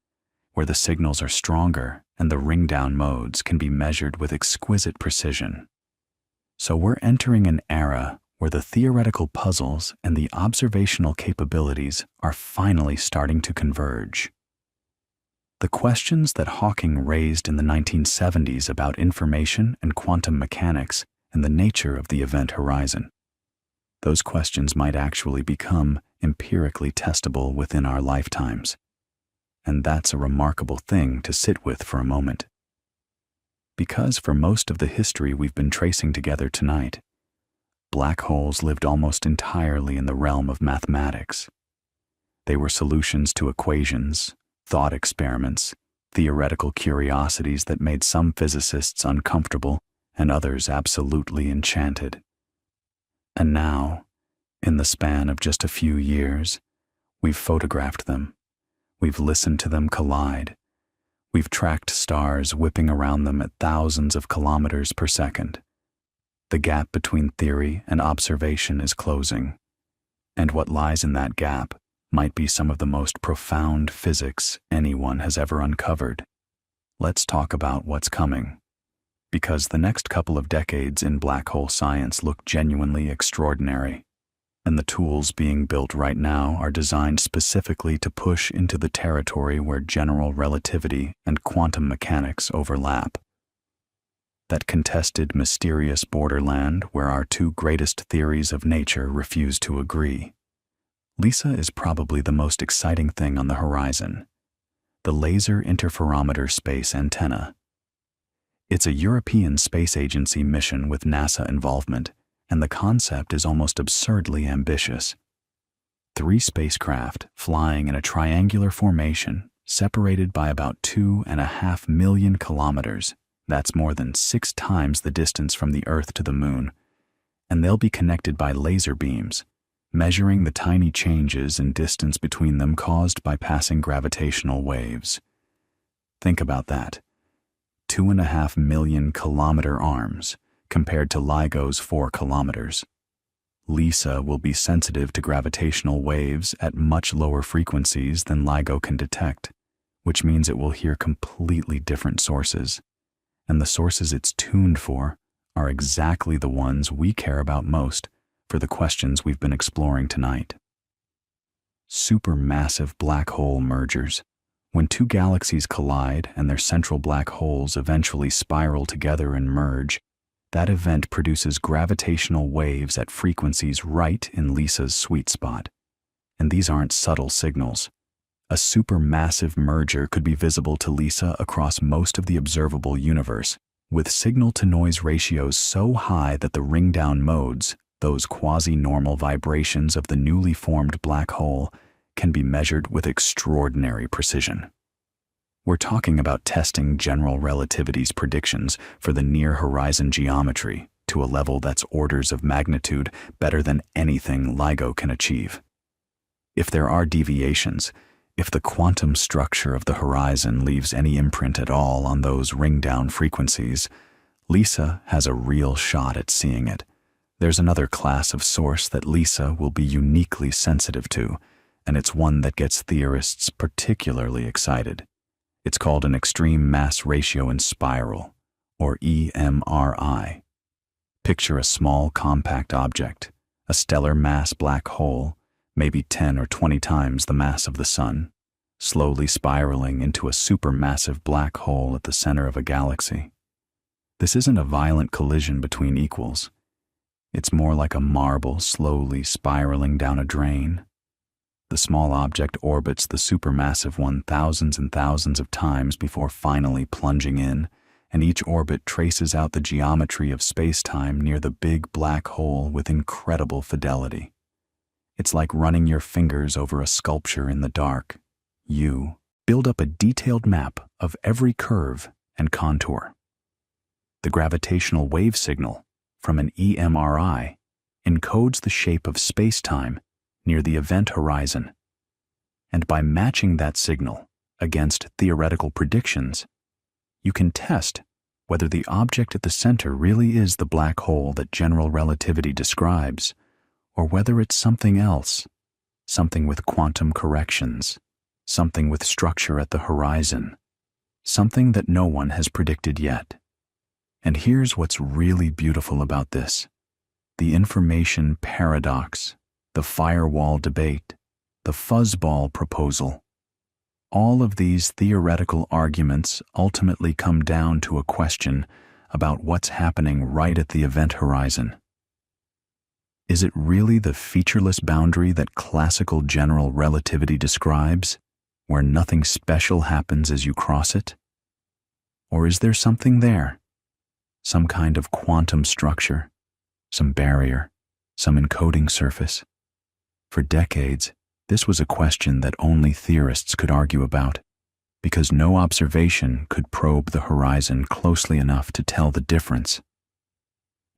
where the signals are stronger and the ring-down modes can be measured with exquisite precision. So we're entering an era where the theoretical puzzles and the observational capabilities are finally starting to converge. The questions that Hawking raised in the 1970s about information and quantum mechanics and the nature of the event horizon, those questions might actually become empirically testable within our lifetimes. And that's a remarkable thing to sit with for a moment. Because for most of the history we've been tracing together tonight, black holes lived almost entirely in the realm of mathematics. They were solutions to equations, thought experiments, theoretical curiosities that made some physicists uncomfortable and others absolutely enchanted. And now, in the span of just a few years, we've photographed them. We've listened to them collide. We've tracked stars whipping around them at thousands of kilometers per second. The gap between theory and observation is closing, and what lies in that gap might be some of the most profound physics anyone has ever uncovered. Let's talk about what's coming, because the next couple of decades in black hole science look genuinely extraordinary. And the tools being built right now are designed specifically to push into the territory where general relativity and quantum mechanics overlap. That contested, mysterious borderland where our two greatest theories of nature refuse to agree. LISA is probably the most exciting thing on the horizon. The Laser Interferometer Space Antenna. It's a European Space Agency mission with NASA involvement, and the concept is almost absurdly ambitious. 3 spacecraft flying in a triangular formation separated by about 2.5 million kilometers. That's more than 6 times the distance from the Earth to the Moon, and they'll be connected by laser beams, measuring the tiny changes in distance between them caused by passing gravitational waves. Think about that. 2.5 million kilometer arms compared to LIGO's 4 kilometers. LISA will be sensitive to gravitational waves at much lower frequencies than LIGO can detect, which means it will hear completely different sources. And the sources it's tuned for are exactly the ones we care about most for the questions we've been exploring tonight. Supermassive black hole mergers. When 2 galaxies collide and their central black holes eventually spiral together and merge, that event produces gravitational waves at frequencies right in LISA's sweet spot. And these aren't subtle signals. A supermassive merger could be visible to LISA across most of the observable universe, with signal-to-noise ratios so high that the ring-down modes, those quasi-normal vibrations of the newly formed black hole, can be measured with extraordinary precision. We're talking about testing general relativity's predictions for the near-horizon geometry to a level that's orders of magnitude better than anything LIGO can achieve. If there are deviations, if the quantum structure of the horizon leaves any imprint at all on those ring-down frequencies, LISA has a real shot at seeing it. There's another class of source that LISA will be uniquely sensitive to, and it's one that gets theorists particularly excited. It's called an extreme mass ratio in spiral, or EMRI. Picture a small compact object, a stellar mass black hole, maybe 10 or 20 times the mass of the Sun, slowly spiraling into a supermassive black hole at the center of a galaxy. This isn't a violent collision between equals. It's more like a marble slowly spiraling down a drain. The small object orbits the supermassive one thousands and thousands of times before finally plunging in, and each orbit traces out the geometry of space-time near the big black hole with incredible fidelity. It's like running your fingers over a sculpture in the dark. You build up a detailed map of every curve and contour. The gravitational wave signal from an EMRI encodes the shape of space-time near the event horizon. And by matching that signal against theoretical predictions, you can test whether the object at the center really is the black hole that general relativity describes, or whether it's something else, something with quantum corrections, something with structure at the horizon, something that no one has predicted yet. And here's what's really beautiful about this: the information paradox, the firewall debate, the fuzzball proposal. All of these theoretical arguments ultimately come down to a question about what's happening right at the event horizon. Is it really the featureless boundary that classical general relativity describes, where nothing special happens as you cross it? Or is there something there? Some kind of quantum structure, some barrier, some encoding surface? For decades, this was a question that only theorists could argue about, because no observation could probe the horizon closely enough to tell the difference.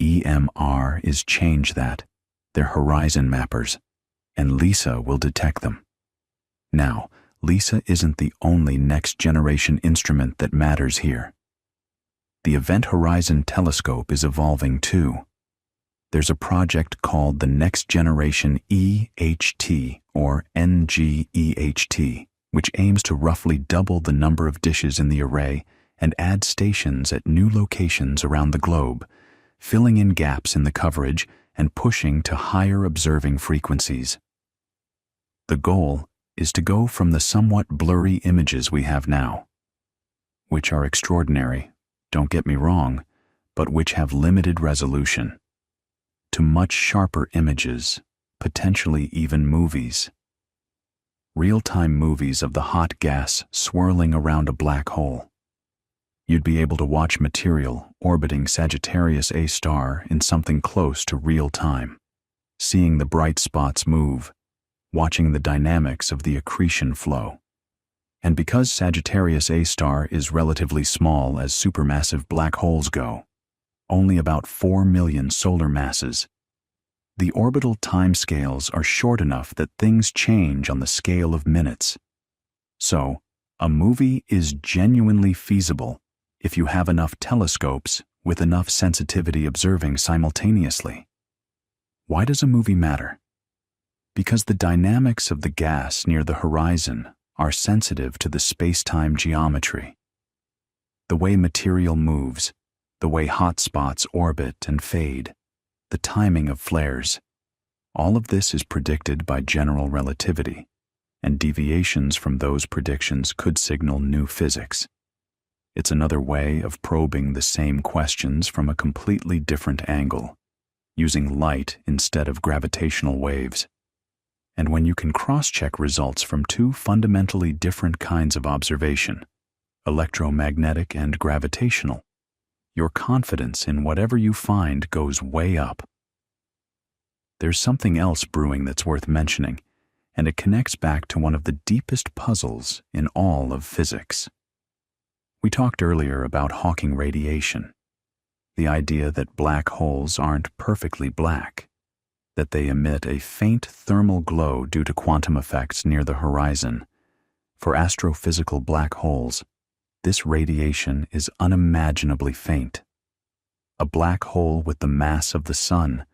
EMR is change that. They're horizon mappers, and LISA will detect them. Now, LISA isn't the only next-generation instrument that matters here. The Event Horizon Telescope is evolving too. There's a project called the Next Generation EHT, or NGEHT, which aims to roughly double the number of dishes in the array and add stations at new locations around the globe, filling in gaps in the coverage and pushing to higher observing frequencies. The goal is to go from the somewhat blurry images we have now, which are extraordinary, don't get me wrong, but which have limited resolution, to much sharper images, potentially even movies. Real-time movies of the hot gas swirling around a black hole. You'd be able to watch material orbiting Sagittarius A star in something close to real time, seeing the bright spots move, watching the dynamics of the accretion flow. And because Sagittarius A star is relatively small as supermassive black holes go, only about 4 million solar masses, the orbital timescales are short enough that things change on the scale of minutes. So, a movie is genuinely feasible if you have enough telescopes with enough sensitivity observing simultaneously. Why does a movie matter? Because the dynamics of the gas near the horizon are sensitive to the space-time geometry. The way material moves, the way hot spots orbit and fade, the timing of flares, all of this is predicted by general relativity, and deviations from those predictions could signal new physics. It's another way of probing the same questions from a completely different angle, using light instead of gravitational waves. And when you can cross-check results from two fundamentally different kinds of observation, electromagnetic and gravitational, your confidence in whatever you find goes way up. There's something else brewing that's worth mentioning, and it connects back to one of the deepest puzzles in all of physics. We talked earlier about Hawking radiation, the idea that black holes aren't perfectly black, that they emit a faint thermal glow due to quantum effects near the horizon. For astrophysical black holes, this radiation is unimaginably faint. A black hole with the mass of the Sun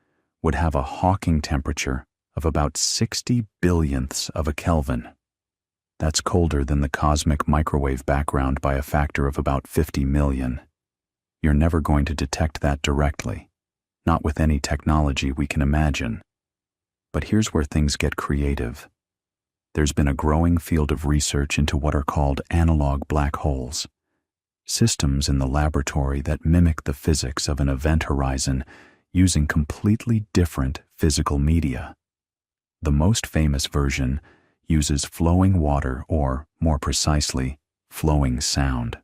would have a Hawking temperature of about 60 billionths of a Kelvin. That's colder than the cosmic microwave background by a factor of about 50 million. You're never going to detect that directly, not with any technology we can imagine. But here's where things get creative. There's been a growing field of research into what are called analog black holes, systems in the laboratory that mimic the physics of an event horizon using completely different physical media. The most famous version uses flowing water or, more precisely, flowing sound.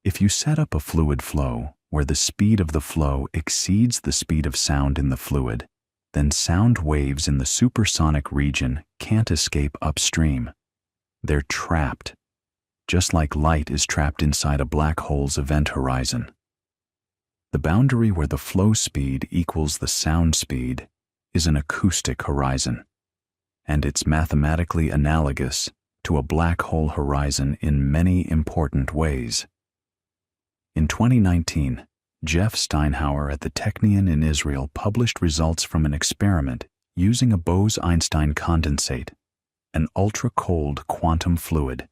If you set up a fluid flow where the speed of the flow exceeds the speed of sound in the fluid, then sound waves in the supersonic region can't escape upstream. They're trapped, just like light is trapped inside a black hole's event horizon. The boundary where the flow speed equals the sound speed is an acoustic horizon, and it's mathematically analogous to a black hole horizon in many important ways. In 2019, Jeff Steinhauer at the Technion in Israel published results from an experiment using a Bose-Einstein condensate, an ultra-cold quantum fluid,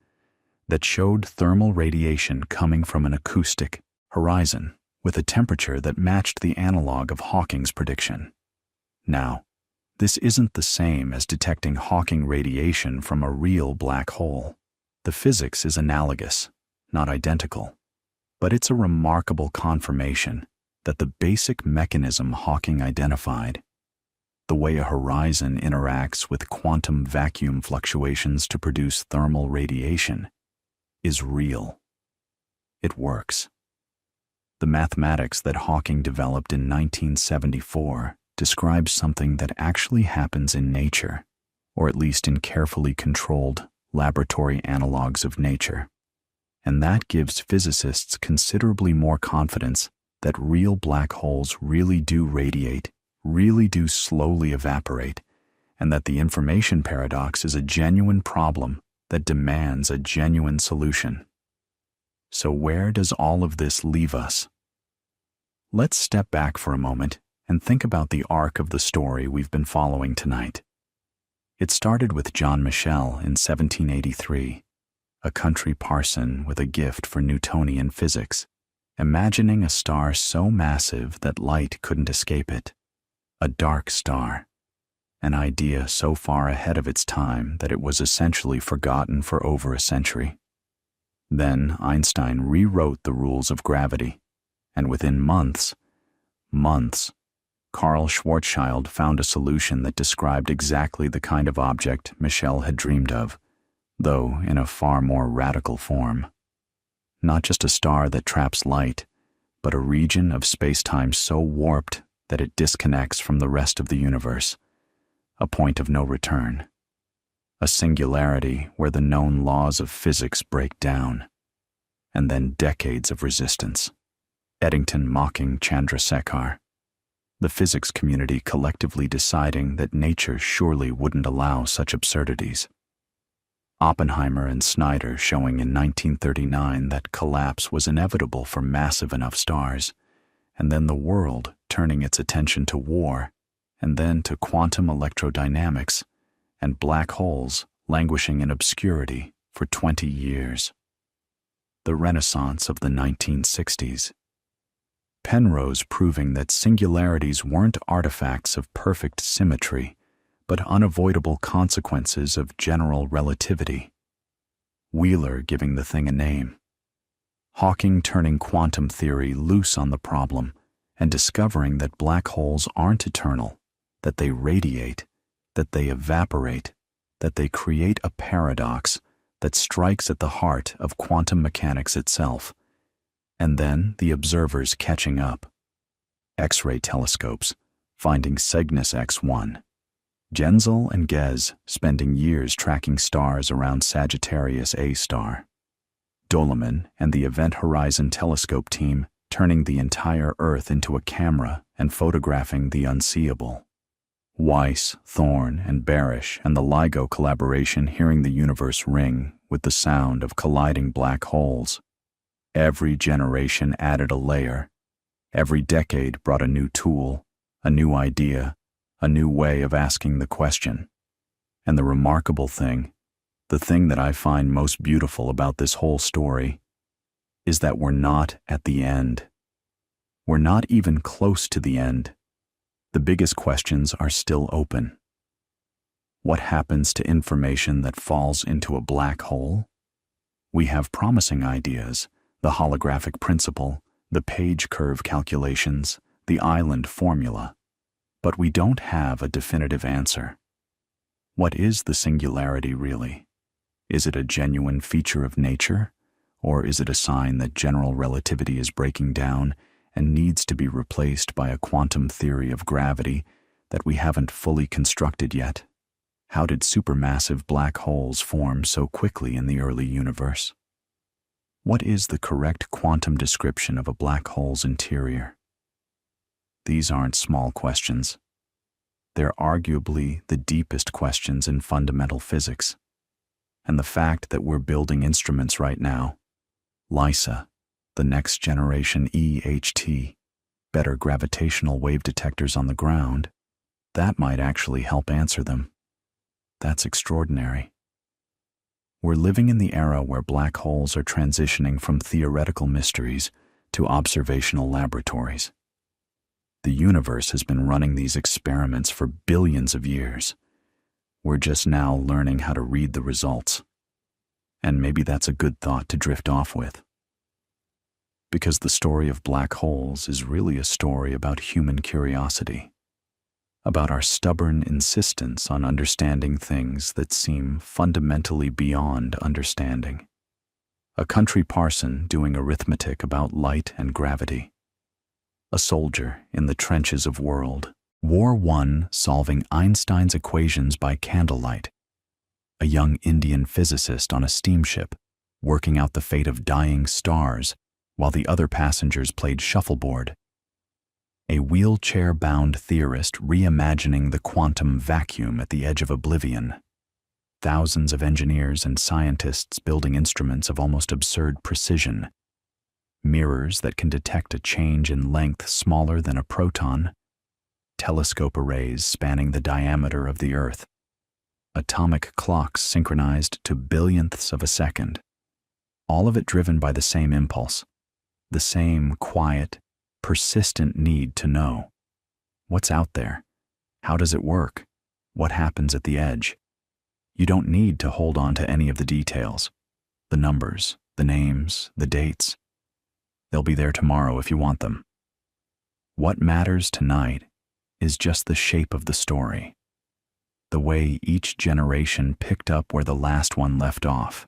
that showed thermal radiation coming from an acoustic horizon with a temperature that matched the analog of Hawking's prediction. Now, this isn't the same as detecting Hawking radiation from a real black hole. The physics is analogous, not identical, but it's a remarkable confirmation that the basic mechanism Hawking identified, the way a horizon interacts with quantum vacuum fluctuations to produce thermal radiation, is real. It works. The mathematics that Hawking developed in 1974 describes something that actually happens in nature, or at least in carefully controlled laboratory analogs of nature. And that gives physicists considerably more confidence that real black holes really do radiate, really do slowly evaporate, and that the information paradox is a genuine problem that demands a genuine solution. So where does all of this leave us? Let's step back for a moment and think about the arc of the story we've been following tonight. It started with John Michell in 1783, a country parson with a gift for Newtonian physics, imagining a star so massive that light couldn't escape it. A dark star. An idea so far ahead of its time that it was essentially forgotten for over a century. Then Einstein rewrote the rules of gravity, and within months, Carl Schwarzschild found a solution that described exactly the kind of object Michell had dreamed of, though in a far more radical form. Not just a star that traps light, but a region of space-time so warped that it disconnects from the rest of the universe, a point of no return, a singularity where the known laws of physics break down, and then decades of resistance. Eddington mocking Chandrasekhar, the physics community collectively deciding that nature surely wouldn't allow such absurdities. Oppenheimer and Snyder showing in 1939 that collapse was inevitable for massive enough stars, and then the world turning its attention to war, and then to quantum electrodynamics, and black holes languishing in obscurity for 20 years. The Renaissance of the 1960s. Penrose proving that singularities weren't artifacts of perfect symmetry, but unavoidable consequences of general relativity. Wheeler giving the thing a name. Hawking turning quantum theory loose on the problem and discovering that black holes aren't eternal, that they radiate, that they evaporate, that they create a paradox that strikes at the heart of quantum mechanics itself. And then the observers catching up. X-ray telescopes finding Cygnus X1. Genzel and Ghez spending years tracking stars around Sagittarius A star. Doloman and the Event Horizon Telescope team turning the entire Earth into a camera and photographing the unseeable. Weiss, Thorne, and Barish and the LIGO collaboration hearing the universe ring with the sound of colliding black holes. Every generation added a layer. Every decade brought a new tool, a new idea, a new way of asking the question. And the remarkable thing, the thing that I find most beautiful about this whole story, is that we're not at the end. We're not even close to the end. The biggest questions are still open. What happens to information that falls into a black hole? We have promising ideas, the holographic principle, the page curve calculations, the island formula, but we don't have a definitive answer. What is the singularity really? Is it a genuine feature of nature, or is it a sign that general relativity is breaking down and needs to be replaced by a quantum theory of gravity that we haven't fully constructed yet? How did supermassive black holes form so quickly in the early universe? What is the correct quantum description of a black hole's interior? These aren't small questions. They're arguably the deepest questions in fundamental physics. And the fact that we're building instruments right now, LISA, the next generation EHT, better gravitational wave detectors on the ground, that might actually help answer them. That's extraordinary. We're living in the era where black holes are transitioning from theoretical mysteries to observational laboratories. The universe has been running these experiments for billions of years. We're just now learning how to read the results. And maybe that's a good thought to drift off with. Because the story of black holes is really a story about human curiosity, about our stubborn insistence on understanding things that seem fundamentally beyond understanding. A country parson doing arithmetic about light and gravity. A soldier in the trenches of War I solving Einstein's equations by candlelight. A young Indian physicist on a steamship working out the fate of dying stars while the other passengers played shuffleboard. A wheelchair-bound theorist reimagining the quantum vacuum at the edge of oblivion. Thousands of engineers and scientists building instruments of almost absurd precision. Mirrors that can detect a change in length smaller than a proton. Telescope arrays spanning the diameter of the Earth. Atomic clocks synchronized to billionths of a second. All of it driven by the same impulse. The same quiet, persistent need to know. What's out there? How does it work? What happens at the edge? You don't need to hold on to any of the details. The numbers, the names, the dates. They'll be there tomorrow if you want them. What matters tonight is just the shape of the story. The way each generation picked up where the last one left off.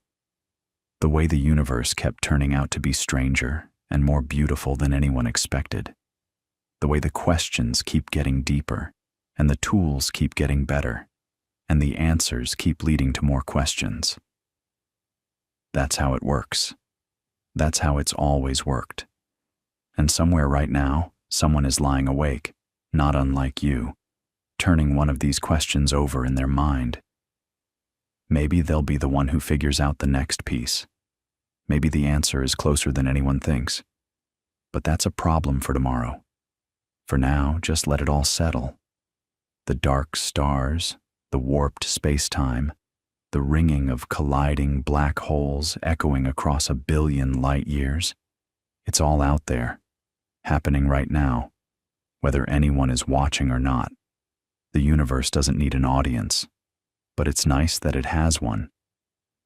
The way the universe kept turning out to be stranger and more beautiful than anyone expected. The way the questions keep getting deeper and the tools keep getting better and the answers keep leading to more questions. That's how it works. That's how it's always worked. And somewhere right now, someone is lying awake, not unlike you, turning one of these questions over in their mind. Maybe they'll be the one who figures out the next piece. Maybe the answer is closer than anyone thinks. But that's a problem for tomorrow. For now, just let it all settle. The dark stars, the warped space-time, the ringing of colliding black holes echoing across 1 billion light years. It's all out there, happening right now, whether anyone is watching or not. The universe doesn't need an audience, but it's nice that it has one,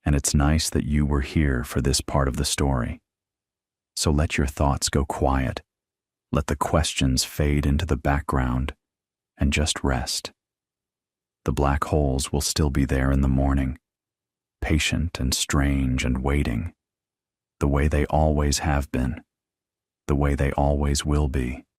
and it's nice that you were here for this part of the story. So let your thoughts go quiet, let the questions fade into the background, and just rest. The black holes will still be there in the morning, patient and strange and waiting, the way they always have been, the way they always will be.